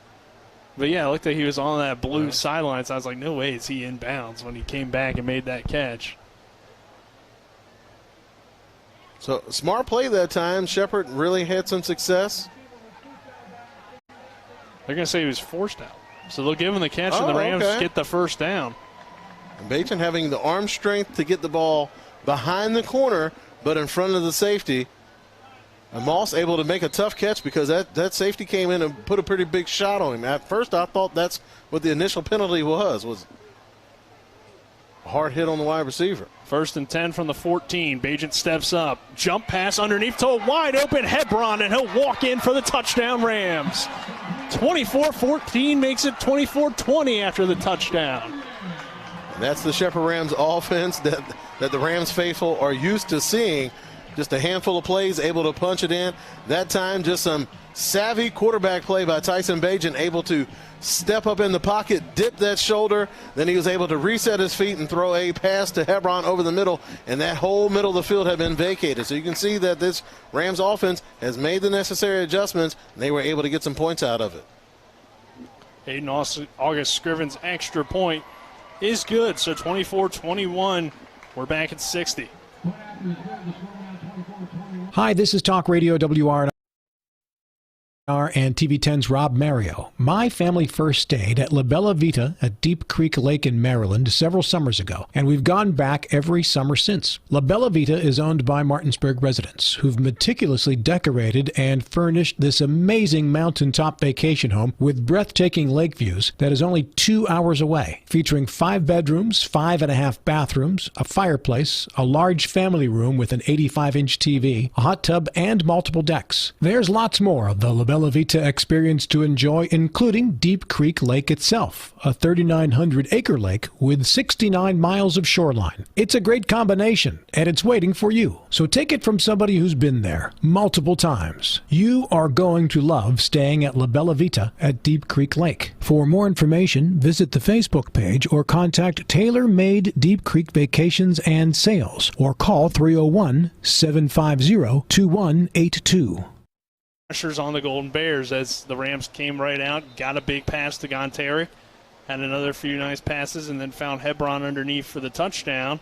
But, yeah, it looked like he was on that blue sideline, so I was like, no way is he inbounds when he came back and made that catch. So, smart play that time. Shepherd really had some success. They're going to say he was forced out. So they'll give him the catch, and the Rams get the first down. And Bagent having the arm strength to get the ball behind the corner, but in front of the safety. And Moss able to make a tough catch because that safety came in and put a pretty big shot on him. At first, I thought that's what the initial penalty was a hard hit on the wide receiver. 1st and 10 from the 14. Bagent steps up. Jump pass underneath to a wide open Hebron, and he'll walk in for the touchdown Rams. 24-14 makes it 24-20 after the touchdown. And that's the Shepherd Rams offense that the Rams faithful are used to seeing. Just a handful of plays, able to punch it in. That time, just some savvy quarterback play by Tyson Bagent, able to step up in the pocket, dip that shoulder. Then he was able to reset his feet and throw a pass to Hebron over the middle, and that whole middle of the field had been vacated. So you can see that this Rams offense has made the necessary adjustments, and they were able to get some points out of it. Aiden August Scriven's extra point is good. So 24-21, we're back at 60. Hi, this is Talk Radio WRNR and TV10's Rob Mario. My family first stayed at La Bella Vita at Deep Creek Lake in Maryland several summers ago, and we've gone back every summer since. La Bella Vita is owned by Martinsburg residents who've meticulously decorated and furnished this amazing mountaintop vacation home with breathtaking lake views that is only 2 hours away, featuring 5 bedrooms, 5.5 bathrooms, a fireplace, a large family room with an 85-inch TV, a hot tub, and multiple decks. There's lots more of the La Bella Bella Vita experience to enjoy, including Deep Creek Lake itself, a 3,900-acre lake with 69 miles of shoreline. It's a great combination, and it's waiting for you. So take it from somebody who's been there multiple times. You are going to love staying at La Bella Vita at Deep Creek Lake. For more information, visit the Facebook page or contact Tailor Made Deep Creek Vacations and Sales or call 301-750-2182. Pressures on the Golden Bears as the Rams came right out, got a big pass to Gontaric, had another few nice passes, and then found Hebron underneath for the touchdown.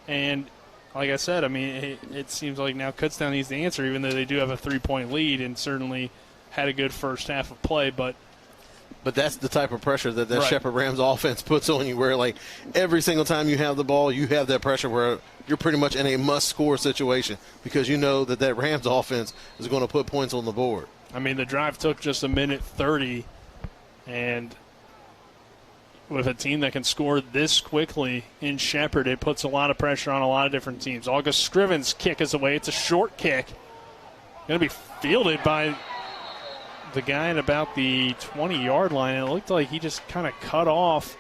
And like I said, I mean, it seems like now Kutztown needs the answer, even though they do have a 3-point lead and certainly had a good first half of play. But that's the type of pressure that right. Shepherd Rams offense puts on you, where like every single time you have the ball, you have that pressure where you're pretty much in a must-score situation because you know that Rams offense is going to put points on the board. I mean, the drive took just a minute 30, and with a team that can score this quickly in Shepherd, it puts a lot of pressure on a lot of different teams. August Scriven's kick is away. It's a short kick. Going to be fielded by the guy at about the 20-yard line. It looked like he just kind of cut off.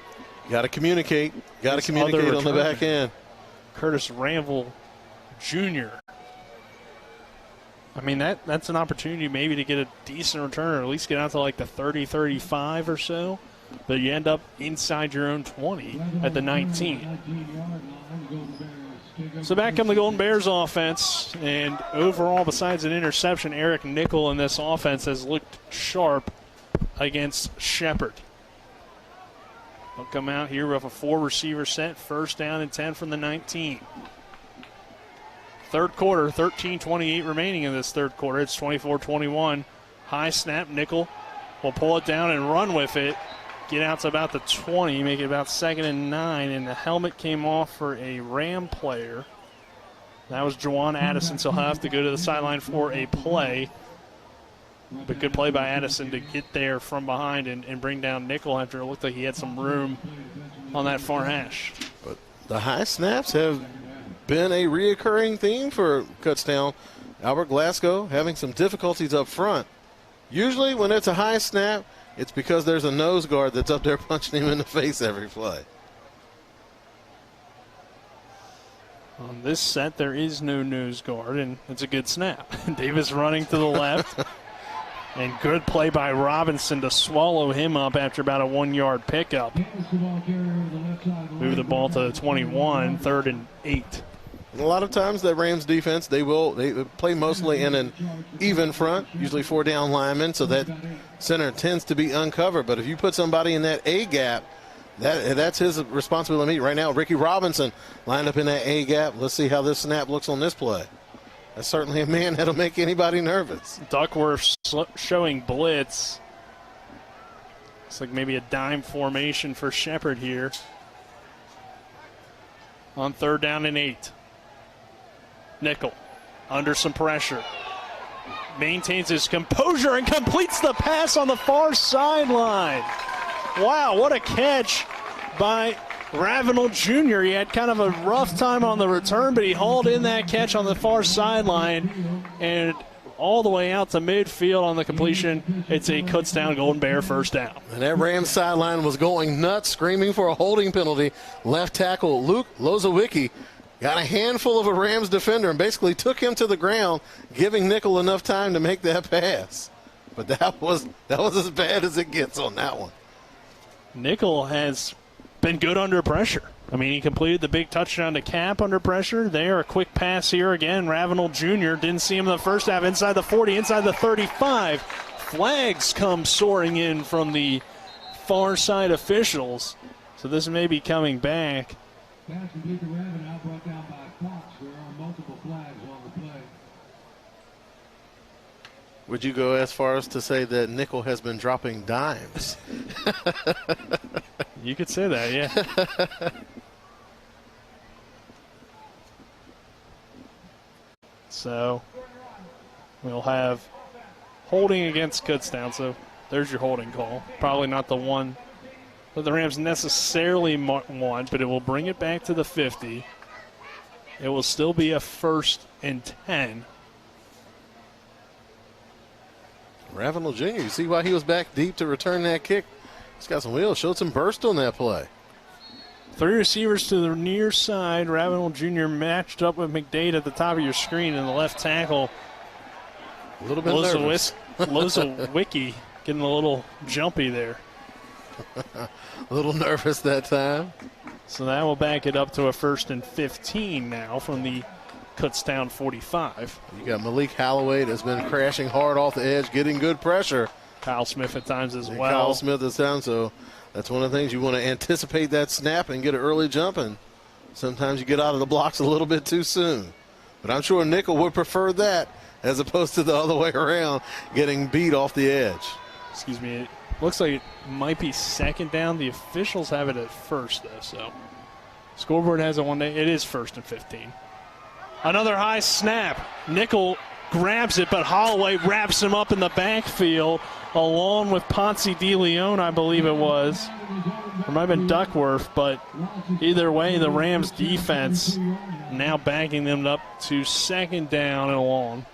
Got to communicate. Got to communicate on the back end. Curtis Ramble Jr. I mean, that's an opportunity maybe to get a decent return or at least get out to like the 30-35 or so. But you end up inside your own 20 at the 19. So back come the Golden Bears offense. And overall, besides an interception, Eric Nickel in this offense has looked sharp against Shepherd. They'll come out here with a 4-receiver set, first down and 10 from the 19. Third quarter, 13:28 remaining in this third quarter. It's 24-21. High snap, Nickel will pull it down and run with it. Get out to about the 20, make it about 2nd and 9, and the helmet came off for a Ram player. That was Jawan Addison, so he'll have to go to the sideline for a play. But good play by Addison to get there from behind and bring down Nickel after it looked like he had some room on that far hash. But the high snaps have been a reoccurring theme for Kutztown. Albert Glasgow having some difficulties up front. Usually when it's a high snap, it's because there's a nose guard that's up there punching him in the face every play. On this set, there is no nose guard, and it's a good snap. Davis running to the left. And good play by Robinson to swallow him up after about a 1-yard pickup. Move the ball to the 21, 3rd and 8. And a lot of times that Rams defense, they play mostly in an even front, usually 4-down linemen, so that center tends to be uncovered. But if you put somebody in that A gap, that's his responsibility. Right now, Ricky Robinson lined up in that A gap. Let's see how this snap looks on this play. That's certainly a man that'll make anybody nervous. Duckworth showing blitz. Looks like maybe a dime formation for Shepherd here. On 3rd down and 8. Nickel under some pressure. Maintains his composure and completes the pass on the far sideline. Wow, what a catch by Ravenel Jr. He had kind of a rough time on the return, but he hauled in that catch on the far sideline and all the way out to midfield on the completion. It's a Kutztown Golden Bear first down. And that Rams sideline was going nuts, screaming for a holding penalty. Left tackle Luke Lozowicki got a handful of a Rams defender and basically took him to the ground, giving Nickel enough time to make that pass. But that was as bad as it gets on that one. Nickel has been good under pressure. I mean, he completed the big touchdown to Cap under pressure. There, a quick pass here again. Ravenel Jr. didn't see him in the first half. Inside the 40, inside the 35. Flags come soaring in from the far side officials. So this may be coming back. Pass complete to Ravenel, brought down by Fox. There are multiple flags on the play. Would you go as far as to say that Nickel has been dropping dimes? You could say that, yeah. So we'll have holding against Kutztown. So there's your holding call. Probably not the one that the Rams necessarily want, but it will bring it back to the 50. It will still be a 1st and 10. Ravenel Jr., you see why he was back deep to return that kick. He's got some wheels, showed some burst on that play. 3 receivers to the near side. Ravenel Jr. matched up with McDade at the top of your screen, and the left tackle. A little bit nervous. Loza Wiki getting a little jumpy there. A little nervous that time. So that will back it up to a 1st and 15 now from the Kutztown 45. You got Malik Halloway that's been crashing hard off the edge, getting good pressure. Kyle Smith at times as well. Kyle Smith at times, so that's one of the things you want to anticipate that snap and get an early jump, and sometimes you get out of the blocks a little bit too soon. But I'm sure Nickel would prefer that as opposed to the other way around, getting beat off the edge. Excuse me. It looks like it might be 2nd down. The officials have it at 1st, though, so scoreboard has it 1 day. It is 1st and 15. Another high snap. Nickel grabs it, but Holloway wraps him up in the backfield along with Ponce de Leon, I believe it was. It might have been Duckworth, but either way, the Rams defense now backing them up to 2nd down and long.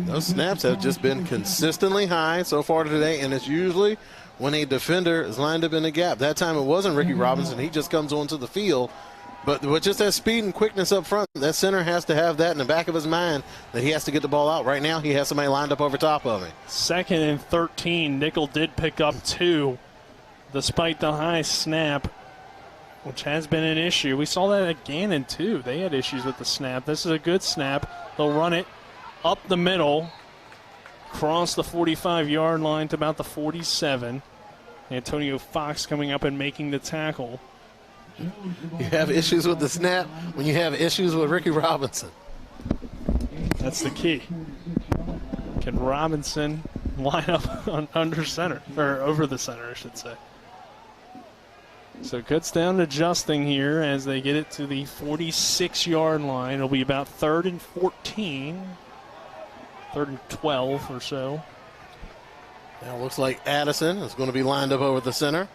Those snaps have just been consistently high so far today, and it's usually when a defender is lined up in the gap. That time it wasn't Ricky Robinson. He just comes onto the field. But with just that speed and quickness up front, that center has to have that in the back of his mind that he has to get the ball out. Right now, he has somebody lined up over top of him. 2nd and 13. Nickel did pick up 2 despite the high snap, which has been an issue. We saw that at Gannon, too. They had issues with the snap. This is a good snap. They'll run it up the middle, across the 45-yard line to about the 47. Antonio Fox coming up and making the tackle. You have issues with the snap when you have issues with Ricky Robinson. That's the key. Can Robinson line up under center, or over the center, I should say. So Kutztown adjusting here as they get it to the 46-yard line. It'll be about 3rd and 14, 3rd and 12 or so. Now it looks like Addison is going to be lined up over the center.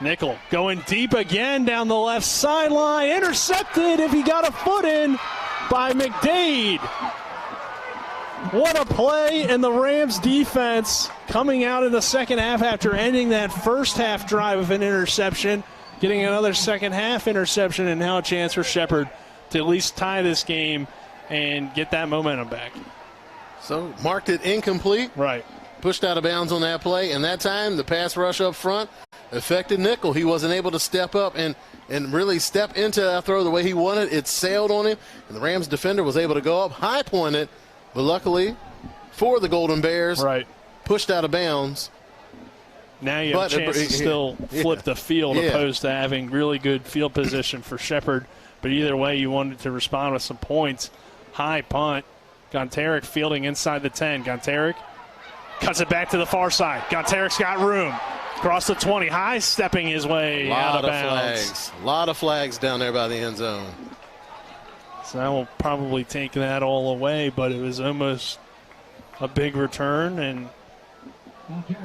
Nickel going deep again down the left sideline. Intercepted if he got a foot in by McDade. What a play, and the Rams defense coming out in the second half after ending that first half drive of an interception, getting another second half interception, and now a chance for Shepherd to at least tie this game and get that momentum back. So marked it incomplete. Right. Pushed out of bounds on that play, and that time the pass rush up front affected Nickel. He wasn't able to step up and really step into that throw the way he wanted. It sailed on him, and the Rams defender was able to go up, high point it, but luckily for the Golden Bears, pushed out of bounds. Now you have a chance to still flip the field opposed to having really good field position for Shepherd. But either way, you wanted to respond with some points. High punt. Gontarek fielding inside the 10. Gontarek cuts it back to the far side. Gontarek's got room. Across the 20. High stepping his way out of bounds. A lot of flags down there by the end zone. So that will probably take that all away, but it was almost a big return. And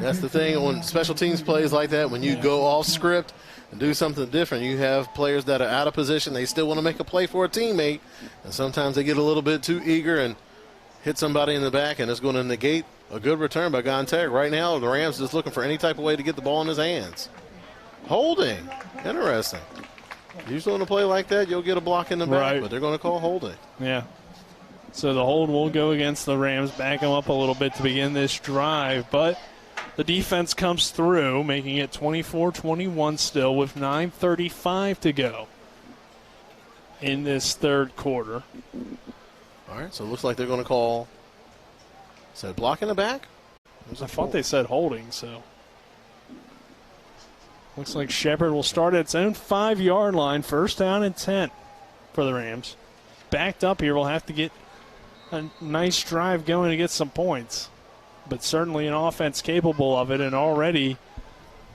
that's the thing on special teams plays like that. When you go off script and do something different, you have players that are out of position. They still want to make a play for a teammate, and sometimes they get a little bit too eager and hit somebody in the back, and it's going to negate a good return by Gontarek. Right now, the Rams just looking for any type of way to get the ball in his hands. Holding. Interesting. Usually on a play like that, you'll get a block in the back, but they're going to call holding. Yeah. So the hold will go against the Rams, back them up a little bit to begin this drive, but the defense comes through, making it 24-21 still with 9:35 to go in this third quarter. All right, so it looks like they're going to call, said block in the back? I thought they said holding, so. Looks like Shepherd will start at its own 5-yard line, 1st down and 10 for the Rams. Backed up here, we'll have to get a nice drive going to get some points. But certainly an offense capable of it, and already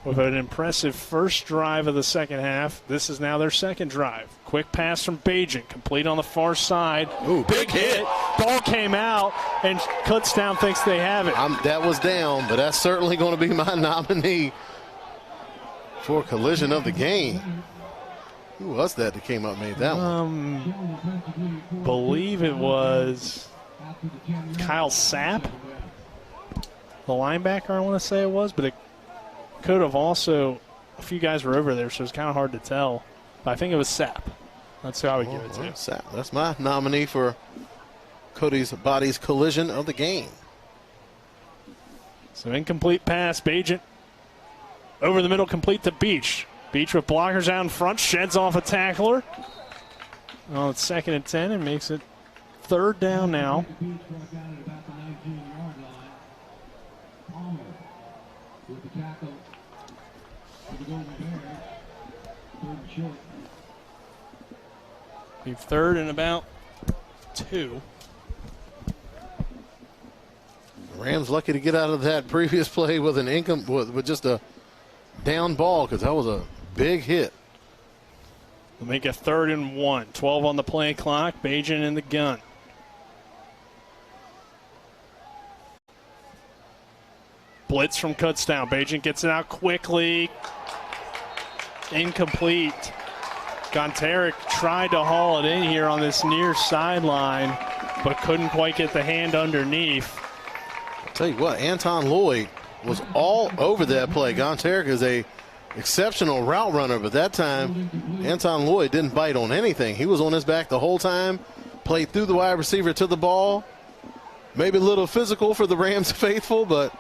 with an impressive first drive of the second half, this is now their second drive. Quick pass from Bajan, complete on the far side. Ooh, big hit. Ball came out, and Kutztown thinks they have it. That was down, but that's certainly going to be my nominee for collision of the game. Who was that came up and made that one? Believe it was Kyle Sapp, the linebacker, I want to say it was, but it could have also, a few guys were over there, so it's kind of hard to tell. But I think it was Sapp. That's who I would give it to. Sapp. That's my nominee for Cody's Bodies collision of the game. So incomplete pass. Bajent over the middle, complete to Beech. Beech with blockers out in front, sheds off a tackler. Well, it's 2nd and 10 and makes it 3rd down now. Be 3rd and about 2. The Rams lucky to get out of that previous play with an with just a down ball, because that was a big hit. We'll make it 3rd and 1. 12 on the play clock. Bajent in the gun. Blitz from Kutztown. Bajent gets it out quickly. Incomplete. Gontarek tried to haul it in here on this near sideline, but couldn't quite get the hand underneath. I'll tell you what, Anton Lloyd was all over that play. Gontarek is a exceptional route runner, but that time Anton Lloyd didn't bite on anything. He was on his back the whole time, played through the wide receiver to the ball. Maybe a little physical for the Rams faithful, but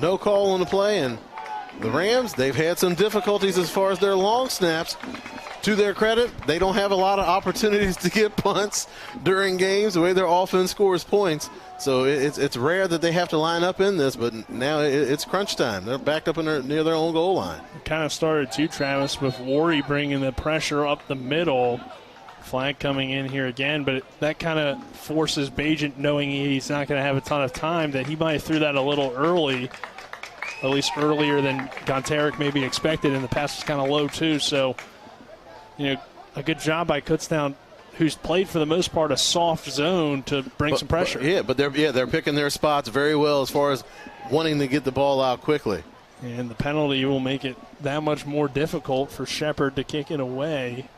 no call on the play. And the Rams, they've had some difficulties as far as their long snaps. To their credit, they don't have a lot of opportunities to get punts during games, the way their offense scores points. So it's rare that they have to line up in this, but now it's crunch time. They're backed up near their own goal line. It kind of started too, Travis, with Worry bringing the pressure up the middle. Flag coming in here again, but that kind of forces Bajent, knowing he's not going to have a ton of time, that he might have threw that a little early, at least earlier than Gontarek maybe expected, and the pass was kind of low too. So, you know, a good job by Kutztown, who's played for the most part a soft zone, to bring some pressure. But they're picking their spots very well as far as wanting to get the ball out quickly. And the penalty will make it that much more difficult for Shepherd to kick it away.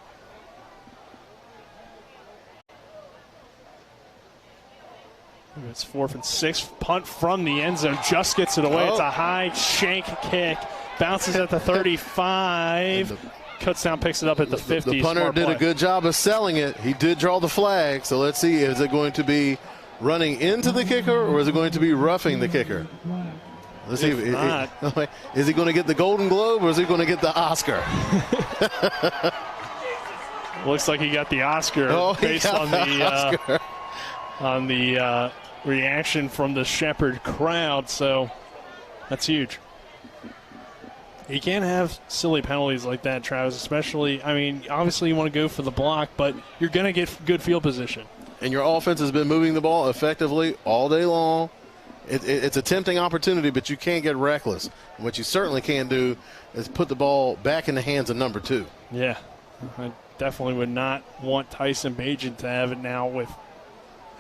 It's 4th and 6. Punt from the end zone, just gets it away. It's a high shank kick, bounces at the 35. Kutztown picks it up at the 50. The punter did a good job of selling it. He did draw the flag, so let's see, is it going to be running into the kicker, or is it going to be roughing the kicker? Let's see. Is he going to get the Golden Globe, or is he going to get the Oscar? Looks like he got the Oscar based on the reaction from the Shepherd crowd, so that's huge. You can't have silly penalties like that, Travis, especially, I mean, obviously you want to go for the block, but you're going to get good field position. And your offense has been moving the ball effectively all day long. It's a tempting opportunity, but you can't get reckless. And what you certainly can't do is put the ball back in the hands of number 2. Yeah, I definitely would not want Tyson Bajent to have it now with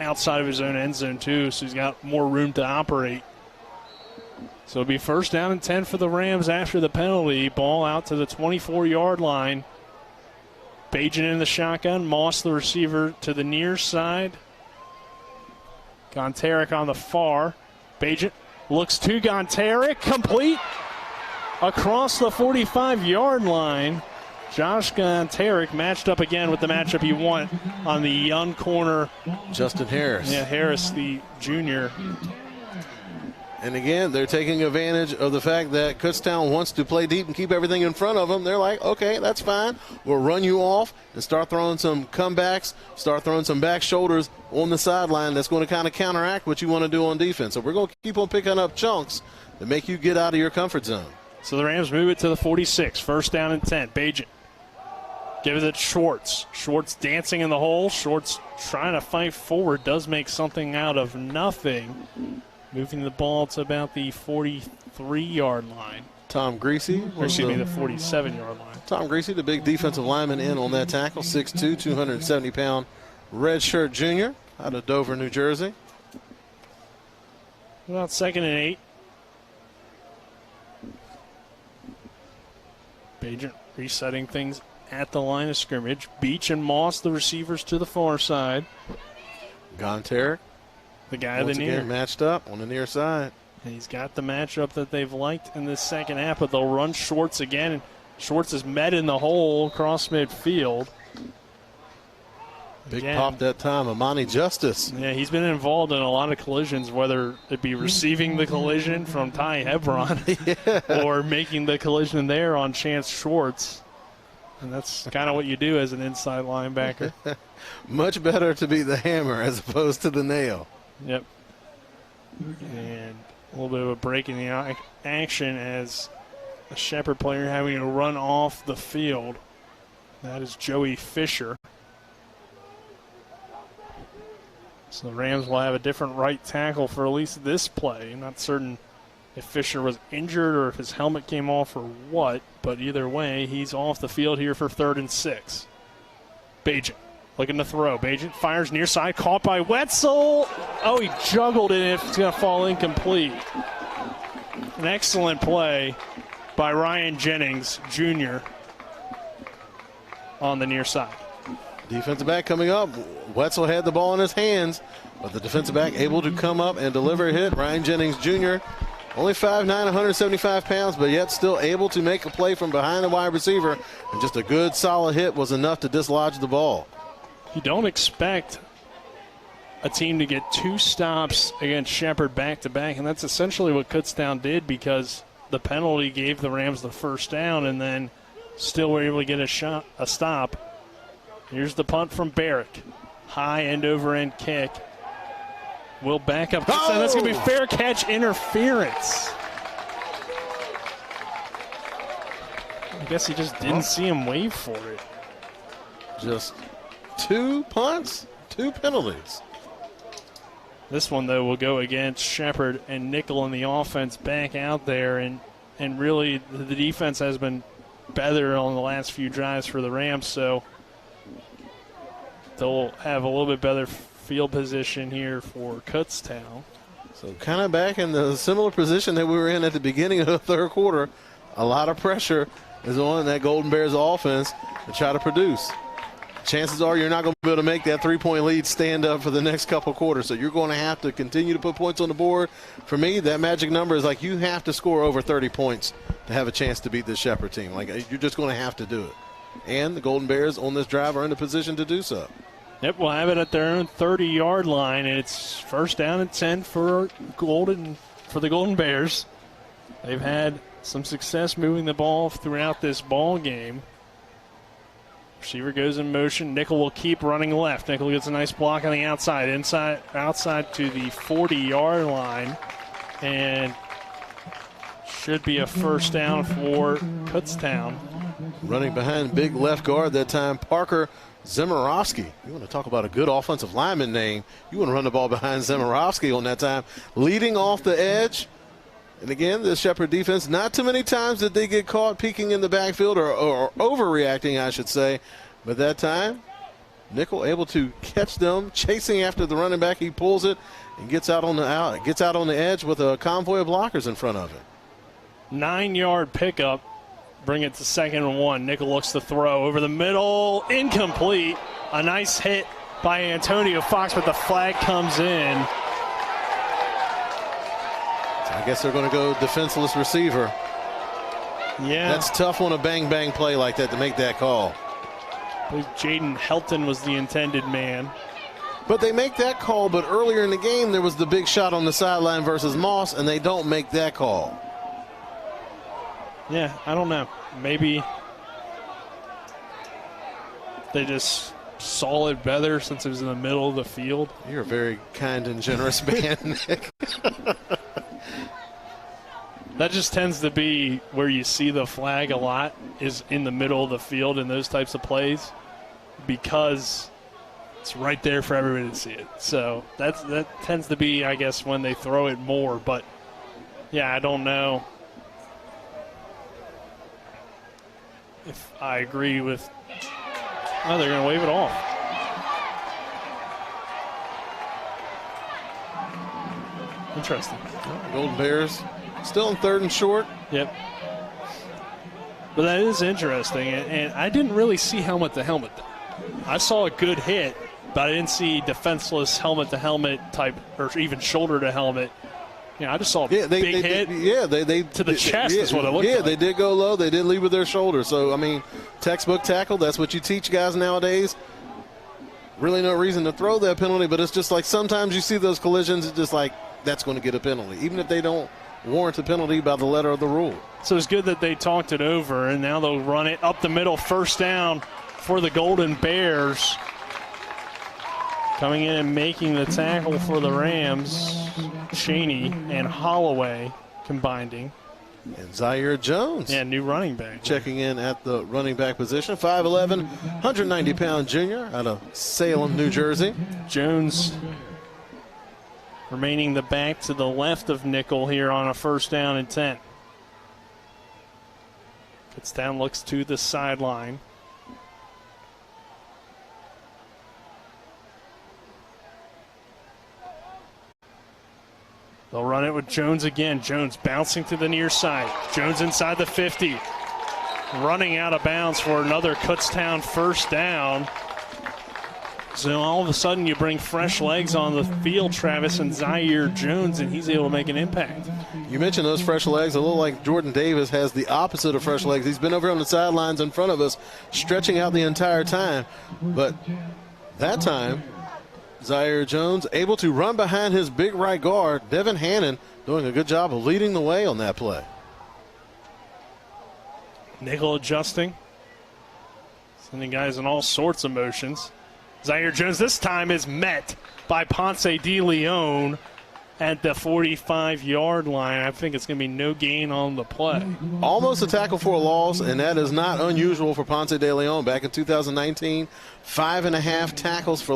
outside of his own end zone too, so he's got more room to operate. So it'll be 1st down and 10 for the Rams after the penalty. Ball out to the 24-yard line. Bajent in the shotgun. Moss, the receiver, to the near side. Gontarek on the far. Bajent looks to Gontarek. Complete across the 45-yard line. Josh Gontarek matched up again with the matchup you want on the young corner. Justin Harris. Yeah, Harris, the junior. And again, they're taking advantage of the fact that Kutztown wants to play deep and keep everything in front of them. They're like, okay, that's fine. We'll run you off and start throwing some comebacks, start throwing some back shoulders on the sideline. That's going to kind of counteract what you want to do on defense. So we're going to keep on picking up chunks that make you get out of your comfort zone. So the Rams move it to the 46. 1st down and 10. Bajent. Give it to Schwartz. Schwartz dancing in the hole. Schwartz trying to fight forward. Does make something out of nothing. Moving the ball to about the 43-yard line. Tom Greasy. The 47-yard line. Tom Greasy, the big defensive lineman, in on that tackle. 6'2", 270-pound redshirt junior out of Dover, New Jersey. About 2nd and 8. Bajent resetting things at the line of scrimmage. Beech and Moss, the receivers, to the far side. Gonteric, the guy of the near, matched up on the near side. And he's got the matchup that they've liked in this second half, but they'll run Schwartz again. And Schwartz is met in the hole across midfield. Big pop that time, Amani Justice. Yeah, he's been involved in a lot of collisions, whether it be receiving the collision from Ty Hebron or making the collision there on Chance Schwartz. And that's kind of what you do as an inside linebacker. Much better to be the hammer as opposed to the nail. Yep. And a little bit of a break in the action as a Shepherd player having to run off the field. That is Joey Fisher. So the Rams will have a different right tackle for at least this play. I'm not certain if Fisher was injured or if his helmet came off or what, but either way, he's off the field here for 3rd and 6. Bagent looking to throw. Bagent fires near side, caught by Wetzel. Oh, he juggled it, and it's going to fall incomplete. An excellent play by Ryan Jennings, Jr. on the near side. Defensive back coming up. Wetzel had the ball in his hands, but the defensive back able to come up and deliver a hit. Ryan Jennings Jr., only 5'9", 175 pounds, but yet still able to make a play from behind the wide receiver. And just a good, solid hit was enough to dislodge the ball. You don't expect a team to get 2 stops against Shepherd back-to-back, and that's essentially what Kutztown did because the penalty gave the Rams the first down and then still were able to get a stop. Here's the punt from Barrick. High end-over-end kick. Will back up. Oh! That's going to be fair catch interference. I guess he just didn't see him wave for it. Just 2 punts, 2 penalties. This one, though, will go against Shepherd and Nickel in the offense back out there. And really, the defense has been better on the last few drives for the Rams, so they'll have a little bit better field position here for Kutztown. So kind of back in the similar position that we were in at the beginning of the third quarter. A lot of pressure is on that Golden Bears offense to try to produce. Chances are you're not going to be able to make that 3-point lead stand up for the next couple quarters. So you're going to have to continue to put points on the board. For me, that magic number is like you have to score over 30 points to have a chance to beat this Shepherd team. Like you're just going to have to do it. And the Golden Bears on this drive are in a position to do so. Yep, we'll have it at their own 30-yard line, and it's 1st down and 10 for the Golden Bears. They've had some success moving the ball throughout this ball game. Receiver goes in motion. Nickel will keep running left. Nickel gets a nice block on the outside, outside to the 40-yard line, and should be a 1st down for Kutztown. Running behind big left guard that time, Parker Zemirovsky. You want to talk about a good offensive lineman name. You want to run the ball behind Zemirovsky on that time. Leading off the edge. And again, the Shepherd defense, not too many times did they get caught peeking in the backfield or overreacting, I should say. But that time, Nickel able to catch them, chasing after the running back. He pulls it and gets out on the edge with a convoy of blockers in front of him. 9-yard pickup. Bring it to 2nd and 1. Nickel looks to throw over the middle. Incomplete. A nice hit by Antonio Fox, but the flag comes in. So I guess they're going to go defenseless receiver. Yeah. That's tough on a bang-bang play like that to make that call. I believe Jaden Helton was the intended man. But they make that call, but earlier in the game there was the big shot on the sideline versus Moss, and they don't make that call. Yeah, I don't know. Maybe they just saw it better since it was in the middle of the field. You're a very kind and generous man, Nick. That just tends to be where you see the flag a lot, is in the middle of the field in those types of plays, because it's right there for everybody to see it. So that tends to be, I guess, when they throw it more. But, yeah, I don't know if I agree with, oh, they're going to wave it off. Interesting. Golden Bears still in 3rd and short. Yep. But that is interesting, and I didn't really see helmet to helmet. I saw a good hit, but I didn't see defenseless helmet to helmet type, or even shoulder to helmet. I just saw a big hit. They to the chest is what it looked like. Yeah, they did go low. They did lead with their shoulder. So, I mean, textbook tackle, that's what you teach guys nowadays. Really no reason to throw that penalty, but it's just like sometimes you see those collisions, it's just like that's going to get a penalty, even if they don't warrant a penalty by the letter of the rule. So it's good that they talked it over, and now they'll run it up the middle, first down for the Golden Bears. Coming in and making the tackle for the Rams, Cheney and Holloway combining. And Zaire Jones. Yeah, new running back. Checking in at the running back position. 5'11", 190-pound junior out of Salem, New Jersey. Jones remaining the back to the left of Nickel here on a first down and 10. Kutztown looks to the sideline. They'll run it with Jones again. Jones bouncing to the near side. Jones inside the 50. Running out of bounds for another Kutztown first down. So all of a sudden you bring fresh legs on the field, Travis, and Zaire Jones, and he's able to make an impact. You mentioned those fresh legs. A little like Jordan Davis has the opposite of fresh legs. He's been over on the sidelines in front of us, stretching out the entire time. But that time, Zaire Jones able to run behind his big right guard, Devin Hannon, doing a good job of leading the way on that play. Nickel adjusting, sending guys in all sorts of motions. Zaire Jones this time is met by Ponce de Leon at the 45-yard line. I think it's going to be no gain on the play. Almost a tackle for a loss, and that is not unusual for Ponce de Leon. Back in 2019, 5.5 tackles for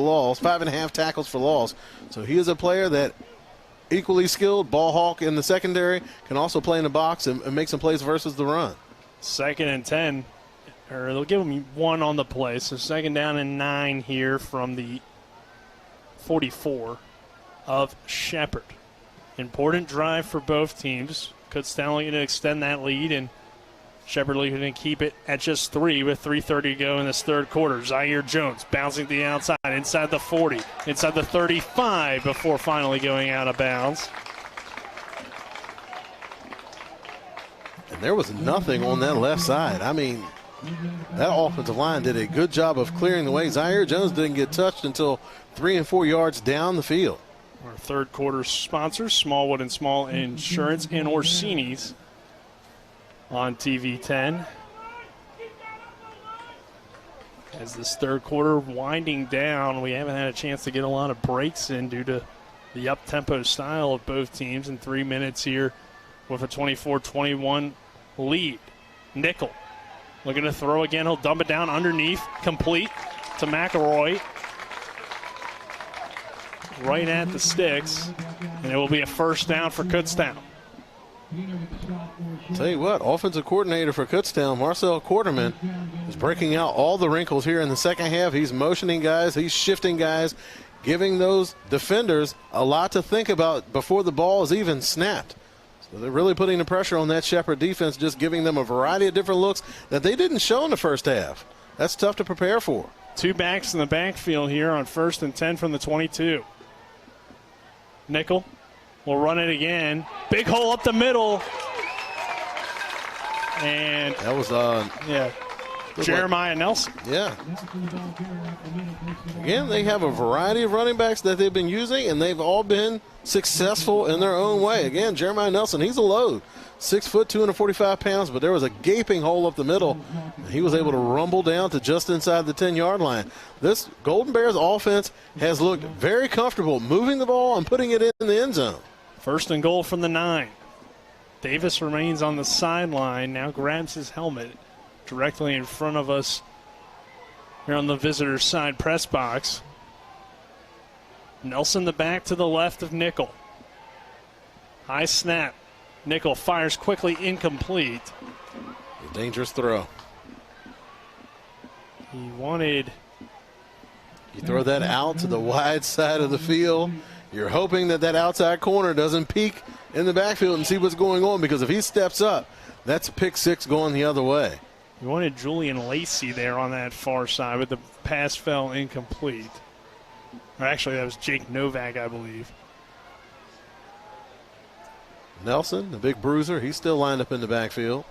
loss. So he is a player that equally skilled, ball hawk in the secondary, can also play in the box and make some plays versus the run. 2nd and 10, or they'll give him 1 on the play. So 2nd down and 9 here from the 44 of Shepherd. Important drive for both teams. Kutztown looking to extend that lead, and Shepherd looking to keep it at just 3 with 3:30 to go in this third quarter. Zaire Jones bouncing to the outside, inside the 40, inside the 35 before finally going out of bounds. And there was nothing on that left side. I mean, that offensive line did a good job of clearing the way. Zaire Jones didn't get touched until 3 and 4 yards down the field. Our third quarter sponsors, Smallwood and Small Insurance and Orsini's on TV 10. As this third quarter winding down, we haven't had a chance to get a lot of breaks in due to the up-tempo style of both teams in 3 minutes here with a 24-21 lead. Nickel looking to throw again. He'll dump it down underneath, complete to McElroy. Right at the sticks, and it will be a first down for Kutztown. Tell you what, offensive coordinator for Kutztown, Marcel Quarterman, is breaking out all the wrinkles here in the second half. He's motioning guys, he's shifting guys, giving those defenders a lot to think about before the ball is even snapped. So they're really putting the pressure on that Shepherd defense, just giving them a variety of different looks that they didn't show in the first half. That's tough to prepare for. 2 backs in the backfield here on 1st and 10 from the 22. Nickel will run it again. Big hole up the middle. And that was Jeremiah Nelson. Yeah. Again, they have a variety of running backs that they've been using, and they've all been successful in their own way. Again, Jeremiah Nelson, he's a load. 6 foot, 245 pounds, but there was a gaping hole up the middle, and he was able to rumble down to just inside the 10-yard line. This Golden Bears offense has looked very comfortable moving the ball and putting it in the end zone. 1st and goal from the 9. Davis remains on the sideline, now grabs his helmet directly in front of us here on the visitor's side press box. Nelson the back to the left of Nickel. High snap. Nickel fires quickly, incomplete. A dangerous throw. You throw that out to the wide side of the field. You're hoping that outside corner doesn't peek in the backfield and see what's going on, because if he steps up, that's a pick 6 going the other way. You wanted Julian Lacey there on that far side, but the pass fell incomplete. Or actually, that was Jake Novak, I believe. Nelson, the big bruiser, he's still lined up in the backfield.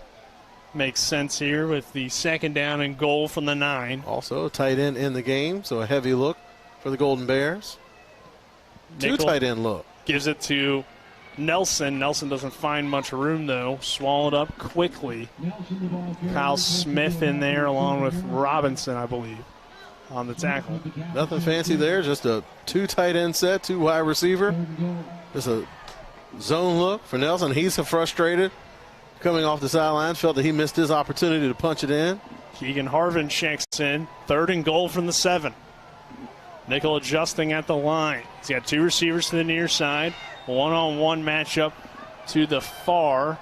Makes sense here with the 2nd down and goal from the 9. Also a tight end in the game, so a heavy look for the Golden Bears. Two tight end look. Gives it to Nelson. Nelson doesn't find much room, though. Swallowed up quickly. Kyle Smith in there along with Robinson, I believe, on the tackle. Nothing fancy there, just a 2 tight end set, 2 wide receiver. Just a zone look for Nelson. He's frustrated coming off the sidelines. Felt that he missed his opportunity to punch it in. Keegan Harvin checks in. 3rd and goal from the 7. Nickel adjusting at the line. He's got 2 receivers to the near side. One-on-one matchup to the far.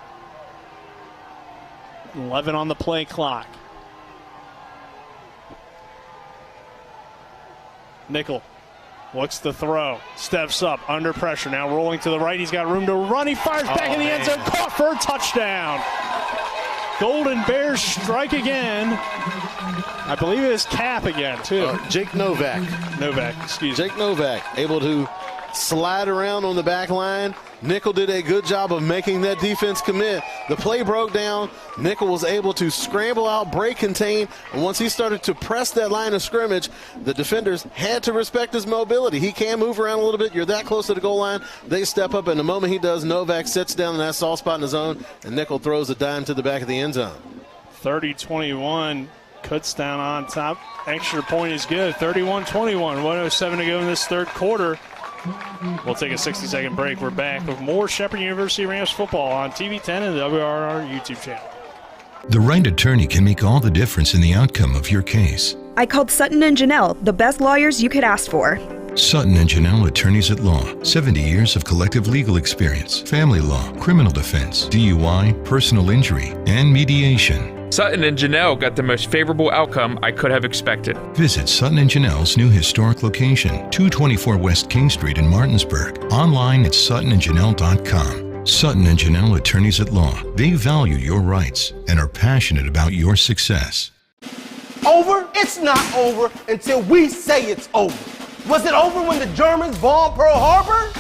11 on the play clock. Nickel looks to throw. Steps up, under pressure. Now rolling to the right. He's got room to run. He fires back in the end zone. Caught for a touchdown. Golden Bears strike again. I believe it is Cap again, too. Jake Novak. Jake Novak able to slide around on the back line. Nickel did a good job of making that defense commit. The play broke down. Nickel was able to scramble out, break, contain, and once he started to press that line of scrimmage, the defenders had to respect his mobility. He can move around a little bit. You're that close to the goal line. They step up, and the moment he does, Novak sits down in that soft spot in the zone, and Nickel throws a dime to the back of the end zone. 30-21. Kutztown on top. Extra point is good. 31-21. 1:07 to go in this 3rd quarter. We'll take a 60-second break. We're back with more Shepherd University Rams football on TV 10 and the WRR YouTube channel. The right attorney can make all the difference in the outcome of your case. I called Sutton and Janelle, the best lawyers you could ask for. Sutton and Janelle Attorneys at Law. 70 years of collective legal experience. Family law, criminal defense, DUI, personal injury, and mediation. Sutton and Janelle got the most favorable outcome I could have expected. Visit Sutton and Janelle's new historic location, 224 West King Street in Martinsburg. Online at suttonandjanelle.com. Sutton and Janelle Attorneys at Law. They value your rights and are passionate about your success. Over? It's not over until we say it's over. Was it over when the Germans bombed Pearl Harbor?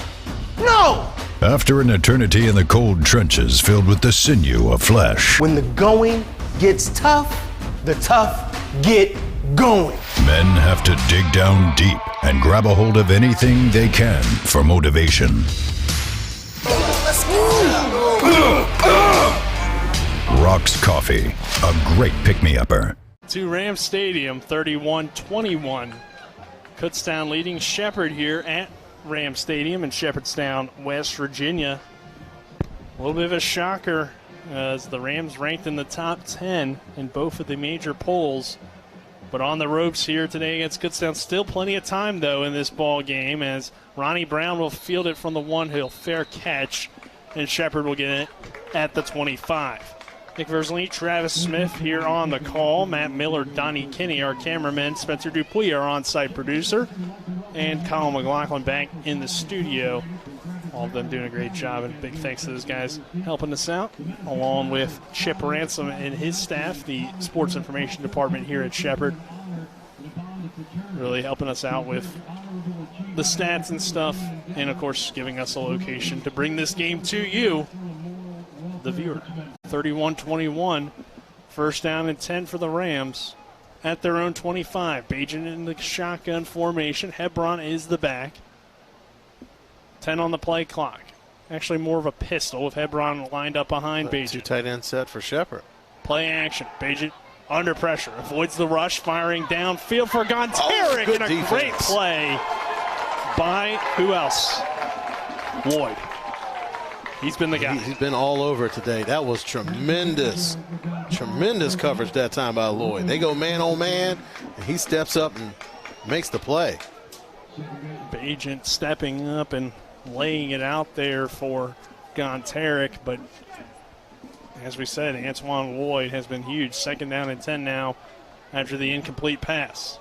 No! After an eternity in the cold trenches filled with the sinew of flesh. When the going gets tough, the tough get going. Men have to dig down deep and grab a hold of anything they can for motivation. Let's move! Rock's Coffee, a great pick-me-upper. To Rams Stadium, 31-21. Kutztown leading Shepherd here at Rams Stadium in Shepherdstown, West Virginia. A little bit of a shocker as the Rams ranked in the top 10 in both of the major polls. But on the ropes here today against Kutztown. Still plenty of time, though, in this ball game as Ronnie Brown will field it from the 1. He'll fair catch, and Shepherd will get it at the 25. Nick Versley, Travis Smith here on the call. Matt Miller, Donnie Kinney, our cameraman. Spencer Dupuis, our on-site producer. And Colin McLaughlin back in the studio. All of them doing a great job, and big thanks to those guys helping us out, along with Chip Ransom and his staff, the sports information department here at Shepherd. Really helping us out with the stats and stuff, and of course giving us a location to bring this game to you, the viewer. 31-21, 1st down and 10 for the Rams at their own 25. Bajan in the shotgun formation. Hebron is the back. 10 on the play clock. Actually more of a pistol with Hebron lined up behind Bajan. 2 tight end set for Shepherd. Play action. Bajan under pressure. Avoids the rush, firing downfield for Gonteric, and a defense. great play by who else? Lloyd. He's been the guy. He's been all over today. That was tremendous coverage that time by Lloyd. They go man on man, and he steps up and makes the play. Bajan stepping up and laying it out there for Gonteric, but as we said, Antoine Lloyd has been huge. 2nd down and 10 now after the incomplete pass.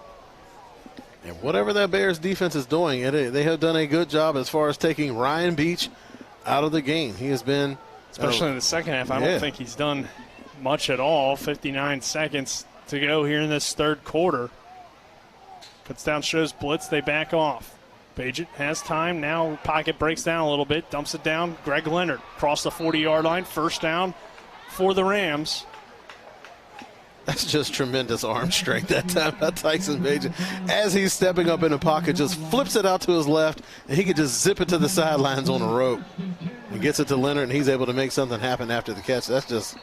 And whatever that Bears defense is doing, they have done a good job as far as taking Ryan Beech out of the game. He has been, especially in the second half, I don't think he's done much at all. 59 seconds to go here in this third quarter. Kutztown shows blitz. They back off. Bagent has time. Now pocket breaks down a little bit. Dumps it down. Greg Leonard across the 40-yard line. First down for the Rams. That's just tremendous arm strength that time by Tyson Bagent. As he's stepping up in the pocket, just flips it out to his left, and he could just zip it to the sidelines on a rope. And gets it to Leonard, and he's able to make something happen after the catch. That's just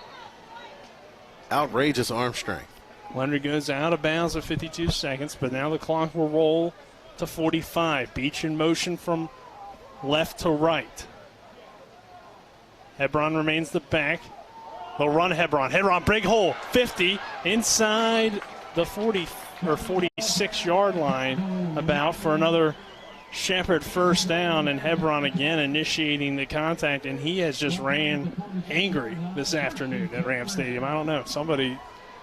outrageous arm strength. Leonard goes out of bounds at 52 seconds, but now the clock will roll to 45. Beech in motion from left to right. Hebron remains the back. He'll run Hebron. Hebron, big hole, 50, inside the 40 or 46-yard line about for another Shepherd first down, and Hebron again initiating the contact, and he has just ran angry this afternoon at Ram Stadium. I don't know. Somebody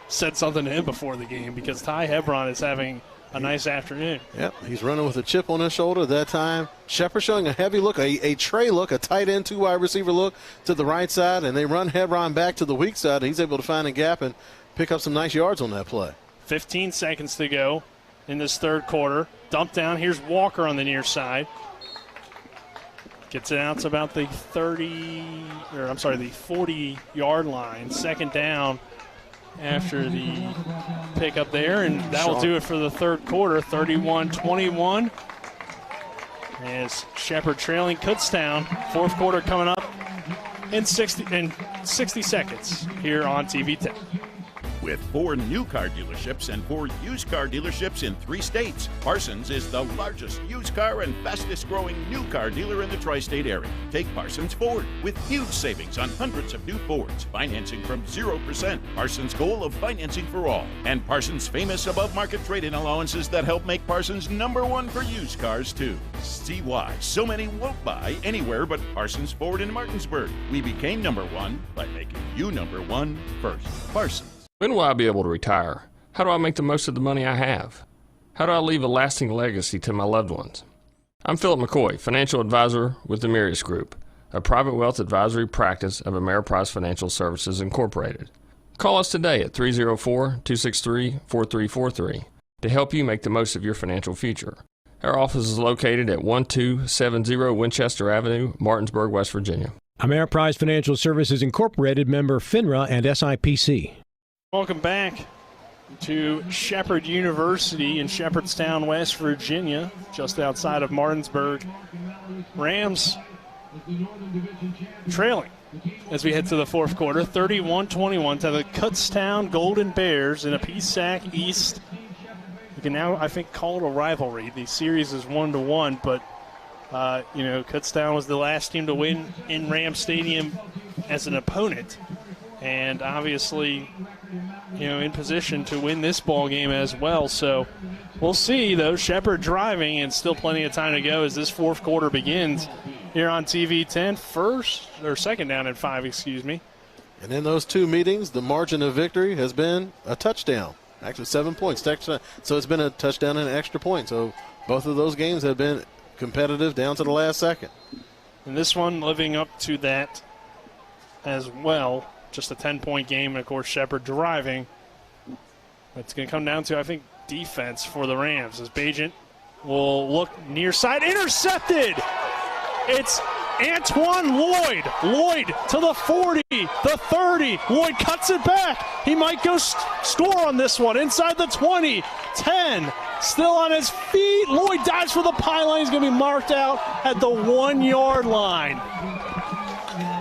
said something to him before the game because Ty Hebron is having a nice afternoon. Yep, he's running with a chip on his shoulder that time. Shepherd showing a heavy look, a tray look, a tight end, 2 wide receiver look to the right side, and they run Hebron back to the weak side. He's able to find a gap and pick up some nice yards on that play. 15 seconds to go in this third quarter. Dump down. Here's Walker on the near side. Gets it out to about the 40-yard line. Second down after the pickup there, and that will do it for the third quarter. 31-21. As Shepherd trailing Kutztown. Fourth quarter coming up in 60 seconds here on TV 10. With 4 new car dealerships and 4 used car dealerships in 3 states, Parsons is the largest used car and fastest growing new car dealer in the tri-state area. Take Parsons Ford with huge savings on hundreds of new Fords, financing from 0%, Parsons' goal of financing for all, and Parsons' famous above-market trade-in allowances that help make Parsons #1 for used cars too. See why so many won't buy anywhere but Parsons Ford in Martinsburg. We became #1 by making you #1 first. Parsons. When will I be able to retire? How do I make the most of the money I have? How do I leave a lasting legacy to my loved ones? I'm Philip McCoy, financial advisor with the Mirius Group, a private wealth advisory practice of Ameriprise Financial Services Incorporated. Call us today at 304-263-4343 to help you make the most of your financial future. Our office is located at 1270 Winchester Avenue, Martinsburg, West Virginia. Ameriprise Financial Services Incorporated, member FINRA and SIPC. Welcome back to Shepherd University in Shepherdstown, West Virginia, just outside of Martinsburg. Rams trailing as we head to the fourth quarter, 31-21 to the Kutztown Golden Bears in a PSAC East. You can now, I think, call it a rivalry. The series is 1-1, but Kutztown was the last team to win in Ram Stadium as an opponent, and obviously, in position to win this ball game as well. So we'll see, though. Shepherd driving, and still plenty of time to go as this fourth quarter begins here on TV 10. Second down and 5, excuse me. And in those 2 meetings, the margin of victory has been a touchdown. Actually, 7 points. So it's been a touchdown and an extra point. So both of those games have been competitive down to the last second. And this one living up to that as well. Just a 10-point game, and, of course, Shepherd driving. It's going to come down to, I think, defense for the Rams as Bagent will look near side. Intercepted! It's Antoine Lloyd. Lloyd to the 40, the 30. Lloyd cuts it back. He might go score on this one. Inside the 20, 10. Still on his feet. Lloyd dives for the pylon. He's going to be marked out at the 1-yard line.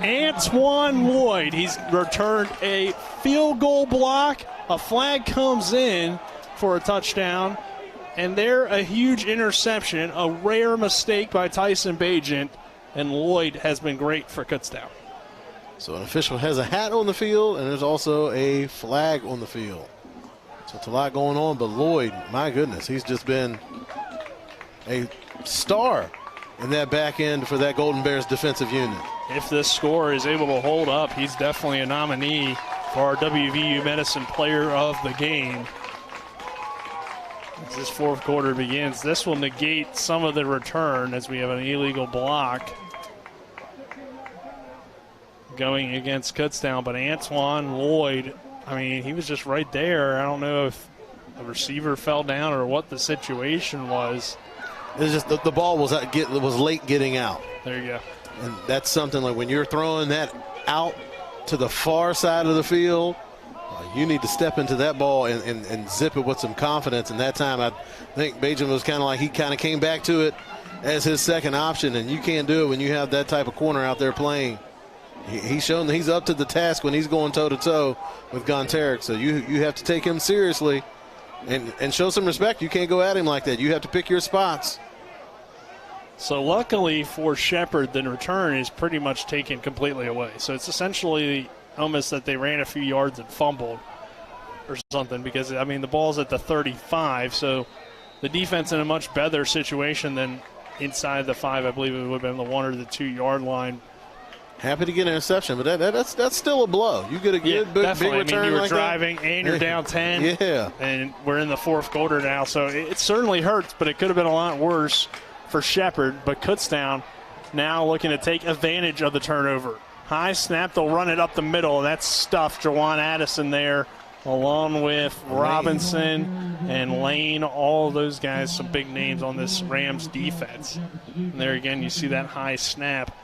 Antoine Lloyd, he's returned a field goal block. A flag comes in for a touchdown, and there a huge interception, a rare mistake by Tyson Bagent, and Lloyd has been great for Kutztown. So an official has a hat on the field, and there's also a flag on the field. So it's a lot going on, but Lloyd, my goodness, he's just been a star in that back end for that Golden Bears defensive unit. If this score is able to hold up, he's definitely a nominee for our WVU Medicine Player of the Game. As this fourth quarter begins, this will negate some of the return as we have an illegal block going against Kutztown. But Antoine Lloyd, I mean, he was just right there. I don't know if a receiver fell down or what the situation was. It was just the ball was late getting out. There you go. And that's something like when you're throwing that out to the far side of the field, you need to step into that ball and zip it with some confidence. And that time I think Bajan was kind of like he kind of came back to it as his second option, and you can't do it when you have that type of corner out there playing. He's shown that he's up to the task when he's going toe-to-toe with Gonteric. So you have to take him seriously and show some respect. You can't go at him like that. You have to pick your spots. So luckily for Shepherd, the return is pretty much taken completely away. So it's essentially almost that they ran a few yards and fumbled or something because, I mean, the ball's at the 35. So the defense in a much better situation than inside the 5. I believe it would have been the 1 or the 2 yard line. Happy to get an interception, but that's still a blow. You get a good big return. I mean, you were like driving that. And you're down 10. Yeah. And we're in the fourth quarter now, so it certainly hurts, but it could have been a lot worse for Shepherd. But Kutztown now looking to take advantage of the turnover. High snap, they'll run it up the middle, and that's stuffed. Jawan Addison there, along with Robinson and Lane, all of those guys, some big names on this Rams defense. And there again, you see that high snap.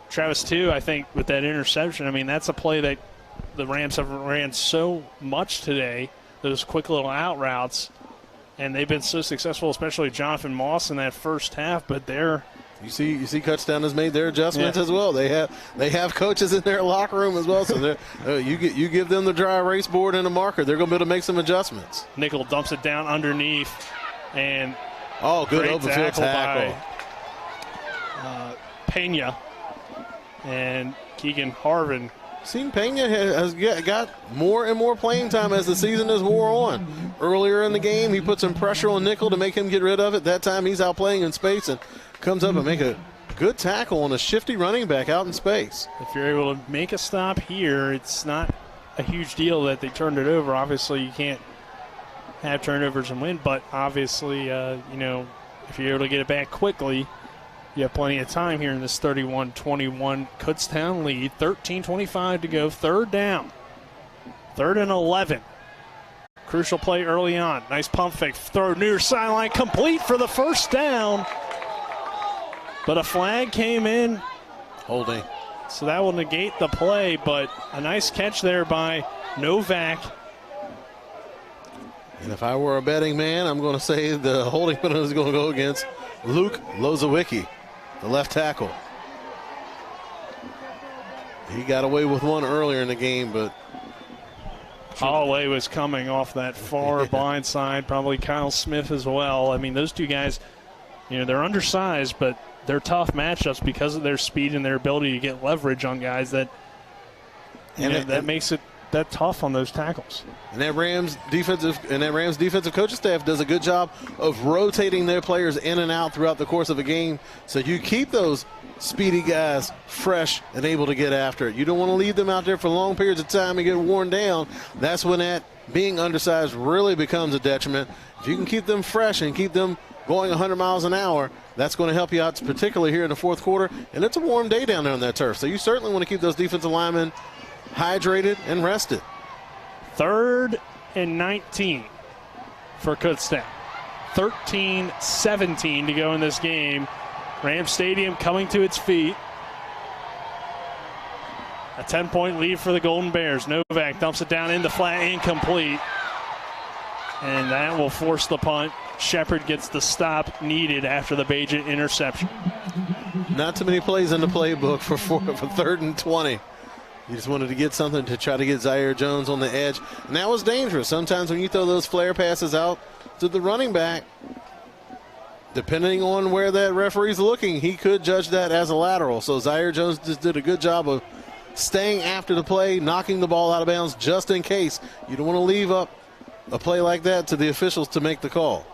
Travis, too, I think, with that interception, I mean, that's a play that the Rams have ran so much today, those quick little out routes, and they've been so successful, especially Jonathan Moss in that first half, but they're... You see Kutztown has made their adjustments as well. They have coaches in their locker room as well, so you give them the dry erase board and a marker, they're going to be able to make some adjustments. Nickel dumps it down underneath, and good open field tackle. By, Pena. And Keegan Harvin. Pena has got more and more playing time as the season has wore on. Earlier in the game, he put some pressure on Nickel to make him get rid of it. That time he's out playing in space and comes up and make a good tackle on a shifty running back out in space. If you're able to make a stop here, it's not a huge deal that they turned it over. Obviously, you can't have turnovers and win, but obviously, if you're able to get it back quickly, you have plenty of time here in this 31-21 Kutztown lead. 13:25 to go. Third down. 3rd and 11. Crucial play early on. Nice pump fake. Throw near sideline. Complete for the first down. But a flag came in. Holding. So that will negate the play, but a nice catch there by Novak. And if I were a betting man, I'm going to say the holding penalty is going to go against Luke Lozowicki, the left tackle. He got away with one earlier in the game, but Holloway was coming off that far blind side, probably Kyle Smith as well. I mean, those two guys, they're undersized, but they're tough matchups because of their speed and their ability to get leverage on guys that makes it that tough on those tackles. And that Rams defensive coaching staff does a good job of rotating their players in and out throughout the course of a game, so you keep those speedy guys fresh and able to get after it. You don't want to leave them out there for long periods of time and get worn down. That's when that being undersized really becomes a detriment. If you can keep them fresh and keep them going 100 miles an hour, that's going to help you out, particularly here in the fourth quarter. And it's a warm day down there on that turf, so you certainly want to keep those defensive linemen hydrated and rested. 3rd and 19 for Kutztown. 13-17 to go in this game. Rams Stadium coming to its feet. A 10-point lead for the Golden Bears. Novak dumps it down in the flat, incomplete. And that will force the punt. Shepherd gets the stop needed after the Bajan interception. Not too many plays in the playbook for 3rd and 20. You just wanted to get something to try to get Zaire Jones on the edge. And that was dangerous. Sometimes when you throw those flare passes out to the running back, depending on where that referee's looking, he could judge that as a lateral. So Zaire Jones just did a good job of staying after the play, knocking the ball out of bounds just in case. You don't want to leave up a play like that to the officials to make the call.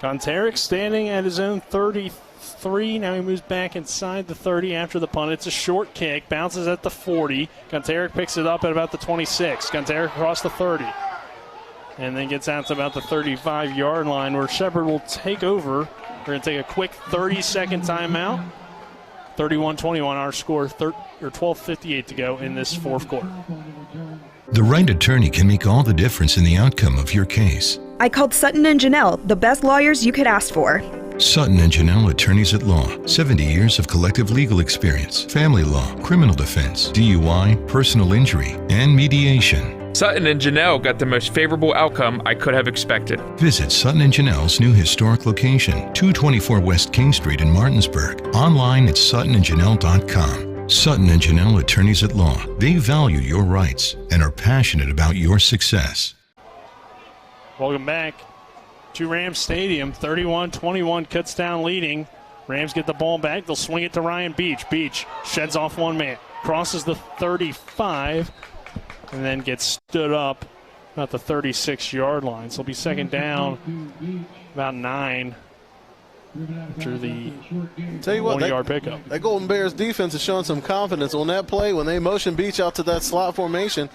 Gonteric standing at his own 33. Now he moves back inside the 30 after the punt. It's a short kick. Bounces at the 40. Gonteric picks it up at about the 26. Gonteric across the 30. And then gets out to about the 35-yard line where Shepherd will take over. We're going to take a quick 30-second timeout. 31-21 our score, 12:58 to go in this fourth quarter. The right attorney can make all the difference in the outcome of your case. I called Sutton and Janelle, the best lawyers you could ask for. Sutton and Janelle Attorneys at Law. 70 years of collective legal experience. Family law, criminal defense, DUI, personal injury, and mediation. Sutton and Janelle got the most favorable outcome I could have expected. Visit Sutton and Janelle's new historic location, 224 West King Street in Martinsburg. Online at suttonandjanelle.com. Sutton and Janelle Attorneys at Law. They value your rights and are passionate about your success. Welcome back to Rams Stadium. 31-21, Kutztown leading. Rams get the ball back. They'll swing it to Ryan Beech. Beech sheds off one man, crosses the 35, and then gets stood up about the 36-yard line. So it'll be second down, about 9 after the 1-yard pickup. That Golden Bears defense is showing some confidence on that play when they motion Beech out to that slot formation.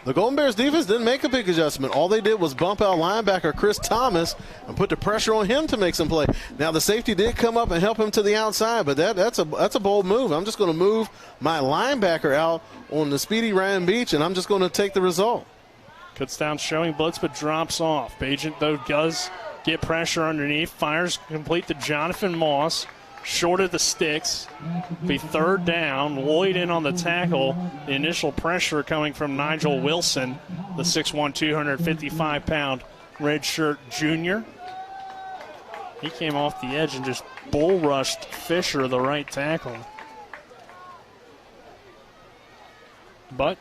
The Golden Bears defense didn't make a big adjustment. All they did was bump out linebacker Chris Thomas and put the pressure on him to make some play. Now the safety did come up and help him to the outside, but that's a bold move. I'm just going to move my linebacker out on the speedy Ryan Beech, and I'm just going to take the result. Kutztown showing blitz, but drops off. Bagent, though, does get pressure underneath. Fires complete to Jonathan Moss. Short of the sticks. Be third down. Lloyd in on the tackle. The initial pressure coming from Nigel Wilson, the 6'1", 255-pound redshirt junior. He came off the edge and just bull rushed Fisher, the right tackle. But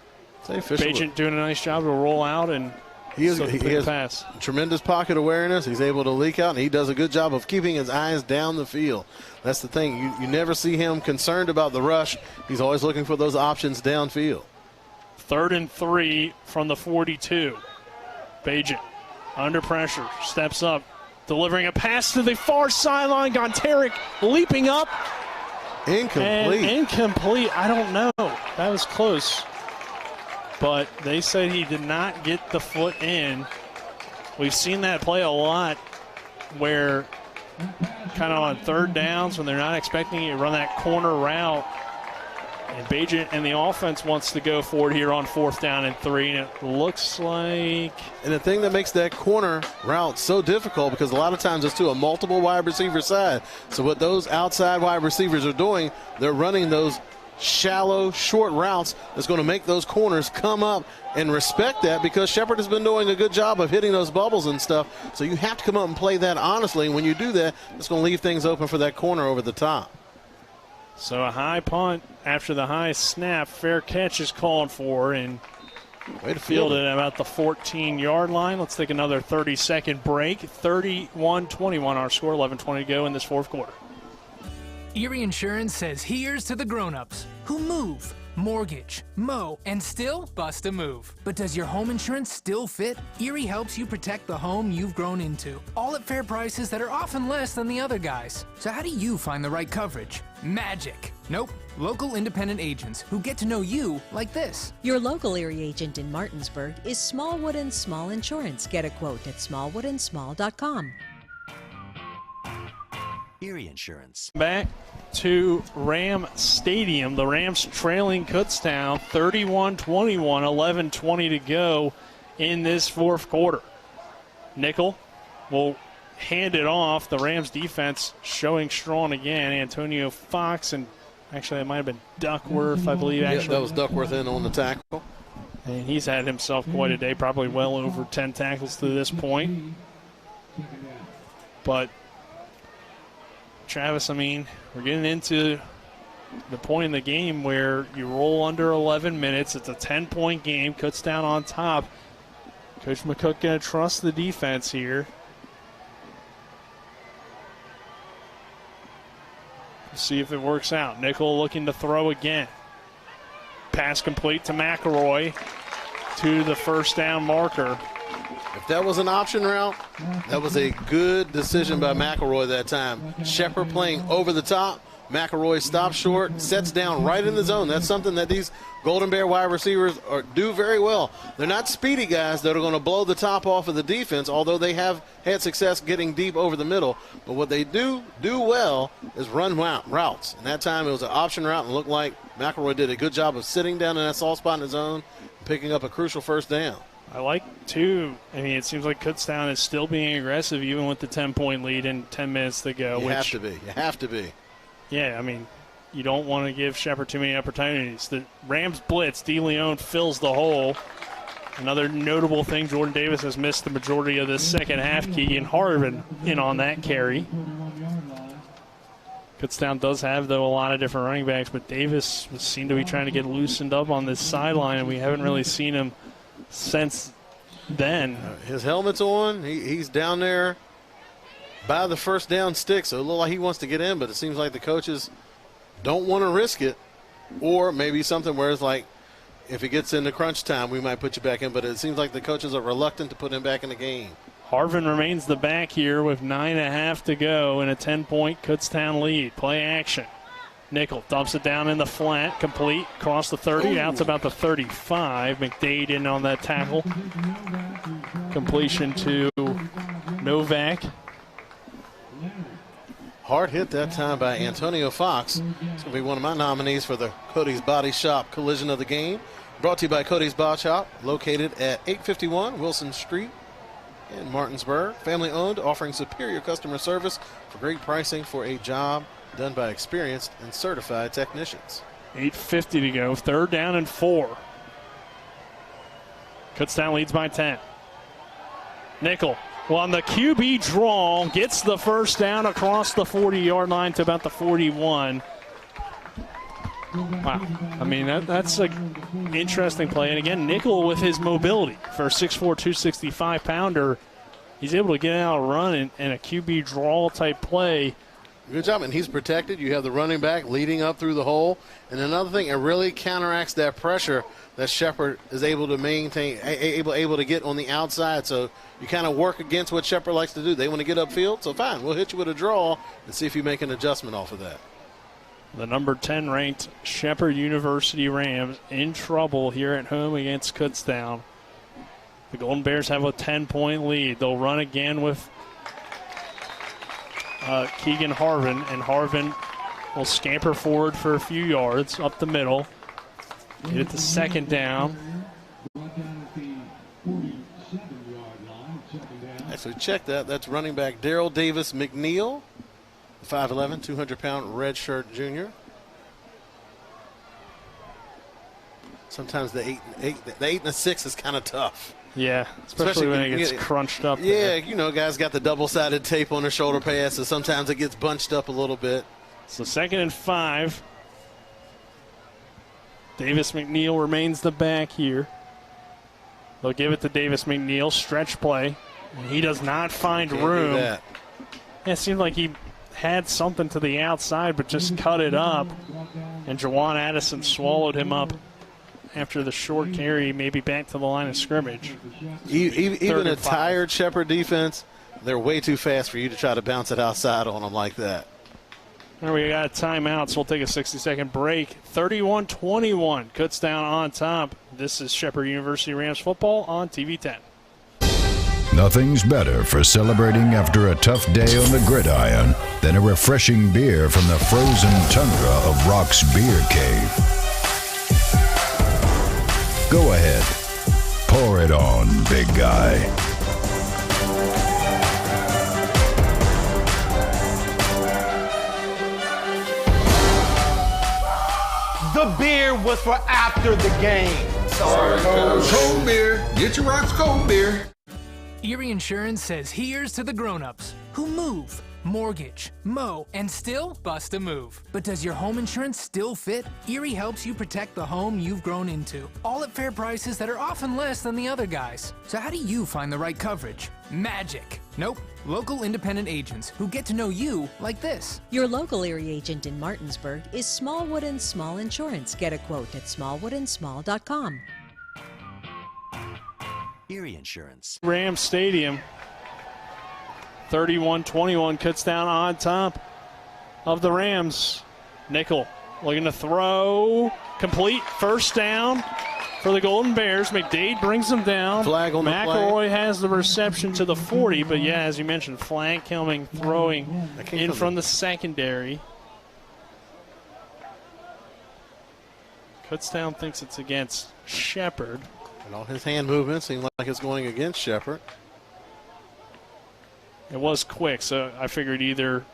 Bagent doing a nice job to roll out and he has pass. Tremendous pocket awareness. He's able to leak out, and he does a good job of keeping his eyes down the field. That's the thing. You never see him concerned about the rush. He's always looking for those options downfield. 3rd and 3 from the 42. Bagent under pressure, steps up, delivering a pass to the far sideline. Gonteric leaping up. Incomplete. I don't know. That was close. But they said he did not get the foot in. We've seen that play a lot where kind of on third downs when they're not expecting you to run that corner route. And Bagent and the offense wants to go for it here on 4th down and 3. And it looks like... And the thing that makes that corner route so difficult, because a lot of times it's to a multiple wide receiver side. So what those outside wide receivers are doing, they're running those shallow, short routes that's going to make those corners come up and respect that, because Shepherd has been doing a good job of hitting those bubbles and stuff. So you have to come up and play that honestly. And when you do that, it's going to leave things open for that corner over the top. So a high punt after the high snap. Fair catch is called for and fielded at about the 14-yard line. Let's take another 30-second break. 31-21 our score, 11:20 to go in this fourth quarter. Erie Insurance says here's to the grown-ups who move, mortgage, mow, and still bust a move. But does your home insurance still fit? Erie helps you protect the home you've grown into, all at fair prices that are often less than the other guys. So how do you find the right coverage? Magic. Nope. Local independent agents who get to know you like this. Your local Erie agent in Martinsburg is Smallwood & Small Insurance. Get a quote at smallwoodandsmall.com. Erie Insurance. Back to Ram Stadium. The Rams trailing Kutztown 31-21, 11:20 to go in this fourth quarter. Nickel will hand it off. The Rams defense showing strong again. Antonio Fox, and actually it might have been Duckworth, I believe. Yeah, that was Duckworth in on the tackle. And he's had himself quite a day, probably well over 10 tackles to this point. But Travis, I mean, we're getting into the point in the game where you roll under 11 minutes. It's a 10-point game. Kutztown on top. Coach McCook going to trust the defense here. See if it works out. Nickel looking to throw again. Pass complete to McElroy to the first down marker. If that was an option route, that was a good decision by McElroy that time. Shepherd playing over the top, McElroy stops short, sets down right in the zone. That's something that these Golden Bear wide receivers do very well. They're not speedy guys that are going to blow the top off of the defense, although they have had success getting deep over the middle. But what they do well is run routes. And that time it was an option route and looked like McElroy did a good job of sitting down in that soft spot in the zone, picking up a crucial first down. I like, too, it seems like Kutztown is still being aggressive even with the 10-point lead and 10 minutes to go. You have to be. You have to be. Yeah, you don't want to give Shepherd too many opportunities. The Rams blitz, DeLeon fills the hole. Another notable thing, Jordan Davis has missed the majority of the second half. Keegan Harvin in on that carry. Kutztown does have, though, a lot of different running backs, but Davis seemed to be trying to get loosened up on this sideline, and we haven't really seen him since then. His helmet's on. He's down there by the first down stick, so it looks like he wants to get in, but it seems like the coaches don't want to risk it, or maybe something where it's like, if it gets into crunch time, we might put you back in, but it seems like the coaches are reluctant to put him back in the game. Harvin remains the back here with 9.5 to go in a 10-point Kutztown lead. Play action. Nickel dumps it down in the flat, complete, across the 30, out to about the 35. McDade in on that tackle. Completion to Novak. Hard hit that time by Antonio Fox. It's going to be one of my nominees for the Cody's Body Shop collision of the game. Brought to you by Cody's Body Shop, located at 851 Wilson Street in Martinsburg. Family owned, offering superior customer service for great pricing for a job done by experienced and certified technicians. 8:50 to go, 3rd down and 4. Kutztown leads by 10. Nickel on the QB draw, gets the first down across the 40-yard line to about the 41. Wow. That's an interesting play. And again, Nickel with his mobility for a 6'4", 265-pounder, he's able to get out and run in a QB draw type play. Good job, and he's protected. You have the running back leading up through the hole. And another thing, it really counteracts that pressure that Shepherd is able to maintain, able to get on the outside. So you kind of work against what Shepherd likes to do. They want to get upfield, so fine. We'll hit you with a draw and see if you make an adjustment off of that. The number 10 ranked Shepherd University Rams in trouble here at home against Kutztown. The Golden Bears have a 10-point lead. They'll run again with Keegan Harvin, and Harvin will scamper forward for a few yards up the middle. Get it to 2nd down. Actually, check that. That's running back Daryl Davis McNeil, 5'11", 200-pound redshirt junior. Sometimes the 8 and the 6 is kind of tough. Yeah, especially when it gets crunched up. Yeah, guys got the double-sided tape on their shoulder pads, so sometimes it gets bunched up a little bit. So 2nd and 5. Davis McNeil remains the back here. They'll give it to Davis McNeil, stretch play, and he does not find room. Yeah, it seemed like he had something to the outside, but just cut it up, and Jawan Addison swallowed him up after the short carry, maybe back to the line of scrimmage. Even a tired Shepherd defense, they're way too fast for you to try to bounce it outside on them like that. There we got a timeout, so we'll take a 60-second break. 31-21, Kutztown on top. This is Shepherd University Rams football on TV 10. Nothing's better for celebrating after a tough day on the gridiron than a refreshing beer from the frozen tundra of Rock's Beer Cave. Go ahead. Pour it on, big guy. The beer was for after the game. Sorry, cold beer. Get your Rock's cold beer. Erie Insurance says here's to the grown-ups who move, mortgage, mow, and still bust a move. But does your home insurance still fit? Erie helps you protect the home you've grown into, all at fair prices that are often less than the other guys. So how do you find the right coverage? Magic. Nope. Local independent agents who get to know you like this. Your local Erie agent in Martinsburg is Smallwood & Small Insurance. Get a quote at smallwoodandsmall.com. Erie Insurance. Rams Stadium. 31-21, Kutztown on top of the Rams. Nickel looking to throw. Complete first down for the Golden Bears. McDade brings them down. Flag on the McElroy has the reception to the 40, but yeah, as you mentioned, flag coming, throwing in from the secondary. Kutztown thinks it's against Shepard. And all his hand movements seem like it's going against Shepard. It was quick, so I figured either,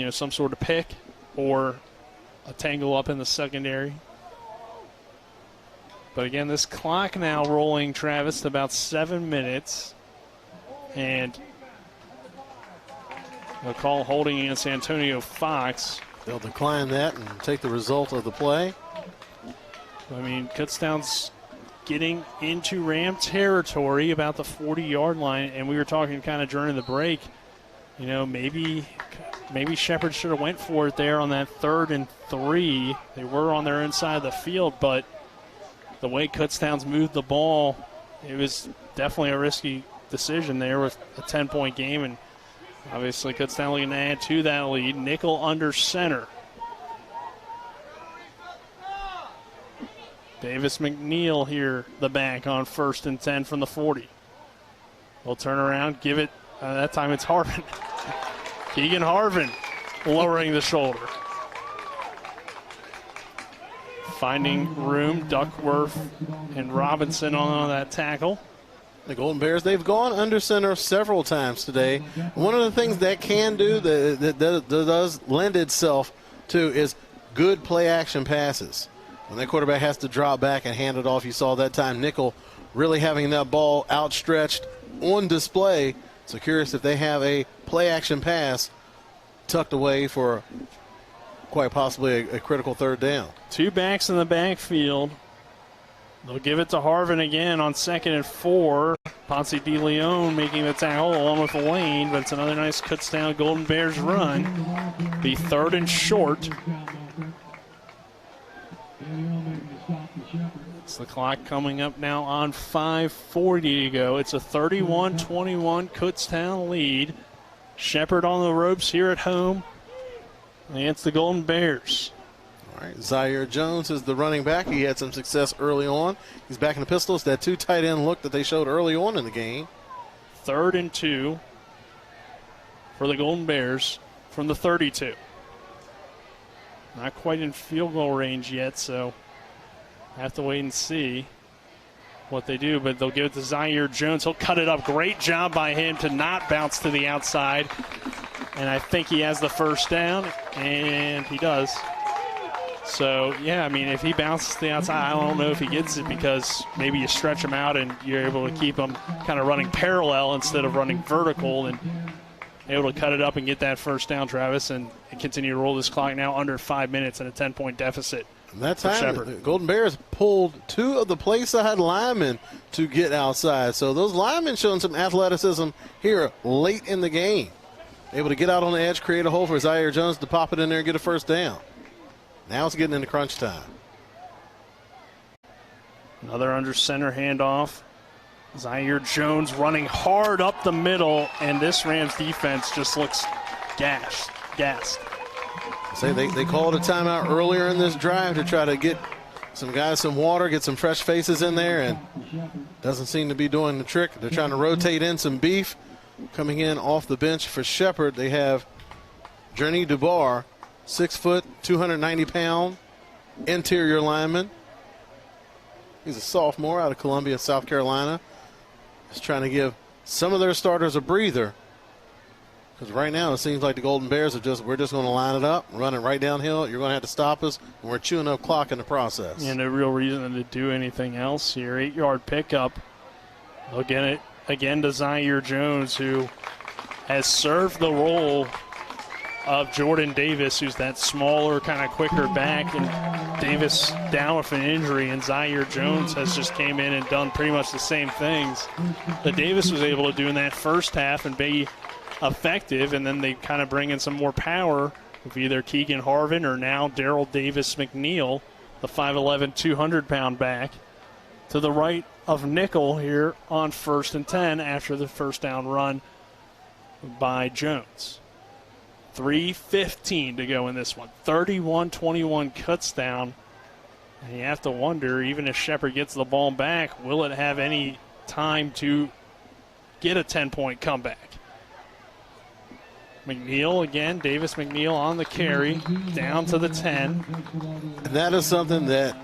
some sort of pick or a tangle up in the secondary. But again, this clock now rolling, Travis, to about 7 minutes. And a call holding against Antonio Fox. They'll decline that and take the result of the play. I mean, Kutztown's getting into Ram territory about the 40-yard line, and we were talking kind of during the break, maybe Shepard should have went for it there on that 3rd and 3. They were on their inside of the field, but the way Kutztown's moved the ball, it was definitely a risky decision there with a 10-point game, and obviously Kutztown looking to add to that lead. Nickel under center. Davis McNeil here, the back on 1st and 10 from the 40. They'll turn around, give it, that time it's Harvin. Keegan Harvin lowering the shoulder. Finding room, Duckworth and Robinson on that tackle. The Golden Bears, they've gone under center several times today. One of the things that can do, that does lend itself to, is good play-action passes. When that quarterback has to drop back and hand it off, you saw that time Nickel really having that ball outstretched on display. So curious if they have a play-action pass tucked away for quite possibly a critical 3rd down. 2 backs in the backfield. They'll give it to Harvin again on 2nd and 4. Ponce de Leon making the tackle along with Lane, but it's another nice Kutztown Golden Bears run. Be 3rd and short. It's the clock coming up now on 5:40 to go. It's a 31-21 Kutztown lead. Shepard on the ropes here at home against the Golden Bears. All right, Zaire Jones is the running back. He had some success early on. He's back in the pistols. That 2 tight end look that they showed early on in the game. 3rd and 2 for the Golden Bears from the 32. Not quite in field goal range yet, so have to wait and see what they do, but they'll give it to Zaire Jones. He'll cut it up. Great job by him to not bounce to the outside. And I think he has the 1st down, and he does. So, yeah, I mean, if he bounces to the outside, I don't know if he gets it because maybe you stretch him out and you're able to keep him kind of running parallel instead of running vertical and able to cut it up and get that 1st down, Travis, and continue to roll this clock now under 5 minutes and a 10-point deficit. And that time, the Golden Bears pulled 2 of the play side linemen to get outside. So those linemen showing some athleticism here late in the game. Able to get out on the edge, create a hole for Zaire Jones to pop it in there and get a 1st down. Now it's getting into crunch time. Another under center handoff. Zaire Jones running hard up the middle, and this Rams defense just looks gassed. Say they called a timeout earlier in this drive to try to get some guys some water, get some fresh faces in there, and doesn't seem to be doing the trick. They're trying to rotate in some beef. Coming in off the bench for Shepard, they have Journey Dubar, 6 foot, 290-pound interior lineman. He's a sophomore out of Columbia, South Carolina. Just trying to give some of their starters a breather. Because right now it seems like the Golden Bears we're just going to line it up, run it right downhill. You're going to have to stop us, and we're chewing up clock in the process. And no real reason to do anything else here. 8-yard pickup. They'll get it again to Zaire Jones, who has served the role of Jordan Davis, who's that smaller, kind of quicker back. And Davis down with an injury, and Zaire Jones has just came in and done pretty much the same things that Davis was able to do in that first half and be effective, and then they kind of bring in some more power with either Keegan Harvin or now Darrell Davis McNeil, the 5'11", 200-pound back, to the right of Nickel here on 1st and 10 after the 1st down run by Jones. 3:15 to go in this one. 31-21 Kutztown. And you have to wonder, even if Shepherd gets the ball back, will it have any time to get a 10-point comeback? McNeil again, Davis McNeil on the carry, down to the 10. And that is something that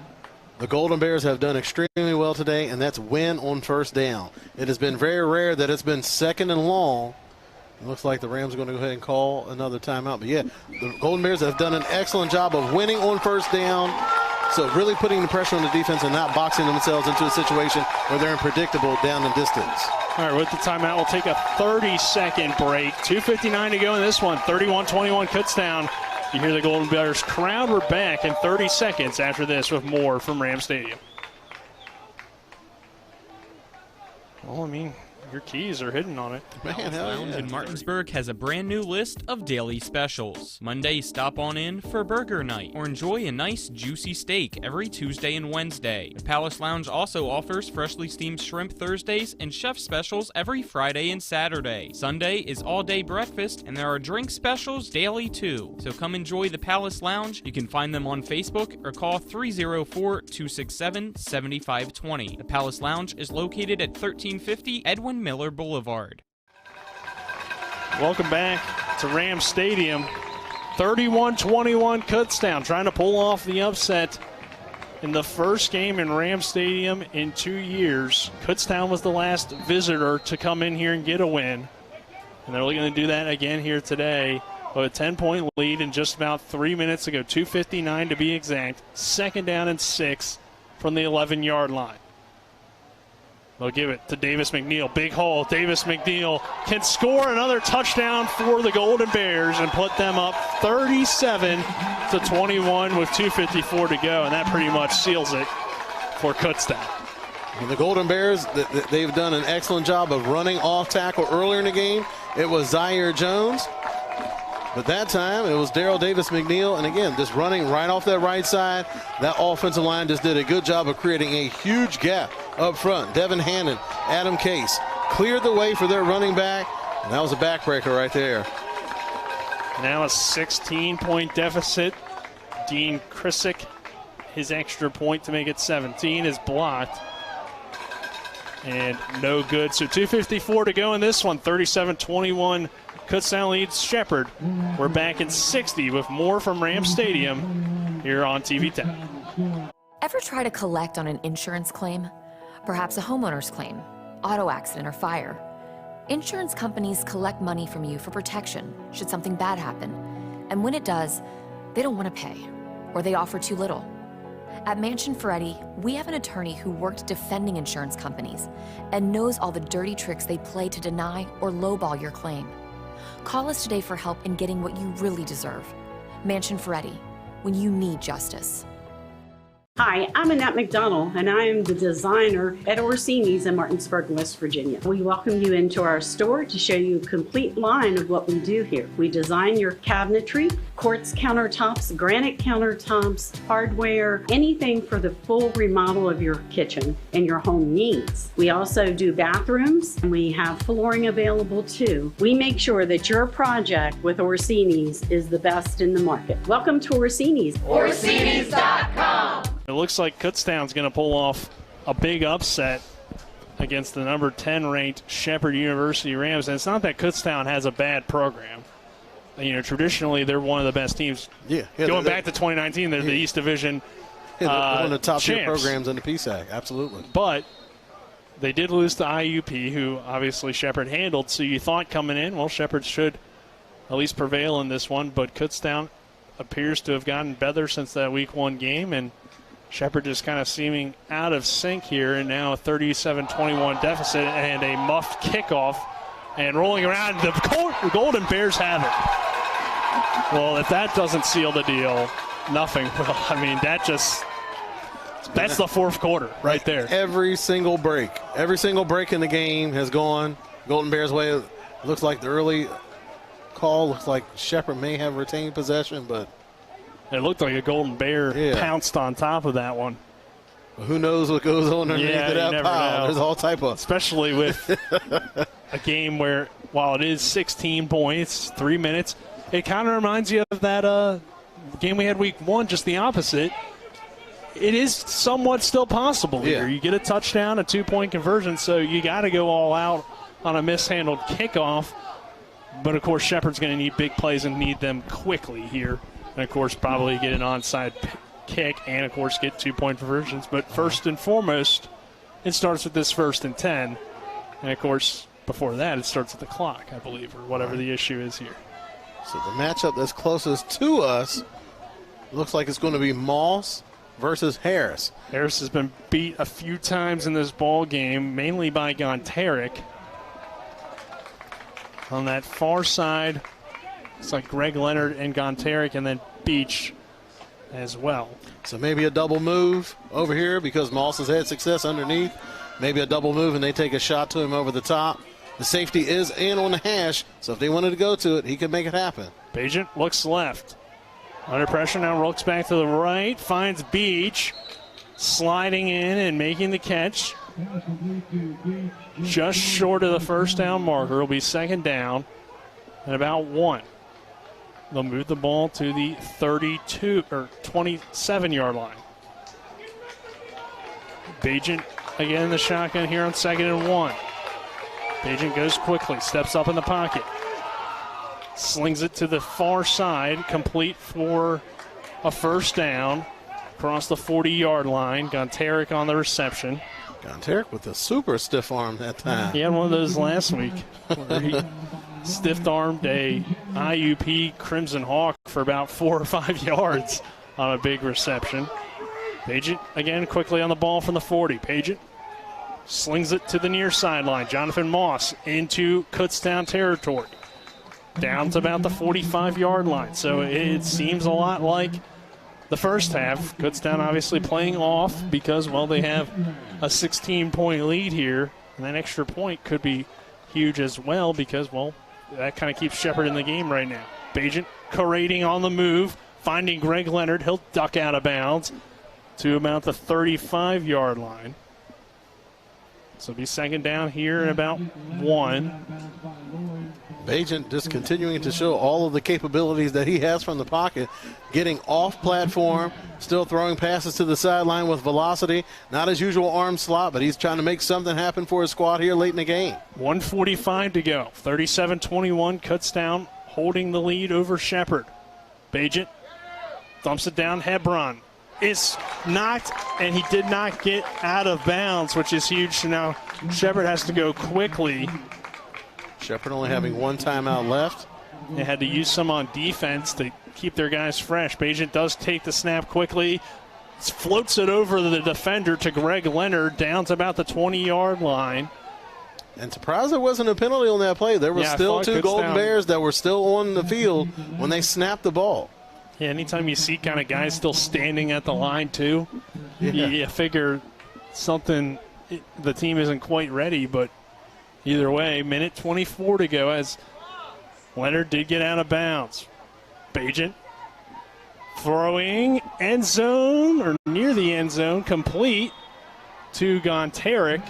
the Golden Bears have done extremely well today, and that's win on first down. It has been very rare that it's been second and long. It looks like the Rams are going to go ahead and call another timeout. But, yeah, the Golden Bears have done an excellent job of winning on first down. So really putting the pressure on the defense and not boxing themselves into a situation where they're unpredictable down in distance. All right, with the timeout, we'll take a 30-second break. 2:59 to go in this one. 31-21 Kutztown. You hear the Golden Bears crowd. We're back in 30 seconds after this with more from Ram Stadium. Well, I mean, your keys are hidden on it. Palace Lounge in Martinsburg has a brand new list of daily specials. Monday, stop on in for burger night or enjoy a nice juicy steak every Tuesday and Wednesday. The Palace Lounge also offers freshly steamed shrimp Thursdays and chef specials every Friday and Saturday. Sunday is all-day breakfast and there are drink specials daily too. So come enjoy the Palace Lounge. You can find them on Facebook or call 304-267-7520. The Palace Lounge is located at 1350 Edwin Miller Boulevard. Welcome back to Ram Stadium. 31-21 Kutztown trying to pull off the upset in the first game in Ram Stadium in 2 years. Kutztown was the last visitor to come in here and get a win. And they're looking to do that again here today. With a 10-point lead in just about 3 minutes to go. 2:59 to be exact. Second down and 6 from the 11-yard line. They'll give it to Davis McNeil. Big hole. Davis McNeil can score another touchdown for the Golden Bears and put them up 37-21 with 2:54 to go. And that pretty much seals it for Kutztown. And the Golden Bears, they've done an excellent job of running off tackle earlier in the game. It was Zaire Jones. But that time, it was Darrell Davis McNeil. And again, just running right off that right side. That offensive line just did a good job of creating a huge gap up front. Devin Hannon, Adam Case cleared the way for their running back. And that was a backbreaker right there. Now a 16-point deficit. Dean Krissick, his extra point to make it 17 is blocked. And no good. So 2:54 to go in this one. 37-21. Kutztown leads Shepherd. We're back in 60 with more from Ram Stadium here on TV 10. Ever try to collect on an insurance claim? Perhaps a homeowner's claim, auto accident, or fire. Insurance companies collect money from you for protection should something bad happen. And when it does, they don't want to pay, or they offer too little. At Mansion Ferretti, we have an attorney who worked defending insurance companies and knows all the dirty tricks they play to deny or lowball your claim. Call us today for help in getting what you really deserve. Mansion Ferretti, when you need justice. Hi, I'm Annette McDonald, and I am the designer at Orsini's in Martinsburg, West Virginia. We welcome you into our store to show you a complete line of what we do here. We design your cabinetry, quartz countertops, granite countertops, hardware, anything for the full remodel of your kitchen and your home needs. We also do bathrooms, and we have flooring available too. We make sure that your project with Orsini's is the best in the market. Welcome to Orsini's. Orsini's.com. It looks like Kutztown's going to pull off a big upset against the number 10 ranked Shepherd University Rams. And it's not that Kutztown has a bad program. You know, traditionally they're one of the best teams. Going back to 2019, they're the East Division they're one of the top tier champs. programs in the PSAC, absolutely. But they did lose to IUP, who obviously Shepherd handled. So you thought coming in, well, Shepherd should at least prevail in this one. But Kutztown appears to have gotten better since that Week 1 game, and Shepherd just kind of seeming out of sync here, and now a 37-21 deficit and a muffed kickoff. And rolling around, the Golden Bears have it. Well, if that doesn't seal the deal, nothing will. I mean, that's the fourth quarter right there. Every single break in the game has gone Golden Bears' way. It looks like the early call looks like Shepherd may have retained possession, but it looked like a Golden Bear pounced on top of that one. Who knows what goes on underneath that pile? There's all type of. Especially with a game where, while it is 16 points, 3 minutes, it kind of reminds you of that game we had week 1, just the opposite. It is somewhat still possible here. You get a touchdown, a 2-point conversion, so you got to go all out on a mishandled kickoff. But, of course, Shepherd's going to need big plays and need them quickly here. And, of course, probably get an onside kick and, of course, get 2-point conversions. But first and foremost, it starts with this 1st and 10. And, of course, before that, it starts with the clock, I believe, or whatever the issue is here. So the matchup that's closest to us looks like it's going to be Moss versus Harris. Harris has been beat a few times in this ball game, mainly by Gonteric. On that far side, it's like Greg Leonard and Gonteric, and then Beech as well. So maybe a double move over here because Moss has had success underneath. Maybe a double move and they take a shot to him over the top. The safety is in on the hash, so if they wanted to go to it, he could make it happen. Bagent looks left. Under pressure now, looks back to the right, finds Beech, sliding in and making the catch. Just short of the first down marker. It'll be 2nd down and about 1. They'll move the ball to the 32 or 27-yard line. Bagent again in the shotgun here on 2nd and 1. Bagent goes quickly, steps up in the pocket. Slings it to the far side, complete for a 1st down. Across the 40-yard line, Gonteric on the reception. Gonteric with a super stiff arm that time. He had one of those last week where he stiff-armed a IUP Crimson Hawk for about 4 or 5 yards on a big reception. Bagent again quickly on the ball from the 40. Bagent slings it to the near sideline. Jonathan Moss into Kutztown territory. Down to about the 45-yard line. So it seems a lot like the first half. Kutztown obviously playing off because, well, they have a 16-point lead here. And that extra point could be huge as well because, well, that kind of keeps Shepherd in the game right now. Bagent parading on the move, finding Greg Leonard. He'll duck out of bounds to about the 35-yard line. So it'll be 2nd down here and about 1. Bagent just continuing to show all of the capabilities that he has from the pocket, getting off platform, still throwing passes to the sideline with velocity. Not his usual arm slot, but he's trying to make something happen for his squad here late in the game. 1:45 to go. 37-21, Kutztown holding the lead over Shepherd. Bagent thumps it down. Hebron is knocked, and he did not get out of bounds, which is huge. So now Shepherd has to go quickly. Shepherd only having 1 timeout left. They had to use some on defense to keep their guys fresh. Bagent does take the snap quickly, floats it over the defender to Greg Leonard down to about the 20-yard line. And surprised there wasn't a penalty on that play. There were still 2 Golden Bears that were still on the field when they snapped the ball. Yeah, anytime you see kind of guys still standing at the line too, you figure something, the team isn't quite ready, but either way, minute 24 to go as Leonard did get out of bounds. Bagent throwing end zone or near the end zone, complete to Gonteric.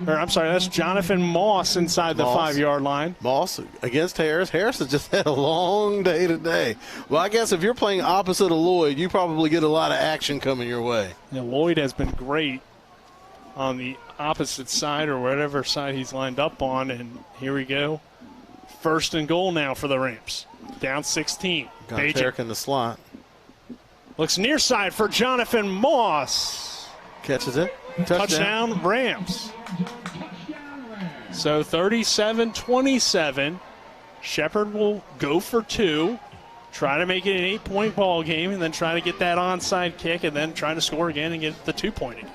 Or I'm sorry, that's Jonathan Moss inside the 5-yard line. Moss against Harris. Harris has just had a long day today. Well, I guess if you're playing opposite of Lloyd, you probably get a lot of action coming your way. Yeah, Lloyd has been great on the opposite side or whatever side he's lined up on, and here we go. 1st and goal now for the Rams. Down 16. Gonteric in the slot. Looks near side for Jonathan Moss. Catches it. Touchdown Rams. So 37-27. Shepherd will go for 2. Try to make it an 8-point ball game and then try to get that onside kick and then try to score again and get the 2-point again.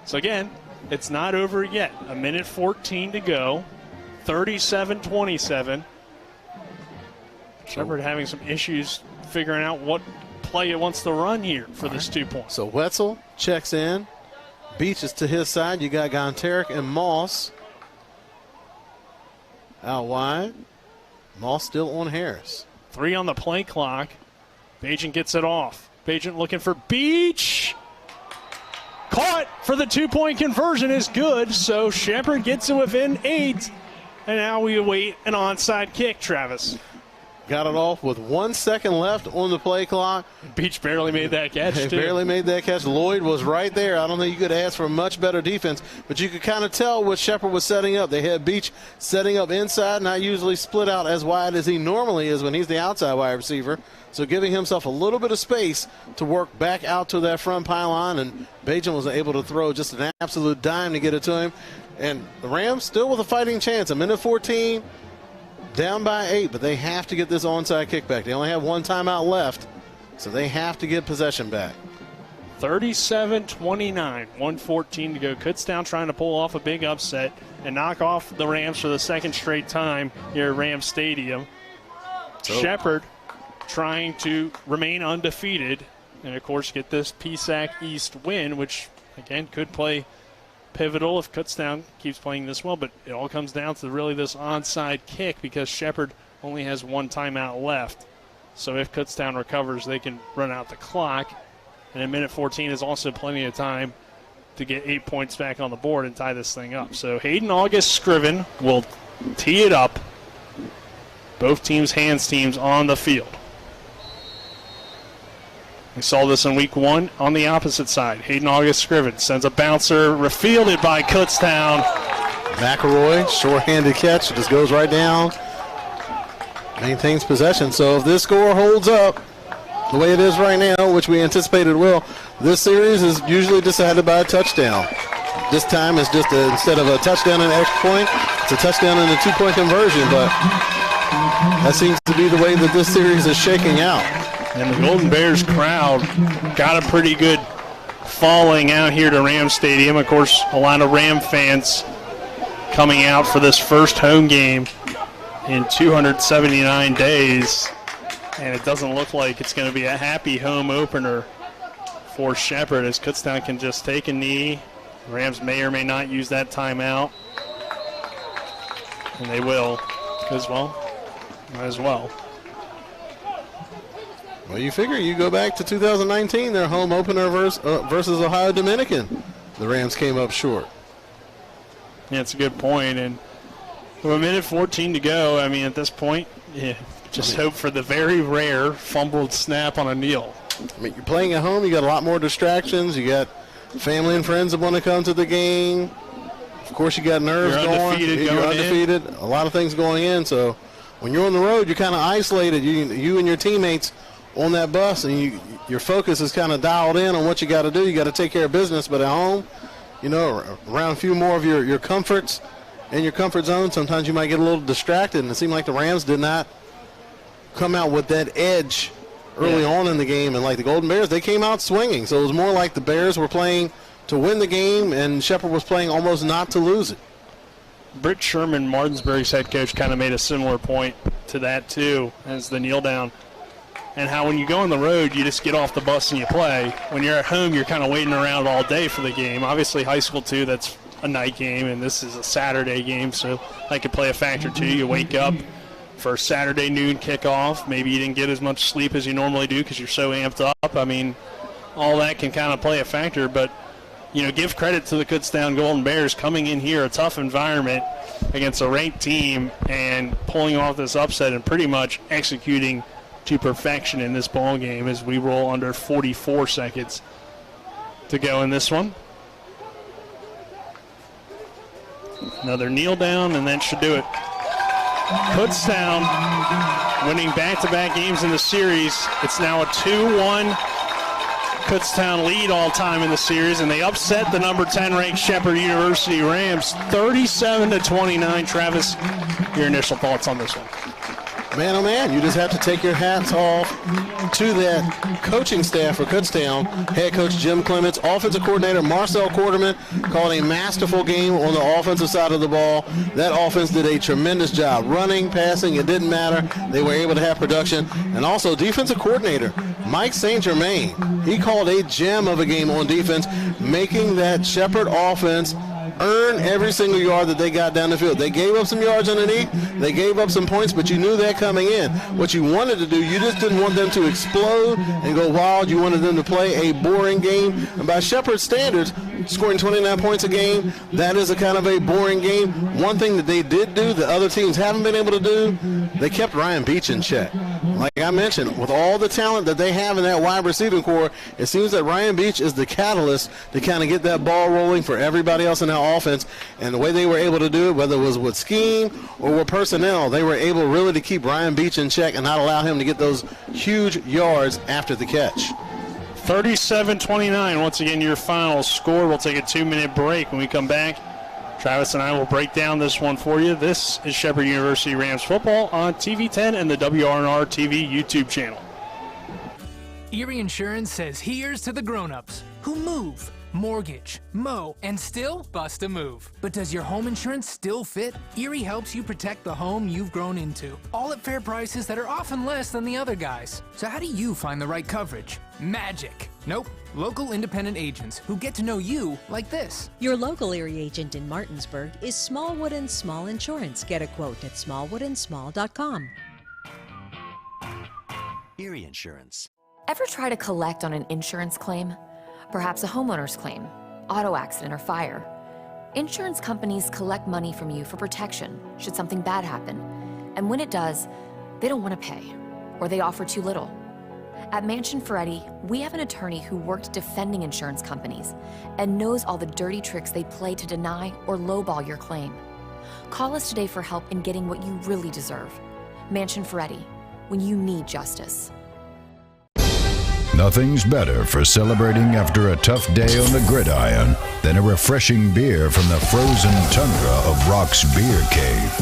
So again, it's not over yet. 1:14 to go. 37-27. Shepherd having some issues figuring out what play it wants to run here for this 2 points. So Wetzel checks in. Beech is to his side. You got Gonteric and Moss out wide. Moss still on Harris. 3 on the play clock. Bagent gets it off. Bagent looking for Beech. Caught for the 2-point conversion is good. So Shepherd gets it within 8. And now we await an onside kick, Travis. got it off with 1 second left on the play clock. Beech barely made that catch, They too. barely made that catch. Lloyd was right there. I don't think you could ask for much better defense, but you could kind of tell what Shepherd was setting up. They had Beech setting up inside, not usually split out as wide as he normally is when he's the outside wide receiver. So giving himself a little bit of space to work back out to that front pylon, and Bajan was able to throw just an absolute dime to get it to him. And the Rams still with a fighting chance. A minute 14, down by 8, but they have to get this onside kickback. They only have one timeout left, so they have to get possession back. 37-29, 1:14 to go. Kutztown trying to pull off a big upset and knock off the Rams for the second straight time here at Rams Stadium. Shepherd trying to remain undefeated and, of course, get this PSAC East win, which, again, could play pivotal if Kutztown keeps playing this well, but it all comes down to really this onside kick because Shepherd only has one timeout left. So if Kutztown recovers, they can run out the clock. And a minute 14 is also plenty of time to get 8 points back on the board and tie this thing up. So Hayden August Scriven will tee it up. Both teams, hands teams on the field. We saw this in week 1 on the opposite side. Hayden August Scriven sends a bouncer, refielded by Kutztown. McElroy, short-handed catch, just goes right down, maintains possession. So if this score holds up the way it is right now, which we anticipated will, this series is usually decided by a touchdown. This time it's just instead of a touchdown and an extra point, it's a touchdown and a 2-point conversion, but that seems to be the way that this series is shaking out. And the Golden Bears crowd got a pretty good falling out here to Ram Stadium. Of course, a lot of Ram fans coming out for this first home game in 279 days. And it doesn't look like it's going to be a happy home opener for Shepherd as Kutztown can just take a knee. Rams may or may not use that timeout. And they will as well. Might as well. Well, you figure you go back to 2019, their home opener versus Ohio Dominican. The Rams came up short. Yeah, it's a good point. And with a minute 14 to go, I mean, at this point, just hope for the very rare fumbled snap on a kneel. I mean, you're playing at home, you got a lot more distractions. You got family and friends that want to come to the game. Of course, you got nerves going. You're undefeated. A lot of things going in. So when you're on the road, you're kind of isolated. You and your teammates on that bus, and your focus is kind of dialed in on what you got to do. You got to take care of business. But at home, you know, around a few more of your comforts in your comfort zone, sometimes you might get a little distracted. And it seemed like the Rams did not come out with that edge early on in the game. And like the Golden Bears, they came out swinging. So it was more like the Bears were playing to win the game, and Shepherd was playing almost not to lose it. Britt Sherman, Martinsburg's head coach, kind of made a similar point to that too as the kneel down. And how when you go on the road, you just get off the bus and you play. When you're at home, you're kind of waiting around all day for the game. Obviously, high school, too, that's a night game, and this is a Saturday game, so that could play a factor, too. You wake up for a Saturday noon kickoff. Maybe you didn't get as much sleep as you normally do because you're so amped up. I mean, all that can kind of play a factor. But, you know, give credit to the Kutztown Golden Bears coming in here, a tough environment against a ranked team, and pulling off this upset and pretty much executing to perfection in this ball game as we roll under 44 seconds to go in this one. Another kneel down, and that should do it. Kutztown winning back-to-back games in the series. It's now a 2-1 Kutztown lead all time in the series, and they upset the number 10 ranked Shepherd University Rams 37-29. Travis, your initial thoughts on this one? Man, oh man, you just have to take your hats off to that coaching staff for Kutztown. Head coach Jim Clements, offensive coordinator Marcel Quarterman called a masterful game on the offensive side of the ball. That offense did a tremendous job. Running, passing, it didn't matter. They were able to have production. And also defensive coordinator Mike St. Germain. He called a gem of a game on defense, making that Shepherd offense earn every single yard that they got down the field. They gave up some yards underneath. They gave up some points, but you knew that coming in. What you wanted to do, you just didn't want them to explode and go wild. You wanted them to play a boring game. And by Shepherd standards, scoring 29 points a game, that is a kind of a boring game. One thing that they did do that other teams haven't been able to do, they kept Ryan Beech in check. Like I mentioned, with all the talent that they have in that wide receiving core, it seems that Ryan Beech is the catalyst to kind of get that ball rolling for everybody else in that offense. And the way they were able to do it, whether it was with scheme or with personnel, they were able really to keep Ryan Beech in check and not allow him to get those huge yards after the catch. 37-29, once again, your final score. We'll take a 2-minute break. When we come back, Travis and I will break down this one for you. This is Shepherd University Rams football on TV 10 and the WRNR TV YouTube channel. Erie Insurance says here's to the grown-ups who move, mortgage, mow, and still bust a move. But does your home insurance still fit? Erie helps you protect the home you've grown into, all at fair prices that are often less than the other guys. So how do you find the right coverage? Magic. Nope. Local independent agents who get to know you like this. Your local Erie agent in Martinsburg is Smallwood & Small Insurance. Get a quote at smallwoodandsmall.com. Erie Insurance. Ever try to collect on an insurance claim? Perhaps a homeowner's claim, auto accident, or fire. Insurance companies collect money from you for protection should something bad happen. And when it does, they don't want to pay, or they offer too little. At Mansion Ferretti, we have an attorney who worked defending insurance companies and knows all the dirty tricks they play to deny or lowball your claim. Call us today for help in getting what you really deserve. Mansion Ferretti, when you need justice. Nothing's better for celebrating after a tough day on the gridiron than a refreshing beer from the frozen tundra of Rock's Beer Cave.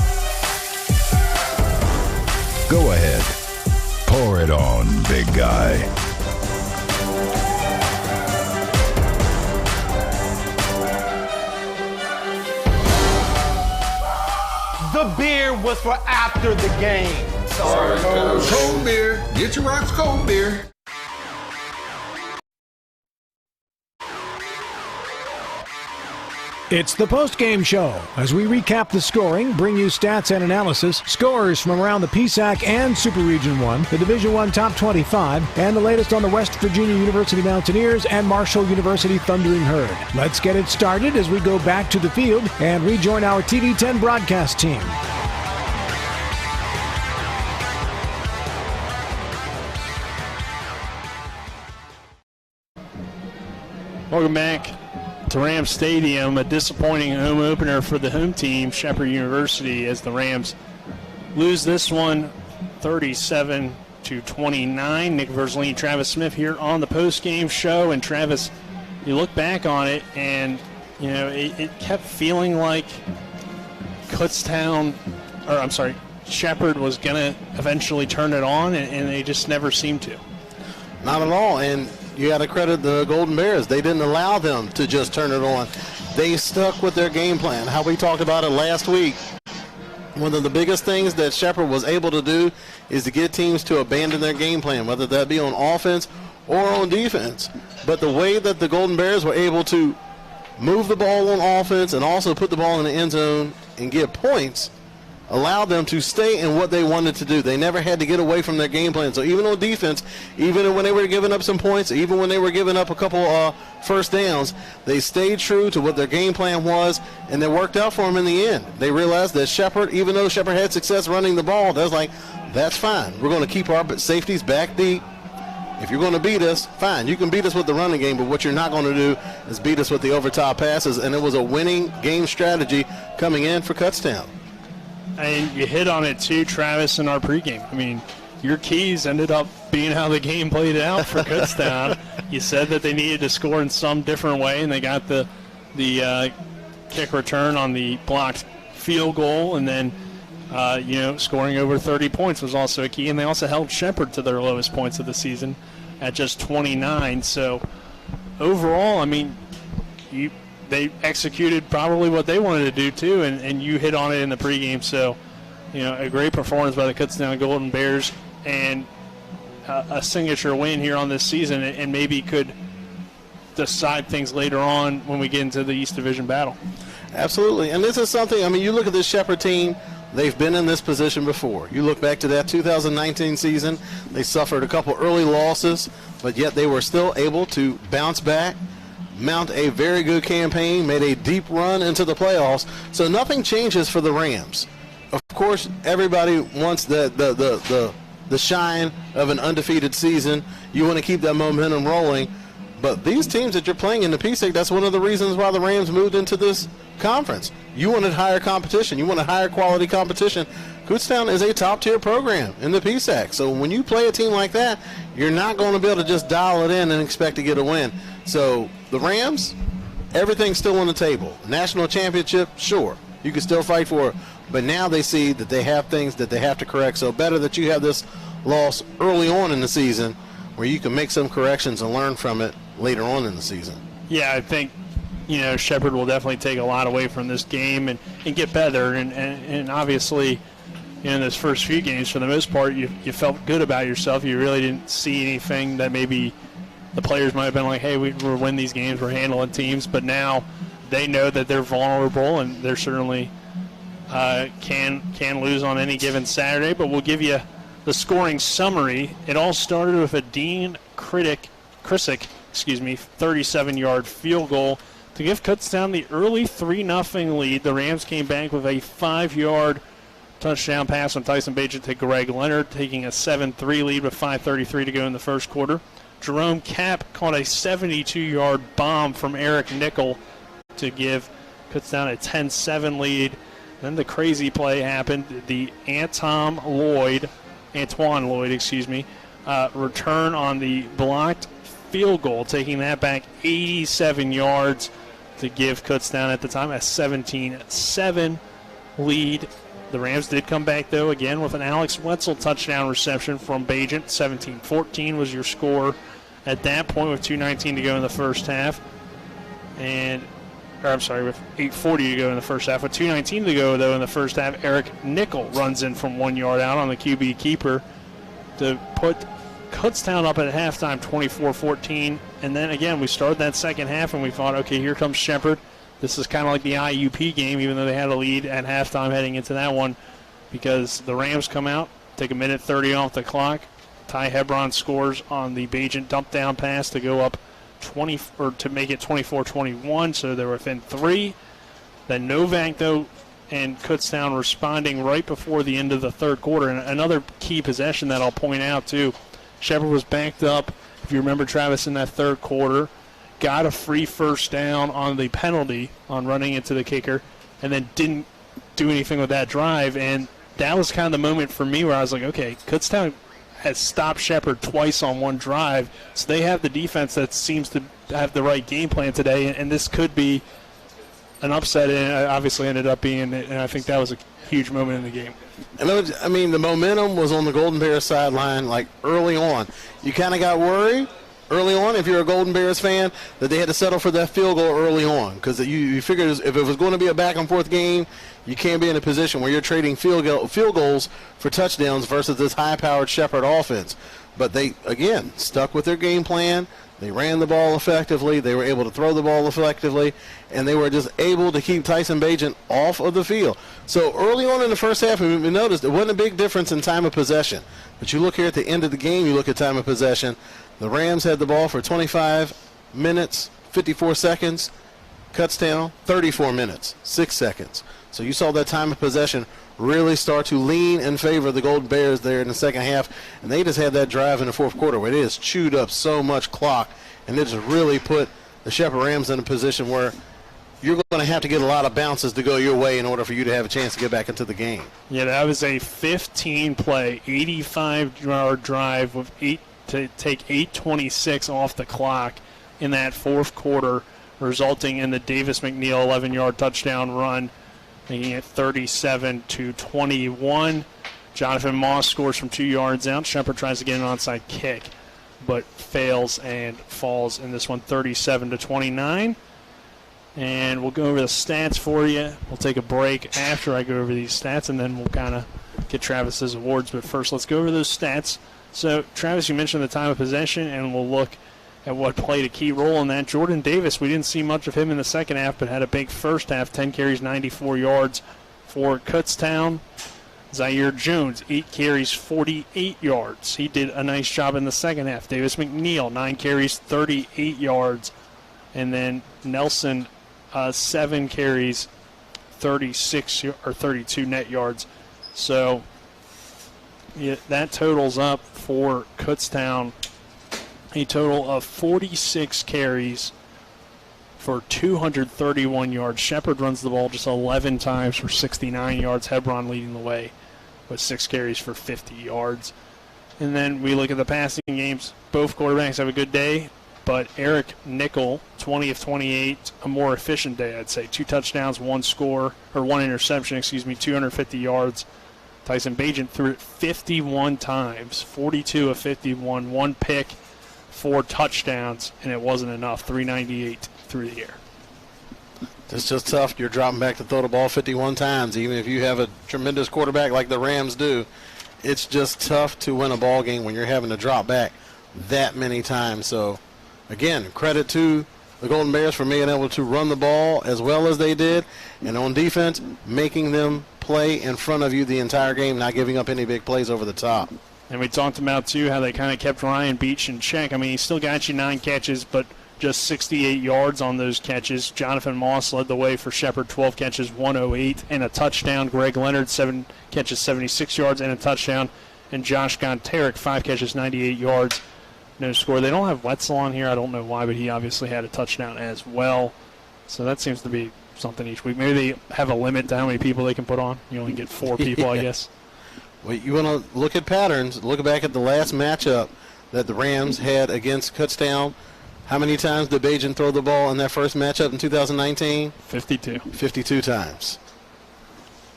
Go ahead. Pour it on, big guy. The beer was for after the game. Sorry, Coach. Cold beer. Get your Rock's cold beer. It's the post-game show as we recap the scoring, bring you stats and analysis, scores from around the PSAC and Super Region 1, the Division 1 Top 25, and the latest on the West Virginia University Mountaineers and Marshall University Thundering Herd. Let's get it started as we go back to the field and rejoin our TV 10 broadcast team. Welcome back to Rams Stadium. A disappointing home opener for the home team, Shepherd University, as the Rams lose this one 37-29. Nick Verzlin, Travis Smith here on the post-game show. And Travis, you look back on it and, you know, it kept feeling like Shepherd was going to eventually turn it on, and they just never seemed to. Not at all, and you got to credit the Golden Bears. They didn't allow them to just turn it on. They stuck with their game plan. How we talked about it last week. One of the biggest things that Shepherd was able to do is to get teams to abandon their game plan, whether that be on offense or on defense. But the way that the Golden Bears were able to move the ball on offense and also put the ball in the end zone and get points allowed them to stay in what they wanted to do. They never had to get away from their game plan. So even on defense, even when they were giving up some points, even when they were giving up a couple first downs, they stayed true to what their game plan was, and it worked out for them in the end. They realized that Shepherd, even though Shepherd had success running the ball, they was like, that's fine. We're going to keep our safeties back deep. If you're going to beat us, fine. You can beat us with the running game, but what you're not going to do is beat us with the over-top passes, and it was a winning game strategy coming in for Kutztown. And you hit on it too, Travis, in our pregame. I mean, your keys ended up being how the game played out for Kutztown. You said that they needed to score in some different way, and they got the kick return on the blocked field goal, and then scoring over 30 points was also a key. And they also held Shepherd to their lowest points of the season at just 29. So overall, I mean, they executed probably what they wanted to do too, and you hit on it in the pregame. So, a great performance by the Kutztown Golden Bears, and a signature win here on this season, and maybe could decide things later on when we get into the East Division battle. Absolutely, and this is something, I mean, you look at this Shepherd team, they've been in this position before. You look back to that 2019 season, they suffered a couple early losses, but yet they were still able to bounce back. mount a very good campaign, made a deep run into the playoffs. So nothing changes for the Rams. Of course, everybody wants the shine of an undefeated season. You want to keep that momentum rolling. But these teams that you're playing in the PSAC, that's one of the reasons why the Rams moved into this conference. You wanted higher competition. You wanted higher quality competition. Kutztown is a top-tier program in the PSAC. So when you play a team like that, you're not going to be able to just dial it in and expect to get a win. So the Rams, everything's still on the table. National championship, sure. You can still fight for it. But now they see that they have things that they have to correct. So better that you have this loss early on in the season where you can make some corrections and learn from it later on in the season. Yeah, I think, Shepherd will definitely take a lot away from this game and get better. And obviously, in those first few games, for the most part, you felt good about yourself. You really didn't see anything that maybe the players might have been like, hey, we're winning these games, we're handling teams. But now they know that they're vulnerable, and they're certainly can lose on any given Saturday. But we'll give you the scoring summary. It all started with a Dean Krissick, 37-yard field goal to give Kutztown the early 3-0 lead. The Rams came back with a 5-yard touchdown pass from Tyson Beech to Greg Leonard, taking a 7-3 lead with 5:33 to go in the first quarter. Jerome Kapp caught a 72-yard bomb from Eric Nickel to give Kutztown a 10-7 lead. Then the crazy play happened. The Antoine Lloyd, return on the blocked field goal, taking that back 87 yards to give Kutztown at the time a 17-7 lead. The Rams did come back, though, again with an Alex Wetzel touchdown reception from Bajent. 17-14 was your score at that point with 2:19 to go in the first half. With 8:40 to go in the first half. With 2:19 to go, though, in the first half, Eric Nickel runs in from 1 yard out on the QB keeper to put Kutztown up at halftime 24-14. And then, again, we started that second half, and we thought, okay, here comes Shepherd. This is kind of like the IUP game, even though they had a lead at halftime heading into that one, because the Rams come out, take a minute 30 off the clock. Ty Hebron scores on the Bajent dump down pass to go up to make it 24-21, so they're within 3. Then Novak, though, and Kutztown responding right before the end of the third quarter. And another key possession that I'll point out, too, Shepherd was backed up, if you remember, Travis, in that third quarter, got a free first down on the penalty on running into the kicker, and then didn't do anything with that drive. And that was kind of the moment for me where I was like, okay, Kutztown has stopped Shepherd twice on one drive, so they have the defense that seems to have the right game plan today, and this could be an upset, and it obviously ended up being, and I think that was a huge moment in the game. And the momentum was on the Golden Bears sideline, like early on. You kind of got worried early on, if you're a Golden Bears fan, that they had to settle for that field goal early on, because you figured if it was going to be a back-and-forth game, you can't be in a position where you're trading field goals for touchdowns versus this high-powered Shepherd offense. But they, again, stuck with their game plan. They ran the ball effectively. They were able to throw the ball effectively, and they were just able to keep Tyson Bajent off of the field. So early on in the first half, we noticed there wasn't a big difference in time of possession. But you look here at the end of the game, you look at time of possession. The Rams had the ball for 25 minutes, 54 seconds. Kutztown, 34 minutes, 6 seconds. So you saw that time of possession really start to lean in favor of the Golden Bears there in the second half. And they just had that drive in the fourth quarter where they just chewed up so much clock, and they just really put the Shepherd Rams in a position where you're going to have to get a lot of bounces to go your way in order for you to have a chance to get back into the game. Yeah, that was a 15-play, 85-yard drive with to take 8:26 off the clock in that fourth quarter, resulting in the Davis McNeil 11-yard touchdown run, making it 37-21. Jonathan Moss scores from 2 yards out. Shepherd tries to get an onside kick, but fails and falls in this one, 37-29. And we'll go over the stats for you. We'll take a break after I go over these stats, and then we'll kind of get Travis's awards. But first, let's go over those stats. So, Travis, you mentioned the time of possession, and we'll look at what played a key role in that. Jordan Davis, we didn't see much of him in the second half, but had a big first half, 10 carries, 94 yards for Kutztown. Zaire Jones, 8 carries, 48 yards. He did a nice job in the second half. Davis McNeil, 9 carries, 38 yards And then Nelson, 7 carries, 36 or 32 net yards. So that totals up for Kutztown a total of 46 carries for 231 yards. Shepherd runs the ball just 11 times for 69 yards. Hebron leading the way with 6 carries for 50 yards. And then we look at the passing games. Both quarterbacks have a good day, but Eric Nickel, 20 of 28, a more efficient day, I'd say. 2 touchdowns, 1 interception, 250 yards. Tyson Bagent threw it 51 times, 42 of 51, 1 pick, 4 touchdowns, and it wasn't enough, 398 through the air. It's just tough. You're dropping back to throw the ball 51 times, even if you have a tremendous quarterback like the Rams do. It's just tough to win a ball game when you're having to drop back that many times. So, again, credit to the Golden Bears for being able to run the ball as well as they did, and on defense, making them play in front of you the entire game, not giving up any big plays over the top. And we talked about, too, how they kind of kept Ryan Beech in check. I mean, he still got you 9 catches, but just 68 yards on those catches. Jonathan Moss led the way for Shepherd, 12 catches, 108, and a touchdown. Greg Leonard, 7 catches, 76 yards, and a touchdown. And Josh Gontarek, 5 catches, 98 yards, no score. They don't have Wetzel on here. I don't know why, but he obviously had a touchdown as well. So that seems to be something each week. Maybe they have a limit to how many people they can put on. You only get 4 people, yeah. I guess. Well, you want to look at patterns. Look back at the last matchup that the Rams had against Kutztown. How many times did Bajan throw the ball in that first matchup in 2019? 52. 52 times.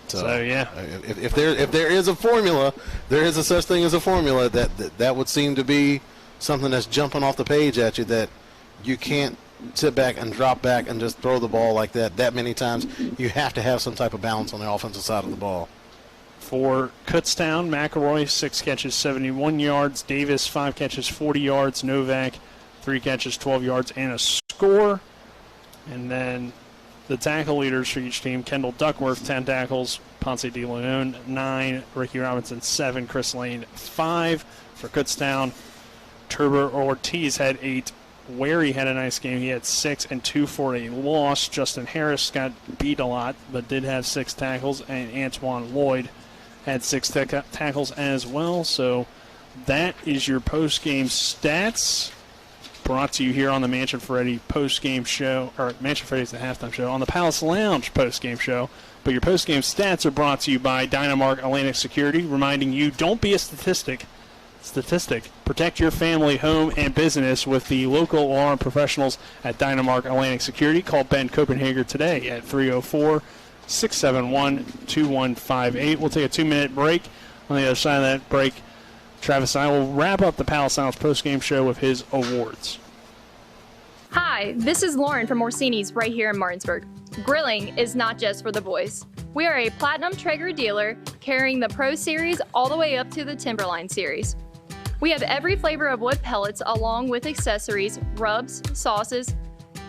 So yeah. If there is a formula, there is a such thing as a formula that would seem to be something that's jumping off the page at you, that you can't sit back and drop back and just throw the ball like that many times. You have to have some type of balance on the offensive side of the ball. For Kutztown, McElroy, 6 catches, 71 yards. Davis, 5 catches, 40 yards. Novak, 3 catches, 12 yards, and a score. And then the tackle leaders for each team: Kendall Duckworth, 10 tackles. Ponce de Leon, 9. Ricky Robinson, 7. Chris Lane, 5. For Kutztown, Turbo Ortiz had 8. Wary had a nice game. He had 6 and 2 for a loss. Justin Harris got beat a lot, but did have 6 tackles. And Antoine Lloyd had 6 tackles as well. So that is your post-game stats, brought to you here on the Mansion Ferretti post-game show, or Mansion Ferretti's the halftime show, on the Palace Lounge post-game show. But your post-game stats are brought to you by Dynamark Atlantic Security, reminding you, don't be a statistic. Protect your family, home, and business with the local alarm professionals at Dynamark Atlantic Security. Call Ben Copenhagen today at 304-671-2158. We'll take a 2-minute break. On the other side of that break, Travis and I will wrap up the Palace Lounge postgame show with his awards. Hi, this is Lauren from Orsini's right here in Martinsburg. Grilling is not just for the boys. We are a Platinum Traeger dealer carrying the Pro Series all the way up to the Timberline Series. We have every flavor of wood pellets along with accessories, rubs, sauces.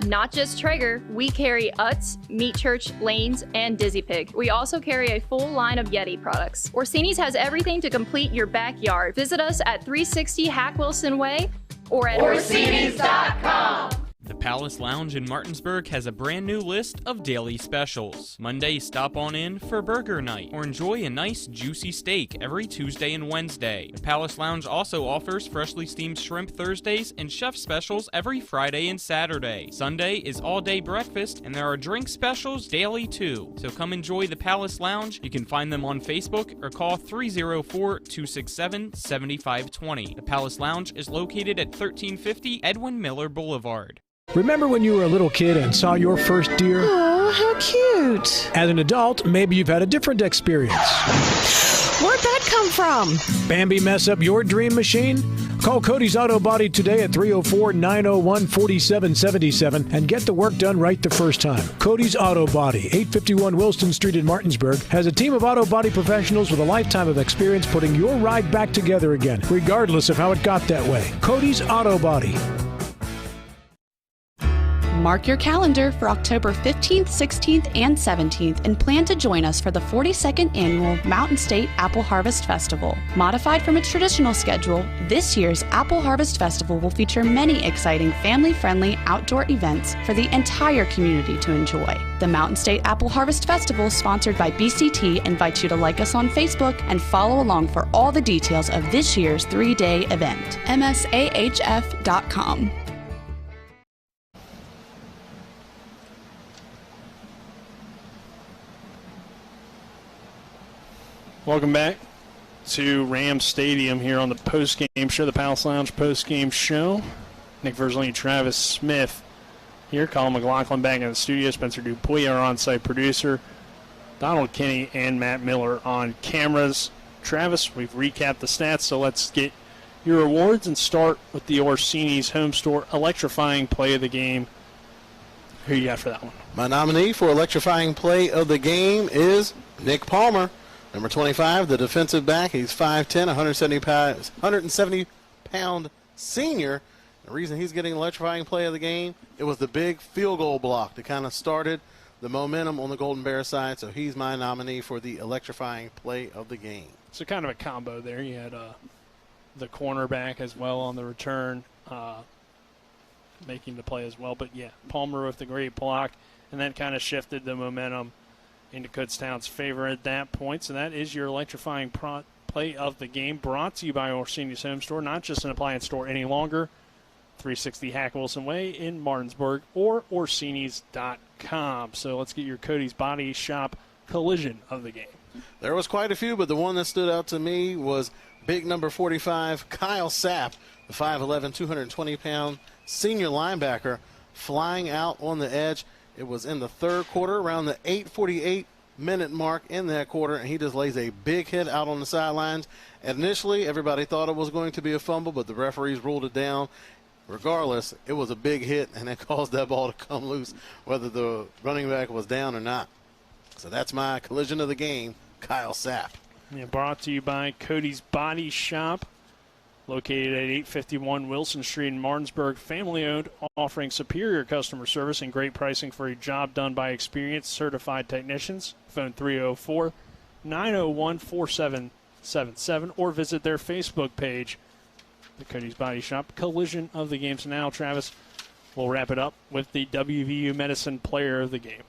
Not just Traeger, we carry Utz, Meat Church, Lanes, and Dizzy Pig. We also carry a full line of Yeti products. Orsini's has everything to complete your backyard. Visit us at 360 Hack Wilson Way or at Orsinis.com. The Palace Lounge in Martinsburg has a brand new list of daily specials. Monday, stop on in for burger night or enjoy a nice juicy steak every Tuesday and Wednesday. The Palace Lounge also offers freshly steamed shrimp Thursdays and chef specials every Friday and Saturday. Sunday is all-day breakfast and there are drink specials daily too. So come enjoy the Palace Lounge. You can find them on Facebook or call 304-267-7520. The Palace Lounge is located at 1350 Edwin Miller Boulevard. Remember when you were a little kid and saw your first deer? Oh, how cute. As an adult, maybe you've had a different experience. Where'd that come from? Bambi mess up your dream machine? Call Cody's Auto Body today at 304-901-4777 and get the work done right the first time. Cody's Auto Body, 851 Wilston Street in Martinsburg, has a team of auto body professionals with a lifetime of experience putting your ride back together again, regardless of how it got that way. Cody's Auto Body. Mark your calendar for October 15th, 16th, and 17th and plan to join us for the 42nd Annual Mountain State Apple Harvest Festival. Modified from its traditional schedule, this year's Apple Harvest Festival will feature many exciting family-friendly outdoor events for the entire community to enjoy. The Mountain State Apple Harvest Festival, sponsored by BCT, invites you to like us on Facebook and follow along for all the details of this year's 3-day event. MSAHF.com. Welcome back to Rams Stadium here on the postgame show, the Palace Lounge postgame show. Nick Verzolini, Travis Smith here. Colin McLaughlin back in the studio. Spencer Dupuy, our on-site producer. Donald Kinney and Matt Miller on cameras. Travis, we've recapped the stats, so let's get your awards and start with the Orsini's home store electrifying play of the game. Who you got for that one? My nominee for electrifying play of the game is Nick Palmer. Number 25, the defensive back. He's 5'10", 170-pound senior. The reason he's getting electrifying play of the game, it was the big field goal block that kind of started the momentum on the Golden Bear side. So he's my nominee for the electrifying play of the game. So kind of a combo there. You had the cornerback as well on the return, making the play as well. But, yeah, Palmer with the great block, and that kind of shifted the momentum into Kutztown's favor at that point. So that is your electrifying play of the game, brought to you by Orsini's Home Store, not just an appliance store any longer. 360 Hack Wilson Way in Martinsburg or Orsinis.com. So let's get your Cody's Body Shop collision of the game. There was quite a few, but the one that stood out to me was big number 45, Kyle Sapp, the 5'11", 220-pound senior linebacker, flying out on the edge. It was in the third quarter, around the 8:48-minute mark in that quarter, and he just lays a big hit out on the sidelines. Initially, everybody thought it was going to be a fumble, but the referees ruled it down. Regardless, it was a big hit, and it caused that ball to come loose, whether the running back was down or not. So that's my collision of the game, Kyle Sapp. Yeah, brought to you by Cody's Body Shop, located at 851 Wilson Street in Martinsburg, family-owned, offering superior customer service and great pricing for a job done by experienced, certified technicians. Phone 304-901-4777 or visit their Facebook page, the Cody's Body Shop collision of the game. So now, Travis, we'll wrap it up with the WVU Medicine player of the game.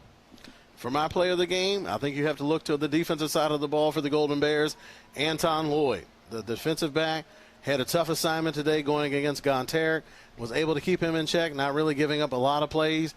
For my play of the game, I think you have to look to the defensive side of the ball for the Golden Bears. Anton Lloyd, the defensive back, had a tough assignment today going against Gonteric, was able to keep him in check, not really giving up a lot of plays.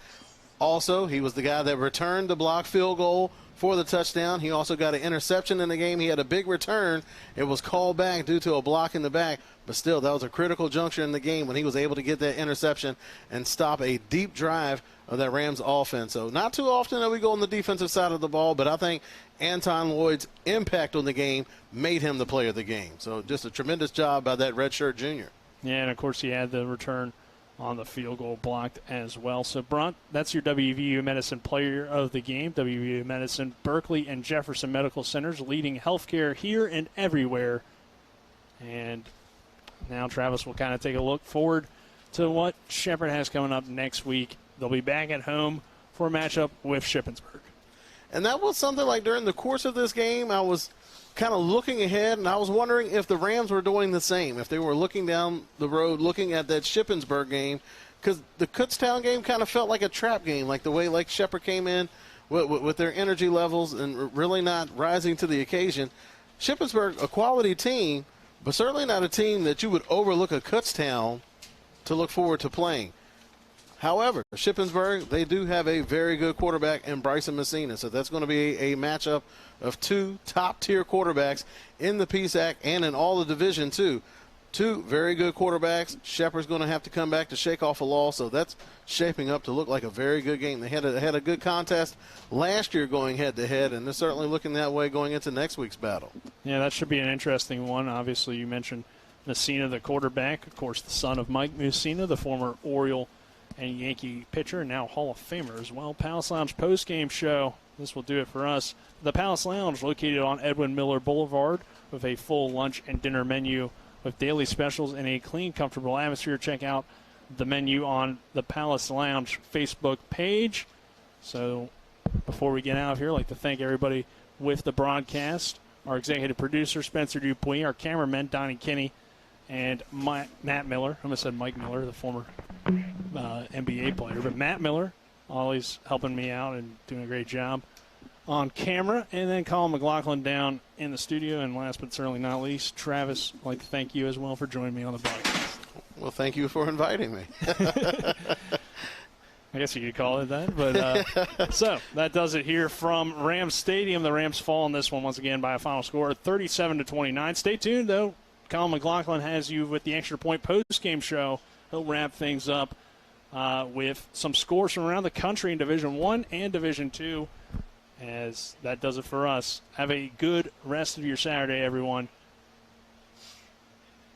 Also, he was the guy that returned the blocked field goal for the touchdown. He also got an interception in the game. He had a big return. It was called back due to a block in the back, but still, that was a critical juncture in the game when he was able to get that interception and stop a deep drive of that Rams offense. So not too often that we go on the defensive side of the ball, but I think Anton Lloyd's impact on the game made him the player of the game. So just a tremendous job by that redshirt junior. Yeah, and of course he had the return on the field goal blocked as well. So, Brunt, that's your WVU Medicine player of the game. WVU Medicine, Berkeley and Jefferson Medical Centers, leading healthcare here and everywhere. And now Travis will kind of take a look forward to what Shepherd has coming up next week. They'll be back at home for a matchup with Shippensburg. And that was something like during the course of this game, I was kind of looking ahead, and I was wondering if the Rams were doing the same, if they were looking down the road, looking at that Shippensburg game, because the Kutztown game kind of felt like a trap game, like the way Lake Shepherd came in with their energy levels and really not rising to the occasion. Shippensburg, a quality team, but certainly not a team that you would overlook a Kutztown to look forward to playing. However, Shippensburg, they do have a very good quarterback in Bryson Messina, so that's going to be a matchup of two top-tier quarterbacks in the PSAC and in all the Division II. Two very good quarterbacks. Shepherd's going to have to come back to shake off a loss, so that's shaping up to look like a very good game. They had a good contest last year going head-to-head, and they're certainly looking that way going into next week's battle. Yeah, that should be an interesting one. Obviously, you mentioned Messina, the quarterback, of course, the son of Mike Messina, the former Oriole and Yankee pitcher, and now Hall of Famer as well. Palace Lounge postgame show. This will do it for us. The Palace Lounge, located on Edwin Miller Boulevard, with a full lunch and dinner menu with daily specials and a clean, comfortable atmosphere. Check out the menu on the Palace Lounge Facebook page. So before we get out of here, I'd like to thank everybody with the broadcast, our executive producer, Spencer Dupuis, our cameraman, Donnie Kinney, and Matt Miller. I almost said Mike Miller, the former NBA player, but Matt Miller, always helping me out and doing a great job on camera. And then Colin McLaughlin down in the studio. And last but certainly not least, Travis, I'd like to thank you as well for joining me on the broadcast. Well, thank you for inviting me. I guess you could call it that. But so that does it here from Rams Stadium. The Rams fall in this one once again by a final score of 37-29. Stay tuned, though. Colin McLaughlin has you with the Extra Point post-game show. He'll wrap things up with some scores from around the country in Division I and Division II. As that does it for us. Have a good rest of your Saturday, everyone.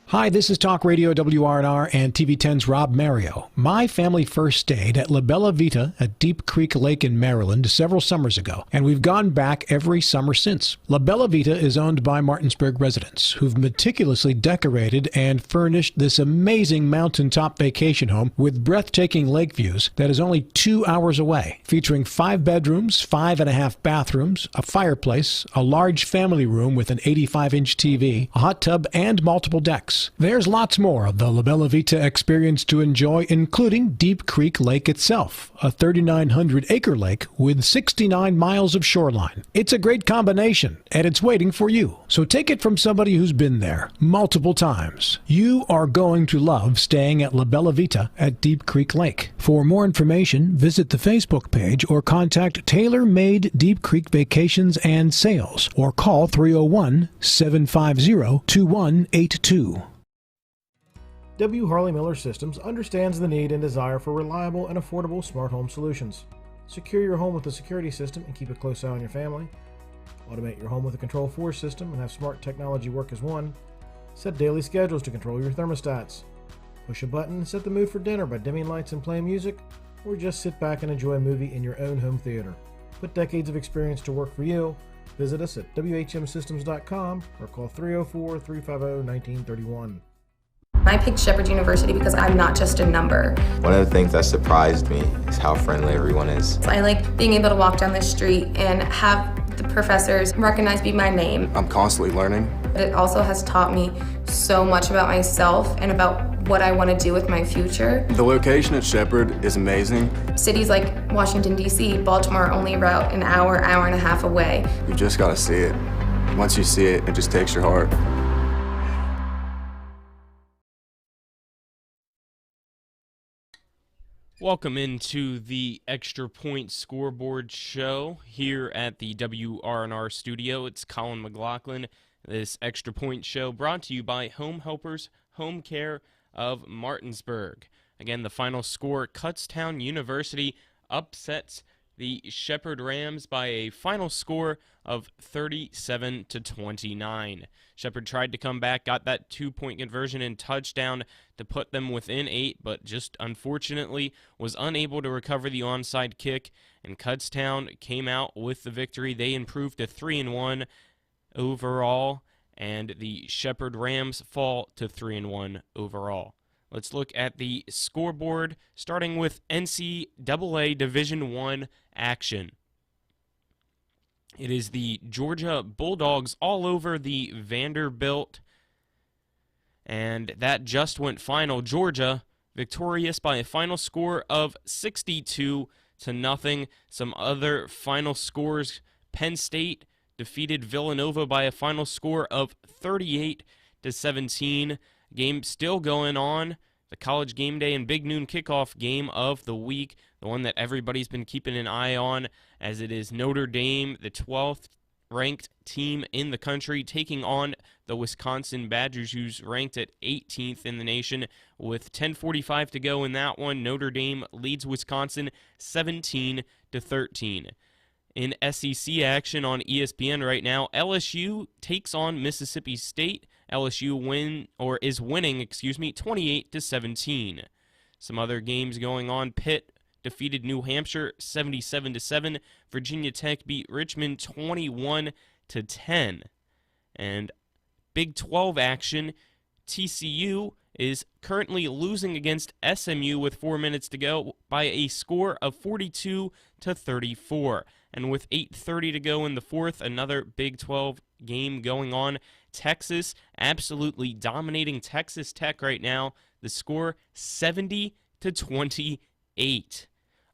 Hi, this is Talk Radio WRNR and TV10's Rob Mario. My family first stayed at La Bella Vita at Deep Creek Lake in Maryland several summers ago, and we've gone back every summer since. La Bella Vita is owned by Martinsburg residents who've meticulously decorated and furnished this amazing mountaintop vacation home with breathtaking lake views that is only 2 hours away, featuring 5 bedrooms, 5.5 bathrooms, a fireplace, a large family room with an 85-inch TV, a hot tub, and multiple decks. There's lots more of the La Bella Vita experience to enjoy, including Deep Creek Lake itself, a 3,900-acre lake with 69 miles of shoreline. It's a great combination, and it's waiting for you. So take it from somebody who's been there multiple times. You are going to love staying at La Bella Vita at Deep Creek Lake. For more information, visit the Facebook page or contact Tailor Made Deep Creek Vacations and Sales or call 301-750-2182. W. Harley Miller Systems understands the need and desire for reliable and affordable smart home solutions. Secure your home with a security system and keep a close eye on your family. Automate your home with a Control4 system and have smart technology work as one. Set daily schedules to control your thermostats. Push a button and set the mood for dinner by dimming lights and playing music, or just sit back and enjoy a movie in your own home theater. Put decades of experience to work for you. Visit us at WHMsystems.com or call 304-350-1931. I picked Shepherd University because I'm not just a number. One of the things that surprised me is how friendly everyone is. I like being able to walk down the street and have the professors recognize me by name. I'm constantly learning. It also has taught me so much about myself and about what I want to do with my future. The location at Shepherd is amazing. Cities like Washington, D.C., Baltimore are only about an hour, hour and a half away. You just got to see it. Once you see it, it just takes your heart. Welcome into the Extra Point Scoreboard Show here at the WRNR studio. It's Colin McLaughlin. This Extra Point Show brought to you by Home Helpers Home Care of Martinsburg. Again, the final score, Kutztown University upsets the Shepherd Rams by a final score of 37-29. Shepherd tried to come back, got that 2-point conversion and touchdown to put them within 8, but just unfortunately was unable to recover the onside kick, and Kutztown came out with the victory. They improved to 3-1 overall, and the Shepherd Rams fall to 3-1 overall. Let's look at the scoreboard, starting with NCAA Division I action. It is the Georgia Bulldogs all over the Vanderbilt, and that just went final. Georgia victorious by a final score of 62-0. Some other final scores, Penn State defeated Villanova by a final score of 38-17. Game still going on. The College Game Day and Big Noon Kickoff game of the week, the one that everybody's been keeping an eye on, as it is Notre Dame, the 12th ranked team in the country, taking on the Wisconsin Badgers, who's ranked at 18th in the nation. With 10:45 to go in that one, Notre Dame leads Wisconsin 17-13. In SEC action on ESPN right now, LSU takes on Mississippi State. LSU is winning 28-17. Some other games going on. Pitt defeated New Hampshire 77-7. Virginia Tech beat Richmond 21-10. And Big 12 action, TCU is currently losing against SMU with 4 minutes to go by a score of 42-34. And with 8:30 to go in the fourth, another Big 12 game going on. Texas absolutely dominating Texas Tech right now. The score 70-28.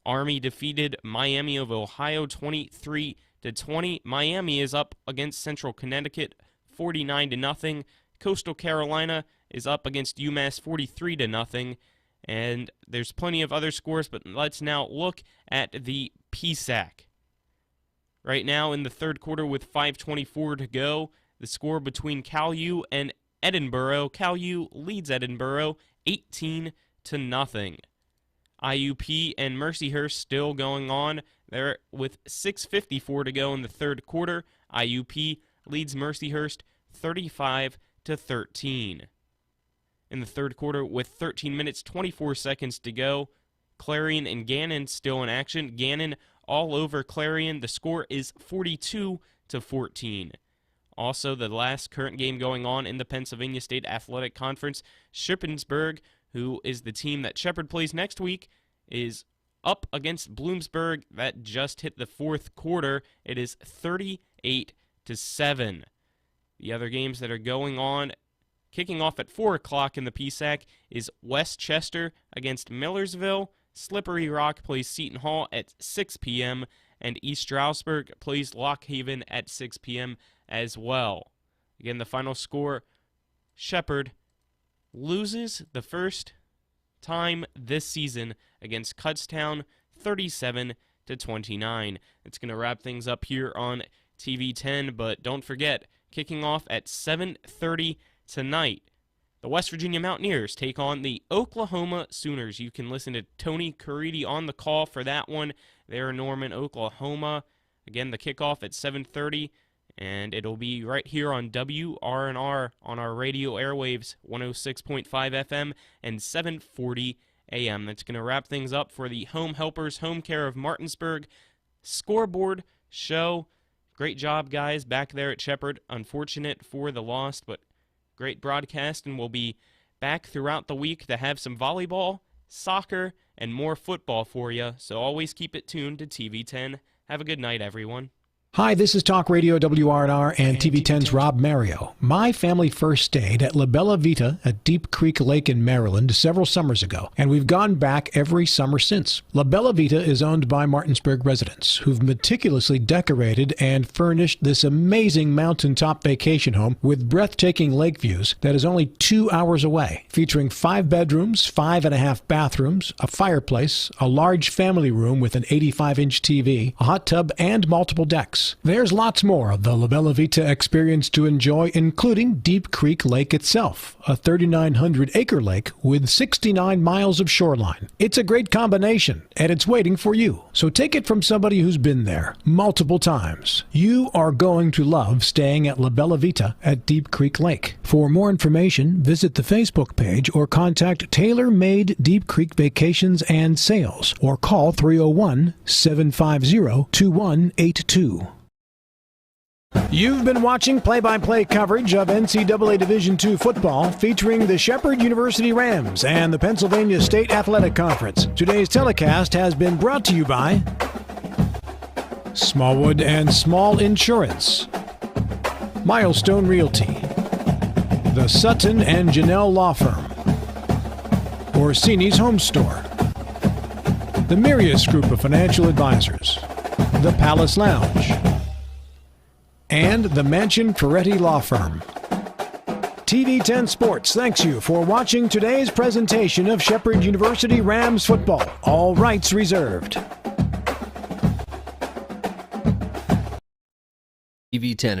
Army defeated Miami of Ohio 23-20. Miami is up against Central Connecticut 49-0. Coastal Carolina is up against UMass 43-0. And there's plenty of other scores, but let's now look at the PSAC. Right now in the third quarter with 5:24 to go, the score between Cal U and Edinburgh. Cal U leads Edinburgh 18-0. IUP and Mercyhurst still going on. They're with 6:54 to go in the third quarter. IUP leads Mercyhurst 35-13. In the third quarter with 13 minutes 24 seconds to go, Clarion and Gannon still in action. Gannon all over Clarion. The score is 42-14. Also, the last current game going on in the Pennsylvania State Athletic Conference, Shippensburg, who is the team that Shepherd plays next week, is up against Bloomsburg. That just hit the fourth quarter. It is 38-7. The other games that are going on, kicking off at 4 o'clock in the PSAC, is Westchester against Millersville. Slippery Rock plays Seton Hall at 6 p.m., and East Stroudsburg plays Lock Haven at 6 p.m. as well. Again, the final score, Shepherd loses the first time this season against Kutztown 37-29. It's going to wrap things up here on TV 10, but don't forget, kicking off at 7:30 tonight, the West Virginia Mountaineers take on the Oklahoma Sooners. You can listen to Tony Caridi on the call for that one. They're in Norman, Oklahoma. Again, the kickoff at 7:30, and it'll be right here on WRNR on our radio airwaves, 106.5 FM and 740 AM. That's going to wrap things up for the Home Helpers Home Care of Martinsburg scoreboard show. Great job, guys, back there at Shepherd. Unfortunate for the loss, but great broadcast, and we'll be back throughout the week to have some volleyball, soccer, and more football for you. So always keep it tuned to TV 10. Have a good night, everyone. Hi, this is Talk Radio WRNR and TV10's Rob Mario. My family first stayed at La Bella Vita at Deep Creek Lake in Maryland several summers ago, and we've gone back every summer since. La Bella Vita is owned by Martinsburg residents who've meticulously decorated and furnished this amazing mountaintop vacation home with breathtaking lake views that is only 2 hours away, featuring 5 bedrooms, 5.5 bathrooms, a fireplace, a large family room with an 85-inch TV, a hot tub, and multiple decks. There's lots more of the La Bella Vita experience to enjoy, including Deep Creek Lake itself, a 3,900-acre lake with 69 miles of shoreline. It's a great combination, and it's waiting for you. So take it from somebody who's been there multiple times. You are going to love staying at La Bella Vita at Deep Creek Lake. For more information, visit the Facebook page or contact Tailor Made Deep Creek Vacations and Sales, or call 301-750-2182. You've been watching play-by-play coverage of NCAA Division II football featuring the Shepherd University Rams and the Pennsylvania State Athletic Conference. Today's telecast has been brought to you by Smallwood and Small Insurance, Milestone Realty, the Sutton and Janelle Law Firm, Orsini's Home Store, the Mirius Group of Financial Advisors, the Palace Lounge, and the Mansion Ferretti Law Firm. TV 10 Sports thanks you for watching today's presentation of Shepherd University Rams football. All rights reserved. TV 10